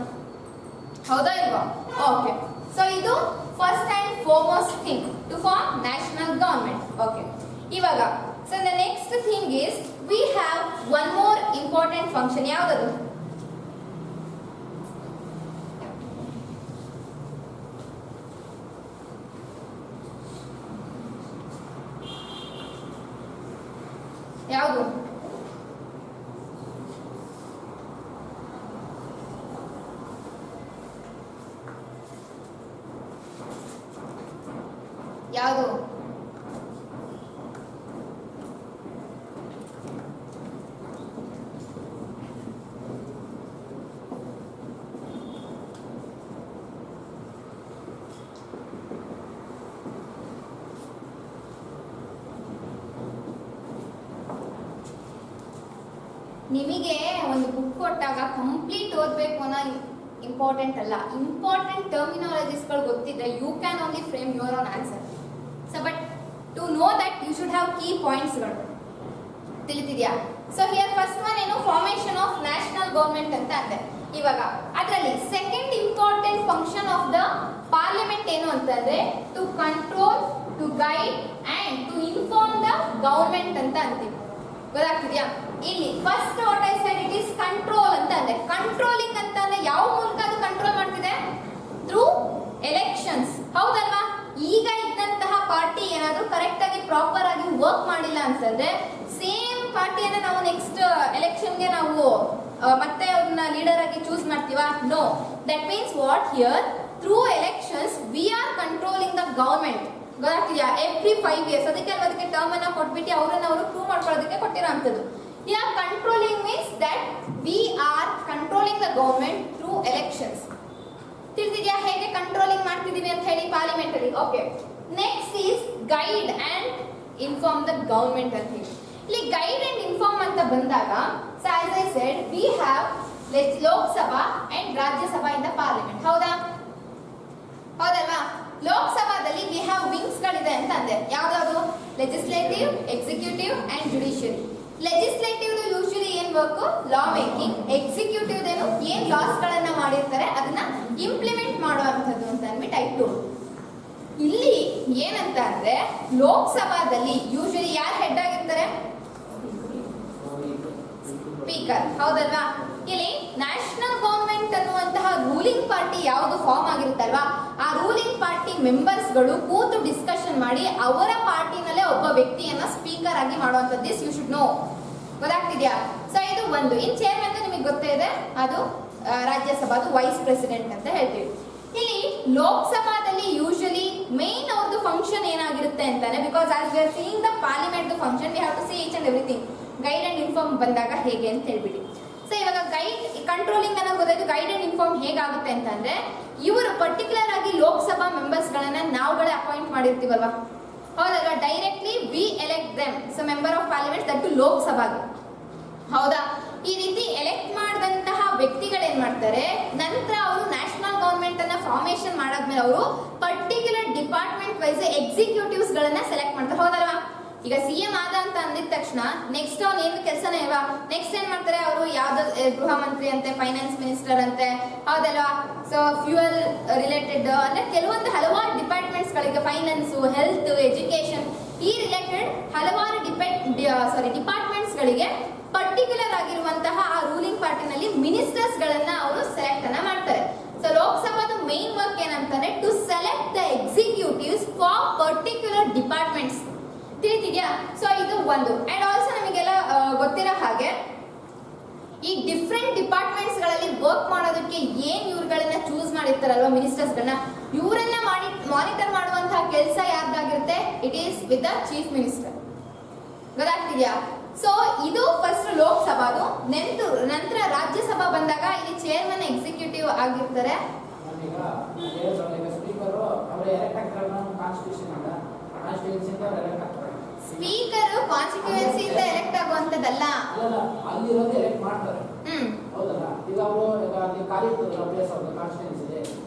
ಹೌದಾ ಇಲ್ವಾ? ಓಕೆ. ಸೊ ಇದು first and foremost thing to form national government. Okay. ಇವಾಗ so the next thing is we have one more important function. ಯಾವ್ದದು? ಯಾವುದು? ಯಾವುದು? ನಿಮಗೆ ಒಂದು ಬುಕ್ ಕೊಟ್ಟಾಗ ಕಂಪ್ಲೀಟ್ ಓದಬೇಕು ಅನ್ನೋ ಇಂಪಾರ್ಟೆಂಟ್ ಅಲ್ಲ. ಇಂಪಾರ್ಟೆಂಟ್ ಟರ್ಮಿನಾಲಜೀಸ್ಗಳು ಗೊತ್ತಿದ್ರೆ you can only frame your own answer. So but to know that you should have key ಪಾಯಿಂಟ್ಸ್ಗಳು. ತಿಳಿತಿದ್ಯಾ? ಸೊ ಹಿಯರ್ ಫಸ್ಟ್ ಒನ್ ಏನು, ಫಾರ್ಮೇಶನ್ ಆಫ್ ನ್ಯಾಷನಲ್ ಗೌರ್ಮೆಂಟ್ ಅಂತ ಅಂದೆ. ಇವಾಗ ಅದರಲ್ಲಿ second important function of the parliament ಏನು ಅಂತಂದ್ರೆ to control, to guide and to inform the government ಅಂತ ಅಂತೀವಿ. ಗೊತ್ತಾಗ್ತಿದ್ಯಾ? ಇಲ್ಲಿ first what I said it is control ಅಂತ ಅಂದ್ರೆ ಕಂಟ್ರೋಲಿಂಗ್ ಅಂತ ಅಂದ್ರೆ ಯಾವ ಮೂಲಕ ಅದು ಕಂಟ್ರೋಲ್ ಮಾಡ್ತಿದೆ? Through elections. ಹೌದಲ್ವಾ? ಈಗ ಇದ್ದಂತಹ ಪಾರ್ಟಿ ಏನಾದ್ರೂ ಕರೆಕ್ಟ್ ಆಗಿ ಪ್ರಾಪರ್ ಆಗಿ ವರ್ಕ್ ಮಾಡಿಲ್ಲ ಅಂತಂದ್ರೆ ಸೇಮ್ ಪಾರ್ಟಿಯನ್ನ ನಾವು ನೆಕ್ಸ್ಟ್ ಎಲೆಕ್ಷನ್ಗೆ ನಾವು ಮತ್ತೆ ಅವ್ರನ್ನ ಲೀಡರ್ ಆಗಿ ಚೂಸ್ ಮಾಡ್ತೀವಾ? No. That means what here through elections we are controlling the government. ಗೊತ್ತಾಗ್ತಿದ್ಯಾ? ಎವ್ರಿ 5 years ಅದಕ್ಕೆ ಟರ್ಮ್ ಅನ್ನ ಕೊಟ್ಬಿಟ್ಟು ಅವ್ರನ್ನ ಅವರು ಪ್ರೂವ್ ಮಾಡ್ಕೊಳ್ಳೋದಕ್ಕೆ ಕೊಟ್ಟಿರೋ ಅಂಥದ್ದು. Here controlling means that we are controlling the government through elections. ತಿಳಿದಿದ್ಯಾ ಹೇಗೆ ಕಂಟ್ರೋಲಿಂಗ್ ಮಾಡ್ತಿದೀವಿ ಅಂತ ಹೇಳಿ ಪಾರ್ಲಿಮೆಂಟ್ ಅಲ್ಲಿ? Okay. Next is guide and inform the government ಅಂತ ಹೇಳಿ. ಇಲ್ಲಿ ಗೈಡ್ ಅಂಡ್ ಇನ್ಫಾರ್ಮ್ ಅಂತ ಬಂದಾಗ so as I said we have Lok Sabha and Rajya Sabha in the parliament. ಹೌದಾ? ಹೌದಲ್ವಾ? ಲೋಕಸಭಾದಲ್ಲಿ ವಿ ಹ್ಯಾವ್ ವಿಂಗ್ಸ್ ಗಳಿದೆ ಇರುತ್ತೆ ಅಂತ ಅಂದೆ. ಯಾವ್ದಾದ್ರು legislative, executive and judiciary. Legislative usually ಏನ್ ವರ್ಕ್? Law making. ಎಕ್ಸಿಕ್ಯೂಟಿವ್ ಏನು? ಏನ್ ಲಾಸ್ ಗಳನ್ನ ಮಾಡಿರ್ತಾರೆ ಅದನ್ನ ಇಂಪ್ಲಿಮೆಂಟ್ ಮಾಡುವಂಥದ್ದು ಅಂತ ಅಂದ್ಬಿಟ್ಟು ಟೈಪ್ 2. ಇಲ್ಲಿ ಏನಂತ ಅಂದ್ರೆ ಲೋಕಸಭಾದಲ್ಲಿ ಯೂಶಲಿ ಯಾರು ಹೆಡ್ ಆಗಿರ್ತಾರೆ? ಸ್ಪೀಕರ್, ಹೌದಲ್ವಾ? ಇಲ್ಲಿ ನ್ಯಾಷನಲ್ ಗವರ್ಮೆಂಟ್ ಅನ್ನುವಂತಹ ರೂಲಿಂಗ್ ಪಾರ್ಟಿ ಯಾವುದು ಫಾರ್ಮ್ ಆಗಿರುತ್ತಲ್ವಾ, ಆ ರೂಲಿಂಗ್ ಪಾರ್ಟಿ ಮೆಂಬರ್ಸ್ ಗಳು ಕೂತು ಡಿಸ್ಕಷನ್ ಮಾಡಿ ಅವರ ಪಾರ್ಟಿನಲ್ಲೇ ಒಬ್ಬ ವ್ಯಕ್ತಿಯನ್ನ ಸ್ಪೀಕರ್ ಆಗಿ ಮಾಡುವಂಥದ್ದು. This you should know. ಗೊತ್ತಾಗ್ತಿದ್ಯಾ? ಸೊ ಇದು ಒಂದು. ಇನ್ ಚೇರ್ಮನ್ ನಿಮಗೆ ಗೊತ್ತೇ ಇದೆ, ಅದು ರಾಜ್ಯಸಭಾದು ವೈಸ್ ಪ್ರೆಸಿಡೆಂಟ್ ಅಂತ ಹೇಳ್ತೀವಿ. ಇಲ್ಲಿ ಲೋಕಸಭಾದಲ್ಲಿ ಯೂಶಲಿ ಮೇನ್ ಅವ್ರದ್ದು ಫಂಕ್ಷನ್ ಏನಾಗಿರುತ್ತೆ ಅಂತಾನೆ, because as we are seeing the parliament function we have to see each and everything. Guide and inform ಬಂದಾಗ ಹೇಗೆ ಅಂತ ಹೇಳ್ಬಿಡಿ. ಸೊ ಇವಾಗ ಗೈಡ್ ಕಂಟ್ರೋಲಿಂಗ್ ಅನ್ನೋದು ಗೊತ್ತಾಯ್ತು. ಗೈಡ್ ಅಂಡ್ ಇನ್ಫಾರ್ಮ್ ಹೇಗಾಗುತ್ತೆ ಅಂತಂದ್ರೆ ಇವರು ಪರ್ಟಿಕ್ಯುಲರ್ ಆಗಿ ಲೋಕಸಭಾ ಮೆಂಬರ್ಸ್ ಗಳನ್ನ ನಾವುಗಳೇ ಅಪಾಯಿಂಟ್ ಮಾಡಿರ್ತೀವಲ್ವಾ, ಹೌದಲ್ವಾ? Directly we elect them. So member of parliament that to ಲೋಕಸಭಾಗೆ, ಹೌದಾ? ಈ ರೀತಿ ಎಲೆಕ್ಟ್ ಮಾಡಿದಂತಹ ವ್ಯಕ್ತಿಗಳೇನ್ ಮಾಡ್ತಾರೆ, ನಂತರ ಅವರು ನ್ಯಾಷನಲ್ ಗವರ್ಮೆಂಟ್ ಅನ್ನ ಫಾರ್ಮೇಶನ್ ಮಾಡಾದ್ಮೇಲೆ ಅವರು ಪರ್ಟಿಕ್ಯುಲರ್ ಡಿಪಾರ್ಟ್ಮೆಂಟ್ ವೈಸ್ ಎಕ್ಸಿಕ್ಯೂಟಿವ್ಸ್ ಗಳನ್ನ ಸೆಲೆಕ್ಟ್ ಮಾಡ್ತಾರೆ, ಹೌದಲ್ವಾ? ಈಗ CM ಆದ ಅಂತ ಅಂದಿದ ತಕ್ಷಣ ನೆಕ್ಸ್ಟ್ ಅವ್ನು ಏನು ಕೆಲಸನೇ ಇಲ್ವಾ, ನೆಕ್ಸ್ಟ್ ಏನ್ ಮಾಡ್ತಾರೆ ಅವರು? ಯಾವ್ದು ಗೃಹ ಮಂತ್ರಿ ಅಂತೆ, ಫೈನಾನ್ಸ್ ಮಿನಿಸ್ಟರ್ ಅಂತೆ, ಹೌದಲ್ವಾ? ಸೊ ಫ್ಯೂಯಲ್ ರಿಲೇಟೆಡ್ ಅಂದ್ರೆ ಕೆಲವೊಂದು ಹಲವಾರು ಡಿಪಾರ್ಟ್ಮೆಂಟ್ಸ್ ಗಳಿಗೆ, ಫೈನಾನ್ಸ್, ಹೆಲ್ತ್, ಎಜುಕೇಶನ್, ಈ ರಿಲೇಟೆಡ್ ಹಲವಾರು ಡಿಪಾರ್ಟ್ಮೆಂಟ್ಸ್ ಗಳಿಗೆ ಪರ್ಟಿಕ್ಯುಲರ್ ಆಗಿರುವಂತಹ ಆ ರೂಲಿಂಗ್ ಪಾರ್ಟಿನಲ್ಲಿ ಮಿನಿಸ್ಟರ್ಸ್ ಗಳನ್ನ ಅವರು ಸೆಲೆಕ್ಟ್ ಅನ್ನ ಮಾಡ್ತಾರೆ. ಸೊ ಲೋಕಸಭಾದ ಮೇನ್ ವರ್ಕ್ ಏನಂತಾರೆ? To select the executives for particular departments. ತಿಳಿತಿದ್ಯಾ? ಸೊ ಇದು ಒಂದು. ಅಂಡ್ ಆಲ್ಸೋ ನಮಗೆಲ್ಲ ಗೊತ್ತಿರೋ ಹಾಗೆ ಈ ಡಿಫ್ರೆಂಟ್ ಡಿಪಾರ್ಟ್ಮೆಂಟ್ಸ್ ಗಳಲ್ಲಿ ವರ್ಕ್ ಮಾಡೋದಕ್ಕೆ ಏನ್ ಇವ್ರುಗಳನ್ನ ಚೂಸ್ ಮಾಡಿರ್ತಾರಲ್ವಾ, ಮಿನಿಸ್ಟರ್ಸ್ ಗಳನ್ನ, ಇವರನ್ನ ಮಾನಿಟರ್ ಮಾಡುವಂತಹ ಕೆಲಸ ಯಾರ್ದಾಗಿರುತ್ತೆ? It is with the chief minister. ಗೊತ್ತಾಗ್ತಿದ್ಯಾ? So ಇದು ಫಸ್ಟ್ ಲೋಕಸಭಾದು. ನಂತರ ರಾಜ್ಯಸಭಾ ಬಂದಾಗ ಇಲ್ಲಿ ಚೇರ್ಮನ್ ಎಕ್ಸಿಕ್ಯೂಟಿವ್ ಆಗಿರ್ತಾರೆ. ಸ್ಪೀಕರ್ ಕಾನ್ಸ್ಟಿಟ್ಯೂಯೆನ್ಸಿ ಇಂದ ಎಲೆಕ್ಟ್ ಆಗುವಂತದ್ದಲ್ಲ. ಅಲ್ಲಿರೋದು ಎಲೆಕ್ಟ್ ಮಾಡ್ತಾರೆ, ಹೌದಲ್ಲ? ಈಗ ಅವರು ಖಾಲಿ ಇರ್ತದಲ್ಲ ಪ್ಲೇಸ್ ಆಫ್ ಕಾನ್ಸ್ಟಿಟ್ಯೂಯೆನ್ಸಿ ಇದೆ,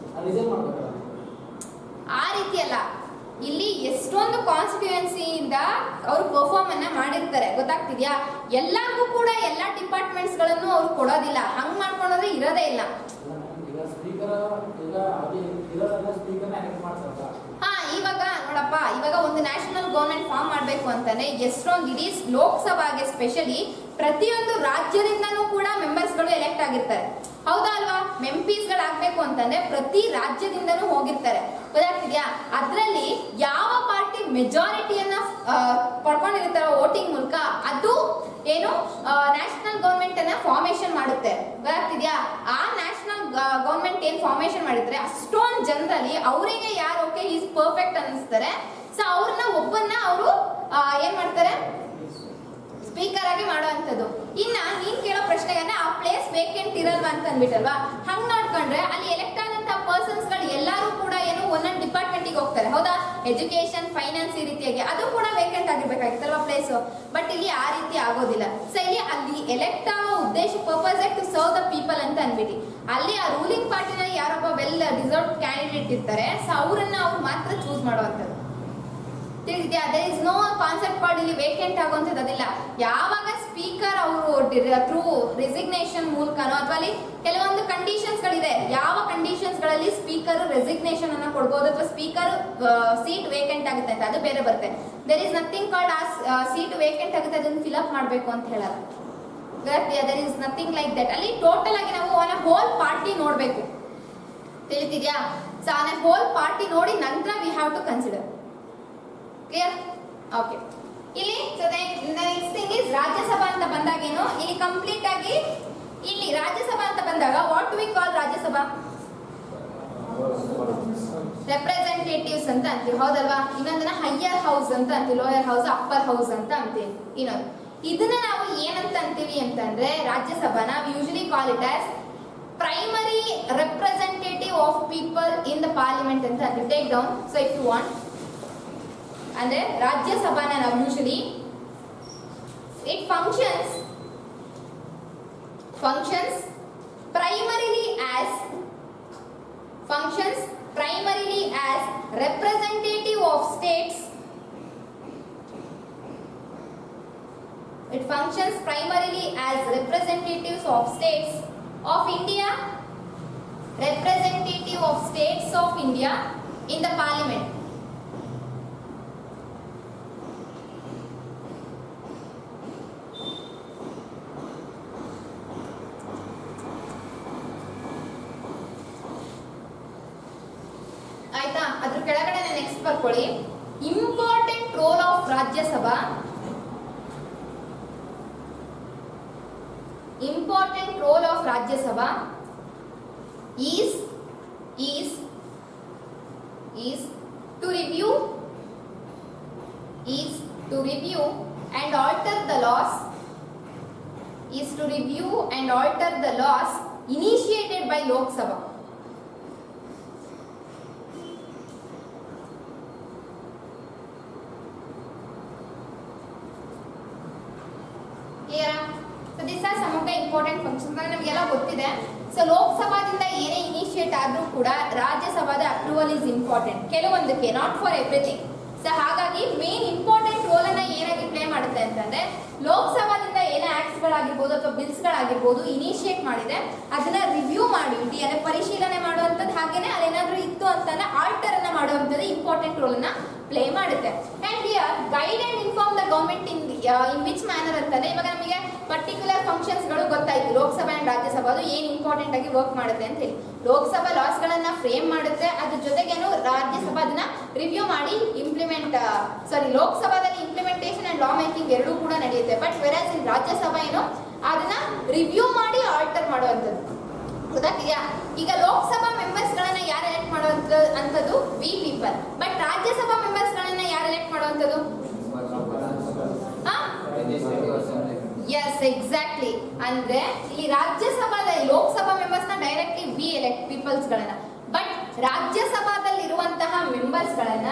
ರಿಸೈನ್ ಮಾಡ್ಬೇಕಲ್ಲ. ಆ ರೀತಿ ಅಲ್ಲ, ಇಲ್ಲಿ ಎಷ್ಟೊಂದು ಕಾನ್ಸ್ಟಿಟ್ಯೂಯೆನ್ಸಿ ಇಂದ ಅವರು ಪರ್ಫಾರ್ಮ್ ಅನ್ನ ಮಾಡಿರ್ತಾರೆ. ಗೊತ್ತಾಗ್ತಿದ್ಯಾ? ಎಲ್ಲರಿಗೂ ಕೂಡ ಎಲ್ಲಾ ಡಿಪಾರ್ಟ್ಮೆಂಟ್ಸ್ ಗಳನ್ನು ಅವ್ರು ಕೊಡೋದಿಲ್ಲ. ಹಂಗ್ ಮಾಡ್ಕೊಂಡ್ರೆ ಇರೋದೇ ಇಲ್ಲ. ಈಗ ಸ್ಪೀಕರ್ ಈಗ ಇರೋದನ್ನ ಸ್ಪೀಕರ್ನ ಎಲೆಕ್ಟ್ ಮಾಡ್ತಾರಲ್ಲ. ಇವಾಗ ನೋಡಪ್ಪ, ಇವಾಗ ಒಂದು ನ್ಯಾಷನಲ್ ಗವರ್ಮೆಂಟ್ ಫಾರ್ಮ್ ಮಾಡಬೇಕು ಅಂತಾನೆ ಎಷ್ಟೊಂದು ಇಡೀ ಲೋಕಸಭಾಗೆ ಸ್ಪೆಷಲಿ ಪ್ರತಿಯೊಂದು ರಾಜ್ಯದಿಂದನೂ ಕೂಡ ಮೆಂಬರ್ಸ್ ಗಳು ಎಲೆಕ್ಟ್ ಆಗಿರ್ತಾರೆ, ಹೌದಾ ಅಲ್ವಾ? ಎಂಪಿಸ್ ಗಳಾಗಬೇಕು ಅಂತಂದ್ರೆ ಪ್ರತಿ ರಾಜ್ಯದಿಂದನೂ ಹೋಗಿರ್ತಾರೆ. ಗೊತ್ತಾಗ್ತಿದ್ಯಾ? ಅದರಲ್ಲಿ ಯಾವ ಪಾರ್ಟಿ ಮೆಜಾರಿಟಿಯನ್ನ ಪಡ್ಕೊಂಡಿರ್ತಾರೋ ವೋಟಿಂಗ್ ಮೂಲಕ, ಅದು ಏನು ನ್ಯಾಷನಲ್ ಗವರ್ಮೆಂಟ್ ಅನ್ನ ಫಾರ್ಮೇಶನ್ ಮಾಡುತ್ತೆ. ಗೊತ್ತಾಗ್ತಿದ್ಯಾ? ಆ ನ್ಯಾಷನಲ್ ಗವರ್ಮೆಂಟ್ ಏನ್ ಫಾರ್ಮೇಶನ್ ಮಾಡಿದ್ರೆ ಅಷ್ಟೊಂದು ಜನರಲ್ಲಿ ಅವರಿಗೆ ಯಾರು ಓಕೆ ಈಸ್ ಪರ್ಫೆಕ್ಟ್ ಅನ್ನಿಸ್ತಾರೆ, ಸೊ ಅವ್ರನ್ನ ಒಬ್ಬನ್ನ ಅವರು ಏನ್ ಮಾಡ್ತಾರೆ? ಸ್ಪೀಕರ್ ಆಗಿ ಮಾಡುವಂಥದ್ದು. ಇನ್ನ ನೀನ್ ಕೇಳೋ ಪ್ರಶ್ನೆಗನ್ನ ಆ ಪ್ಲೇಸ್ ವೇಕೆಂಟ್ ಇರಲ್ವಾ ಅಂತ ಅಂದ್ಬಿಟ್ಟಲ್ವಾ? ಹಂಗ್ ನೋಡ್ಕೊಂಡ್ರೆ ಅಲ್ಲಿ ಎಲೆಕ್ಟ್ ಆದಂತಹ ಪರ್ಸನ್ಸ್ ಗಳು ಎಲ್ಲರೂ ಕೂಡ ಏನು ಒಂದೊಂದು ಡಿಪಾರ್ಟ್ಮೆಂಟಿಗೆ ಹೋಗ್ತಾರೆ, ಹೌದಾ? ಎಜುಕೇಶನ್, ಫೈನಾನ್ಸ್, ಈ ರೀತಿಯಾಗಿ ಅದು ಕೂಡ ವೇಕೆಂಟ್ ಆಗಿರ್ಬೇಕಾಗಿತ್ತಲ್ವಾ ಪ್ಲೇಸ್. ಬಟ್ ಇಲ್ಲಿ ಆ ರೀತಿ ಆಗೋದಿಲ್ಲ. ಸೊ ಇಲ್ಲಿ ಅಲ್ಲಿ ಎಲೆಕ್ಟ್ ಆಗೋ ಉದ್ದೇಶ purpose to serve the people ಅಂತ ಅಂದ್ಬಿಟ್ಟು ಅಲ್ಲಿ ಆ ರೂಲಿಂಗ್ ಪಾರ್ಟಿನಲ್ಲಿ ಯಾರೊಬ್ಬ ವೆಲ್ ಡಿಸರ್ವ್ ಕ್ಯಾಂಡಿಡೇಟ್ ಇರ್ತಾರೆ, ಸೊ ಅವರನ್ನ ಅವ್ರು ಮಾತ್ರ ಚೂಸ್ ಮಾಡುವಂಥದ್ದು. ತಿಳಿದಿದ್ಯಾ? There is no concept card ಇಲ್ಲಿ ವೇಕೆಂಟ್ ಆಗುವಂಥದ್ದು ಅದಿಲ್ಲ. ಯಾವಾಗ ಸ್ಪೀಕರ್ ಅವರು ಥ್ರೂ ರೆಸಿಗ್ನೇಷನ್ ಮೂಲಕನೋ ಅಥವಾ ಅಲ್ಲಿ ಕೆಲವೊಂದು ಕಂಡೀಷನ್ಸ್ ಗಳಿದೆ, ಯಾವ ಕಂಡೀಷನ್ಸ್ ಗಳಲ್ಲಿ ಸ್ಪೀಕರ್ ರೆಸಿಗ್ನೇಷನ್ ಅನ್ನ ಕೊಡ್ಬೋದು ಅಥವಾ ಸ್ಪೀಕರ್ ಸೀಟ್ ವೇಕೆಂಟ್ ಆಗುತ್ತೆ ಅಂತ ಅದು ಬೇರೆ ಬರುತ್ತೆ. ದೇರ್ ಇಸ್ ನಥಿಂಗ್ ಕಾಲ್ಡ್ ಆ ಸೀಟ್ ವೇಕೆಂಟ್ ಆಗುತ್ತೆ ಅದನ್ನ ಫಿಲ್ ಅಪ್ ಮಾಡಬೇಕು ಅಂತ ಹೇಳಲ್ಲ. There is nothing like that. ಅಲ್ಲಿ ಟೋಟಲ್ ಆಗಿ ನಾವು ಆನ್ ಹೋಲ್ ಪಾರ್ಟಿ ನೋಡ್ಬೇಕು. ತಿಳಿತಿದ್ಯಾ? ಸೊ ಆನ್ ಹೋಲ್ ಪಾರ್ಟಿ ನೋಡಿ ನಂತರ we have to consider. Clear? Okay. ಇಲ್ಲಿ ನೆಕ್ಸ್ಟ್ ಥಿಂಗ್ ಇಸ್ ರಾಜ್ಯಸಭಾ ಅಂತ ಬಂದಾಗೇನು ಇಲ್ಲಿ ಕಂಪ್ಲೀಟ್ ಆಗಿ ಇಲ್ಲಿ ರಾಜ್ಯಸಭಾ ಅಂತ ಬಂದಾಗ what do we call Rajya Sabha? Representatives ಅಂತ ಅಂತೀವಿ, ಹೌದಲ್ವಾ? ಇನ್ನೊಂದನ್ನ ಹೈಯರ್ ಹೌಸ್ ಅಂತ ಅಂತೀವಿ, ಲೋಯರ್ ಹೌಸ್, ಅಪ್ಪರ್ ಹೌಸ್ ಅಂತ ಅಂತೀವಿ. ಇನ್ನೊಂದು ಇದನ್ನ ನಾವು ಏನಂತ ಅಂತೀವಿ ಅಂತಂದ್ರೆ ರಾಜ್ಯಸಭಾ ನಾವು usually call it as primary representative of people in the parliament ಅಂತ ಅಂತೀವಿ. Take down. So if you want ಅಂದ್ರೆ ರಾಜ್ಯಸಭಾನ ನಾವು usually it functions primarily as representative of states functions primarily as representatives of states of India, representative of states of India in the parliament. ಆಯ್ತಾ? ಅದ್ರ ಕೆಳಗಡೆ next ಬರ್ಕೊಳ್ಳಿ. Important role of Rajya Sabha. Important role of Rajya Sabha is to review and alter the laws, is to review and alter the laws initiated by Lok Sabha. Clear? So these are some of the important functions. ನಮಗೆಲ್ಲ ಗೊತ್ತಿದೆ. So ಲೋಕಸಭಾದಿಂದ ಏನೇ initiate ಆದ್ರೂ ಕೂಡ ರಾಜ್ಯಸಭಾದ approval is important ಕೆಲವೊಂದಕ್ಕೆ, not for everything. So ಹಾಗಾಗಿ main important role ಅನ್ನ ಏನಾಗಿ ಪ್ಲೇ ಮಾಡುತ್ತೆ ಅಂತಂದ್ರೆ ಲೋಕಸಭಾದಿಂದ ಏನೇ ಆಕ್ಟ್ಸ್ಗಳಾಗಿರ್ಬೋದು ಅಥವಾ ಬಿಲ್ಸ್ಗಳಾಗಿರ್ಬೋದು ಇನಿಷಿಯೇಟ್ ಮಾಡಿದೆ ಅದನ್ನ ರಿವ್ಯೂ ಮಾಡಿ ಅಂದ್ರೆ ಪರಿಶೀಲನೆ ಮಾಡುವಂಥದ್ದು, ಹಾಗೇನೆ ಅಲ್ಲೇನಾದ್ರೂ ಇತ್ತು ಅಂತಂದ್ರೆ ಆಲ್ಟರ್ ಅನ್ನ ಮಾಡುವಂಥದ್ದು ಇಂಪಾರ್ಟೆಂಟ್ ರೋಲ್ ಅನ್ನ ಪ್ಲೇ ಮಾಡುತ್ತೆ. And here guide and inform the government in which manner ಅಂತಂದ್ರೆ ಇವಾಗ ನಮಗೆ ಪರ್ಟಿಕ್ಯುಲರ್ ಫಂಕ್ಷನ್ಸ್ ಗಳು ಗೊತ್ತಾಯ್ತು. ಲೋಕಸಭಾ ಅಂಡ್ ರಾಜ್ಯಸಭಾ ಅದು ಏನ್ ಇಂಪಾರ್ಟೆಂಟ್ ಆಗಿ ವರ್ಕ್ ಮಾಡುತ್ತೆ ಅಂತ ಹೇಳಿ. ಲೋಕಸಭಾ ಲಾಸ್ ಗಳನ್ನ ಫ್ರೇಮ್ ಮಾಡುತ್ತೆ, ಅದ್ರ ಜೊತೆಗೇನು ರಾಜ್ಯಸಭಾ ಅದನ್ನ ರಿವ್ಯೂ ಮಾಡಿ ಲೋಕಸಭಾದಲ್ಲಿ ಇಂಪ್ಲಿಮೆಂಟೇಷನ್ ಅಂಡ್ ಲಾ ಮೇಕಿಂಗ್ ಎರಡೂ ಕೂಡ ನಡೆಯುತ್ತೆ. ಬಟ್ ವೆರಾಸ್ ಇನ್ ರಾಜ್ಯಸಭಾ ಏನು ಅದನ್ನ ರಿವ್ಯೂ ಮಾಡಿ ಆಲ್ಟರ್ ಮಾಡುವಂಥದ್ದು. ಗೊತ್ತಾಗ್ತಿದ್ಯಾ? ಈಗ ಲೋಕಸಭಾ ಮೆಂಬರ್ಸ್ ಗಳನ್ನ ಯಾರು ಎಲೆಕ್ಟ್ ಮಾಡುವಂಥದ್ದು we people. But Rajya Sabha members ಗಳನ್ನ ಯಾರು ಎಲೆಕ್ಟ್ ಮಾಡುವಂಥದ್ದು? Yes, exactly. ಅಂದ್ರೆ ಇಲ್ಲಿ ರಾಜ್ಯಸಭಾದಲ್ಲಿ ಲೋಕಸಭಾ ಮೆಂಬರ್ಸ್ ನ ಡೈರೆಕ್ಟ್ಲಿ ವಿ ಎಲೆಕ್ಟ್ ಪೀಪಲ್ಸ್ ಗಳನ್ನ, ಬಟ್ ರಾಜ್ಯಸಭಾದಲ್ಲಿ ಇರುವಂತಹ ಮೆಂಬರ್ಸ್ ಗಳನ್ನ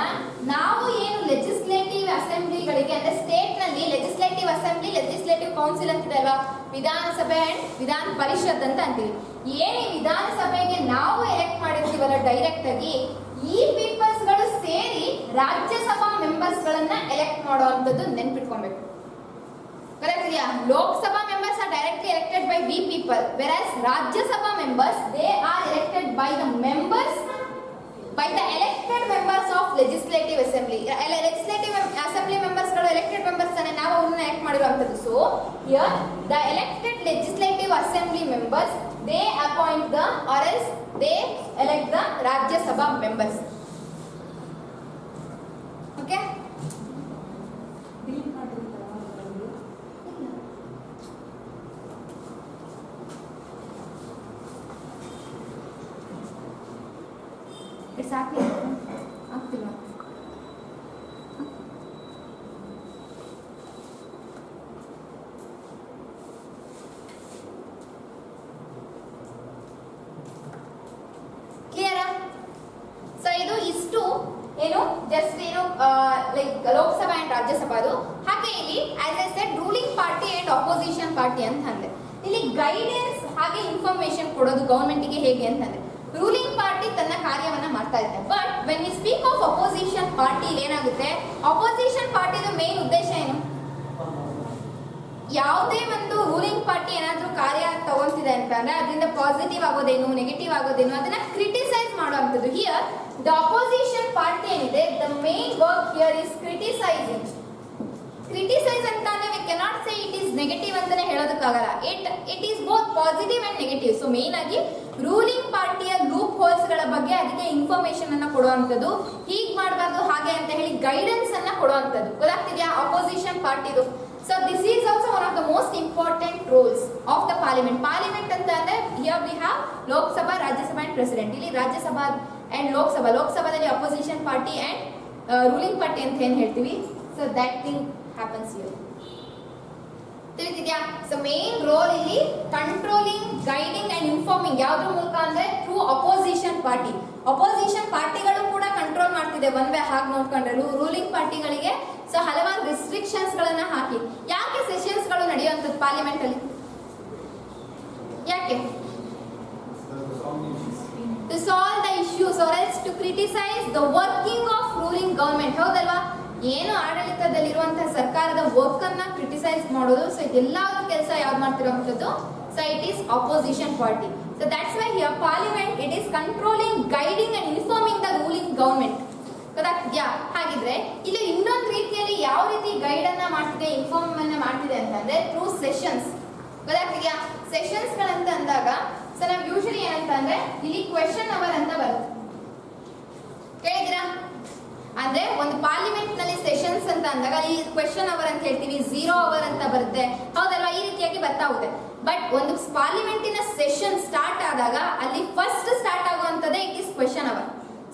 ನಾವು ಏನು ಲೆಜಿಸ್ಲೇಟಿವ್ ಅಸೆಂಬ್ಲಿಗಳಿಗೆ ಅಂದ್ರೆ ಸ್ಟೇಟ್ ನಲ್ಲಿ ಲೆಜಿಸ್ಲೇಟಿವ್ ಅಸೆಂಬ್ಲಿ, ಲೆಜಿಸ್ಲೇಟಿವ್ ಕೌನ್ಸಿಲ್ ಅಂತಿದೆ ಅಲ್ವಾ, ವಿಧಾನಸಭೆ ಅಂಡ್ ವಿಧಾನ ಪರಿಷತ್ ಅಂತ ಅಂತೀವಿ. ಏನೇ ವಿಧಾನಸಭೆಗೆ ನಾವು ಎಲೆಕ್ಟ್ ಮಾಡಿರ್ತೀವಲ್ಲ ಡೈರೆಕ್ಟ್ ಆಗಿ, ಈ ಪೀಪಲ್ಸ್ ಗಳು ಸೇರಿ ರಾಜ್ಯಸಭಾ ಮೆಂಬರ್ಸ್ ಗಳನ್ನ ಎಲೆಕ್ಟ್ ಮಾಡುವಂತದ್ದು ನೆನ್ಪಿಟ್ಕೊಬೇಕು. ಗೊತ್ತಾಗ್ತಿದ್ಯಾ? Lok Sabha members are directly elected by we people, whereas Rajya Sabha members they are elected by the members, by the elected members of legislative assembly. Legislative assembly members ಗಳು ಎಲೆಕ್ಟೆಡ್ ಮೆಂಬರ್ಸ್ ತಾನೆ, ನಾವು ಅವ್ರನ್ನ ಎಲೆಕ್ಟ್ ಮಾಡಿರುವಂತದ್ದು. So here the elected legislative assembly members they appoint the or else they elect the Rajya Sabha members. Okay? ಆಗ್ತಿಲ್ಲ. ಕ್ಲಿಯರಾ? So ಇದು ಇಷ್ಟು ಏನು ಜಸ್ಟ್ ಏನು ಲೈಕ್ ಲೋಕಸಭಾ ಅಂಡ್ ರಾಜ್ಯಸಭಾದು. ಹಾಗೆ ಇಲ್ಲಿ as I said ruling party and opposition party ಅಂತ ಅಂದೆ. ಇಲ್ಲಿ ಗೈಡೆನ್ಸ್ ಹಾಗೆ ಇನ್ಫಾರ್ಮೇಶನ್ ಕೊಡೋದು ಗವರ್ಮೆಂಟ್ಗೆ ಹೇಗೆ ಅಂತಂದ್ರೆ ರೂಲಿಂಗ್ ಪಾರ್ಟಿ ತನ್ನ ಕಾರ್ಯವನ್ನ ಮಾಡ್ತಾ ಇದೆ. But when we speak of opposition party ಏನಾಗುತ್ತೆ, ಅಪೋಸಿಷನ್ ಪಾರ್ಟಿದ ಮೇನ್ ಉದ್ದೇಶ ಏನು? ಯಾವುದೇ ಒಂದು ರೂಲಿಂಗ್ ಪಾರ್ಟಿ ಏನಾದ್ರೂ ಕಾರ್ಯ ತಗೊಂತಿದೆ ಅಂತಂದ್ರೆ ಅದರಿಂದ ಪಾಸಿಟಿವ್ ಆಗೋದೇನು, ನೆಗೆಟಿವ್ ಆಗೋದೇನು ಅದನ್ನ ಕ್ರಿಟಿಸೈಸ್ ಮಾಡುವಂಥದ್ದು. ಹಿಯರ್ ದ ಅಪೋಸಿಷನ್ ಪಾರ್ಟಿ ಏನಿದೆ, the main work here is criticizing. Criticize ಅಂತಾನೆ we cannot say it is negative ಅಂತಾನೆ ಹೇಳೋದಕ್ಕಾಗಲ್ಲ. It is both positive and negative. So main ಆಗಿ ರೂಲಿಂಗ್ ಪಾರ್ಟಿಯ ಲೂಪ್ ಹೋಲ್ಸ್ ಗಳ ಬಗ್ಗೆ ಅದಕ್ಕೆ ಇನ್ಫಾರ್ಮೇಶನ್ ಅನ್ನ ಕೊಡುವಂಥದ್ದು, ಹೀಗೆ ಮಾಡಬಾರ್ದು ಹಾಗೆ ಅಂತ ಹೇಳಿ ಗೈಡೆನ್ಸ್ ಅನ್ನ ಕೊಡುವಂಥದ್ದು. ಗೊತ್ತಾಗ್ತಿದ್ಯಾ ಅಪೋಸಿಷನ್ ಪಾರ್ಟಿದು? So this is also one of the most important roles of the parliament. Parliament ಅಂತ ಅಂದ್ರೆ here we have Lok Sabha, Rajya Sabha and president. ಇಲ್ಲಿ ರಾಜ್ಯಸಭಾ ಅಂಡ್ ಲೋಕಸಭಾ, ಲೋಕಸಭಾದಲ್ಲಿ opposition party and ruling party ಅಂತ ಏನ್ ಹೇಳ್ತೀವಿ. So that thing happens here. ತಿಳಿತಿದ್ಯಾ? So main role ಇಲ್ಲಿ controlling, guiding and informing. ಯಾವ್ದ್ರ ಮೂಲಕ ಅಂದ್ರೆ ಥ್ರೂ ಅಪೋಸಿಷನ್ ಪಾರ್ಟಿ. ಅಪೋಸಿಷನ್ ಪಾರ್ಟಿಗಳು ಕೂಡ ಕಂಟ್ರೋಲ್ ಮಾಡ್ತಿದೆ ಒನ್ ವೇ. ಹಾಗೆ ನೋಡ್ಕೊಂಡ್ರೆ ರೂಲಿಂಗ್ ಪಾರ್ಟಿಗಳಿಗೆ ಸೊ ಹಲವಾರು ರಿಸ್ಟ್ರಿಕ್ಷನ್ಸ್ ಗಳನ್ನ ಹಾಕಿ. ಯಾಕೆ ಸೆಷನ್ಸ್ ಗಳು ನಡೆಯುವಂಥದ್ದು ಪಾರ್ಲಿಮೆಂಟ್ ಅಲ್ಲಿ? ಯಾಕೆ? To solve the issues or else to criticize the working of ruling government. ಹೌದಲ್ವಾ? ಏನು ಆಡಳಿತದಲ್ಲಿರುವಂತಹ ಸರ್ಕಾರದ ವರ್ಕ್ ಅನ್ನ ಕ್ರಿಟಿಸೈಸ್ ಮಾಡೋದು. ಸೊ ಇದೆಲ್ಲದರ ಕೆಲಸ ಯಾವ್ದು ಮಾಡ್ತಿರೋಂಥದ್ದು? So it is opposition party. So that's why here parliament it is controlling, guiding and informing the ruling government. ಗೊತ್ತಾಗ್ತಿದ್ಯಾ? ಹಾಗಿದ್ರೆ ಇಲ್ಲಿ ಇನ್ನೊಂದು ರೀತಿಯಲ್ಲಿ ಯಾವ ರೀತಿ ಗೈಡ್ ಅನ್ನ ಮಾಡ್ತಿದೆ, ಇನ್ಫಾರ್ಮ್ ಅನ್ನ ಮಾಡ್ತಿದೆ ಅಂತಂದ್ರೆ ಥ್ರೂ ಸೆಷನ್ಸ್. ಗೊತ್ತಾಗ್ತಿದ್ಯಾ? ಸೆಷನ್ಸ್ ಗಳಂತ ಅಂದಾಗ ಸೊ ನಾವು ಯೂಶಲಿ ಏನಂತ ಅಂದ್ರೆ ಇಲ್ಲಿ ಕ್ವೆಶ್ಚನ್ ಅವರ್ ಅಂತ ಬರುತ್ತೆ, ಕೇಳಿದಿರಾ? ಅಂದ್ರೆ ಒಂದು ಪಾರ್ಲಿಮೆಂಟ್ ನಲ್ಲಿ ಸೆಷನ್ಸ್ ಅಂತ ಅಂದಾಗ ಈ ಕ್ವೆಶ್ಚನ್ ಅವರ್ ಅಂತ ಹೇಳ್ತೀವಿ, 0 ಅವರ್ ಅಂತ ಬರುತ್ತೆ, ಹೌದಲ್ವಾ? ಈ ರೀತಿಯಾಗಿ ಬರ್ತಾ ಹೋಗುತ್ತೆ. ಬಟ್ ಒಂದು ಪಾರ್ಲಿಮೆಂಟಿನ ಸೆಷನ್ ಸ್ಟಾರ್ಟ್ ಆದಾಗ ಅಲ್ಲಿ ಫಸ್ಟ್ ಸ್ಟಾರ್ಟ್ ಆಗುವಂತದ್ದೇ it is question hour.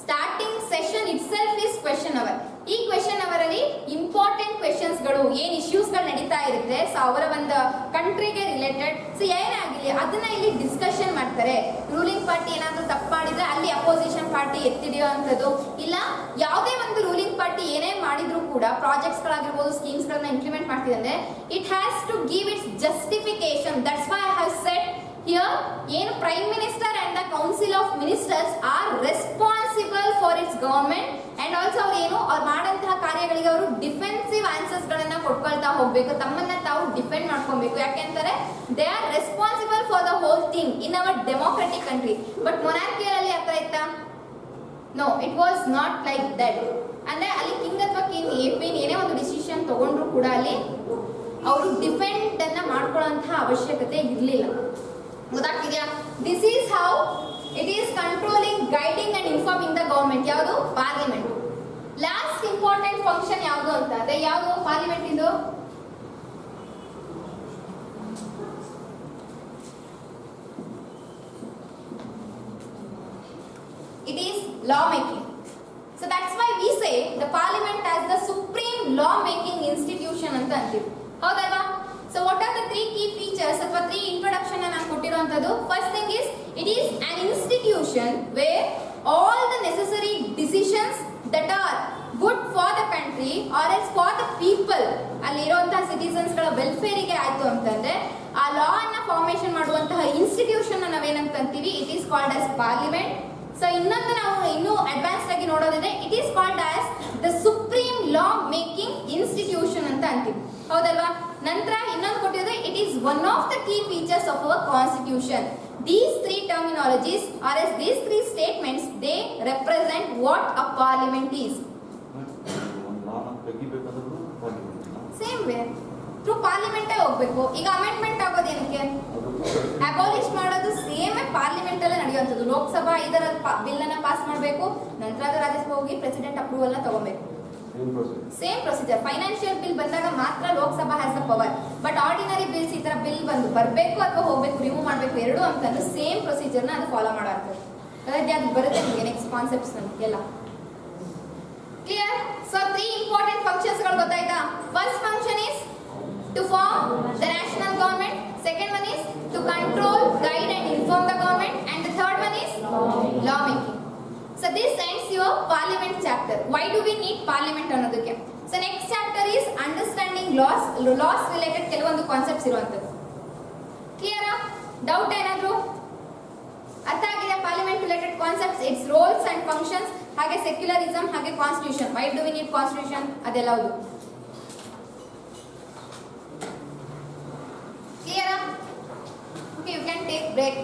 Starting session itself is question hour. ಈ ಕ್ವೆಶ್ಚನ್ ಅವರ್ ಅಲ್ಲಿ ಇಂಪಾರ್ಟೆಂಟ್ ಕ್ವೆಶ್ಚನ್ಸ್ ಗಳು, ಏನ್ ಇಶ್ಯೂಸ್ ಗಳು ನಡೀತಾ ಇರುತ್ತೆ, ಸೊ ಅವರ ಒಂದು ಕಂಟ್ರಿಗೆ ರಿಲೇಟೆಡ್, ಸೊ ಏನೇ ಆಗಿಲ್ಲ ಅದನ್ನ ಇಲ್ಲಿ ಡಿಸ್ಕಷನ್ ಮಾಡ್ತಾರೆ. ರೂಲಿಂಗ್ ಪಾರ್ಟಿ ಏನಾದ್ರೂ ತಪ್ಪು ಮಾಡಿದ್ರೆ ಅಲ್ಲಿ ಅಪೋಸಿಷನ್ ಪಾರ್ಟಿ ಎತ್ತಿಡಿಯೋ ಅಂತದ್ದು ಇಲ್ಲ. ಯಾವುದೇ ಒಂದು ರೂಲಿಂಗ್ ಪಾರ್ಟಿ ಏನೇ ಮಾಡಿದ್ರು ಕೂಡ ಪ್ರಾಜೆಕ್ಟ್ಸ್ ಗಳಾಗಿರ್ಬೋದು, ಸ್ಕೀಮ್ಸ್ ಗಳನ್ನ ಇಂಪ್ಲಿಮೆಂಟ್ ಮಾಡ್ತಿದೆ ಅಂದ್ರೆ it has to give its justification. That's why I have said here ಏನು prime minister and the council of ministers are responsible for its government and also ಅವ್ರು ಏನು ಅವ್ರು ಮಾಡಂತಹ ಕಾರ್ಯಗಳಿಗೆ ಅವರು ಡಿಫೆನ್ಸಿವ್ ಆನ್ಸರ್ಸ್ ಗಳನ್ನ ಕೊಟ್ಕೊಳ್ತಾ ಹೋಗ್ಬೇಕು, ತಮ್ಮನ್ನ ತಾವು ಡಿಫೆಂಡ್ ಮಾಡ್ಕೊಬೇಕು. ಯಾಕೆಂತಾರೆ they are responsible for the whole thing in our democratic country. But ಮೊನಾರ್ಕಿಯಲ್ಲಿ ಆ ಥರ ಇತ್ತಾ? No, it was not like that. ಅಂದ್ರೆ ಅಲ್ಲಿ ಕಿಂಗ್ ಅಥವಾ ಕ್ವೀನ್ ಏನೇ ಒಂದು ಡಿಸಿಷನ್ ತಗೊಂಡ್ರು ಕೂಡ ಅಲ್ಲಿ ಅವರು ಡಿಫೆಂಡ್ ಅನ್ನ ಮಾಡ್ಕೊಳ್ಳುವಂತಹ ಅವಶ್ಯಕತೆ ಇರಲಿಲ್ಲ. ಗೊತ್ತಾಗ್ತಿದ್ಯಾ? This is how it is controlling, guiding and informing the government. ಯಾವುದು? ಪಾರ್ಲಿಮೆಂಟ್. ಲಾಸ್ಟ್ ಇಂಪಾರ್ಟೆಂಟ್ ಫಂಕ್ಷನ್ ಯಾವುದು ಅಂತ ಅಂದ್ರೆ ಯಾವುದು ಪಾರ್ಲಿಮೆಂಟ್ ಇದು? It is law making. So that's why we say the parliament as the supreme law making institution ಅಂತ ಅಂತೀವಿ, ಹೌದಲ್ವಾ? So what are the 3 key features ಅಥವಾ 3 introduction ನಾನು ಕೊಟ್ಟಿರುವಂತದ್ದು? First thing is it is an institution where all the necessary decisions that are good for the country or else for the people, ಅಲ್ಲಿ ಇರುವಂತಹ citizens ಗಳ welfare ಗೆ ಆಯ್ತು ಅಂತಂದ್ರೆ ಆ ಲಾ ಅನ್ನ ಫಾರ್ಮೇಶನ್ ಮಾಡುವಂತಹ ಇನ್ಸ್ಟಿಟ್ಯೂಷನ್ ನಾವೇನಂತ ಅಂತೀವಿ? It is called as parliament. So ಇನ್ನೊಂದು ನಾವು ಇನ್ನೂ ಅಡ್ವಾನ್ಸ್ ಆಗಿ ನೋಡೋದಿದ್ರೆ it is called as the supreme law making institution ಅಂತ ಅಂತೀವಿ, ಹೌದಲ್ವಾ? ನಂತರ ಇನ್ನೊಂದು ಕೊಟ್ಟಿದ್ರೆ it is one of the key features of our constitution. These 3 terminologies or as these 3 statements they represent what a parliament is. Same way through parliament ಹೋಗ್ಬೇಕು. ಈಗ amendment ಆಗೋದು ಏನಕ್ಕೆ? ಅಬಾಲಿಷ್ ಮಾಡೋದು ಸೇಮ್ ಪಾರ್ಲಿಮೆಂಟ್ ಅಲ್ಲೇ ನಡೆಯುವಂಥದ್ದು. ಲೋಕಸಭಾ ಇದರ ಬಿಲ್ ಅನ್ನ pass ಮಾಡಬೇಕು, ನಂತರ ಅದು ರಾಜ್ಯಸಭೆ ಹೋಗಿ ಪ್ರೆಸಿಡೆಂಟ್ ಅಪ್ರೂವಲ್ ನ ತಗೋಬೇಕು. Same procedure. ಫೈನಾನ್ಷಿಯಲ್ ಬಿಲ್ ಬಂದಾಗ ಮಾತ್ರ Lok Sabha has the power. But ordinary bills ಈ ತರ ಬಿಲ್ ಬಂದು ಬರಬೇಕು ಅಥವಾ ಹೋಗ್ಬೇಕು, ರಿಮೂವ್ ಮಾಡಬೇಕು, ಎರಡು ಅಂತಂದ್ರೆ ಸೇಮ್ ಪ್ರೊಸೀಜರ್ನ ಅದು ಫಾಲೋ ಮಾಡಾಗ್ತದೆ. ಅದು ಬರುತ್ತೆ ನಿಮಗೆ ನೆಕ್ಸ್ಟ್ ಕಾನ್ಸೆಪ್ಟ್ಸ್ ಎಲ್ಲ ಕ್ಲಿಯರ್. ಸೊ 3 ಇಂಪಾರ್ಟೆಂಟ್ ಫಂಕ್ಷನ್ಸ್ ಗಳು ಗೊತ್ತಾಯ್ತಾ? First function is to form the national government, second one is to control, guide and inform the government, and the third one is law making. So this ends your parliament chapter. Why do we need parliament ಅನ್ನೋದಕ್ಕೆ? So next chapter is understanding laws related ಕೆಲವೊಂದು concepts ಇರುವಂತದ್ದು. ಕ್ಲಿಯರಾ? Doubt ಏನಾದ್ರು? ಅರ್ಥ ಆಗಿದೆ? Parliament related concepts, its roles and functions, ಹಾಗೆ secularism, ಹಾಗೆ constitution. Why do we need constitution ಅದೆಲ್ಲ ಹೌದು. Clear? Okay, you can take break.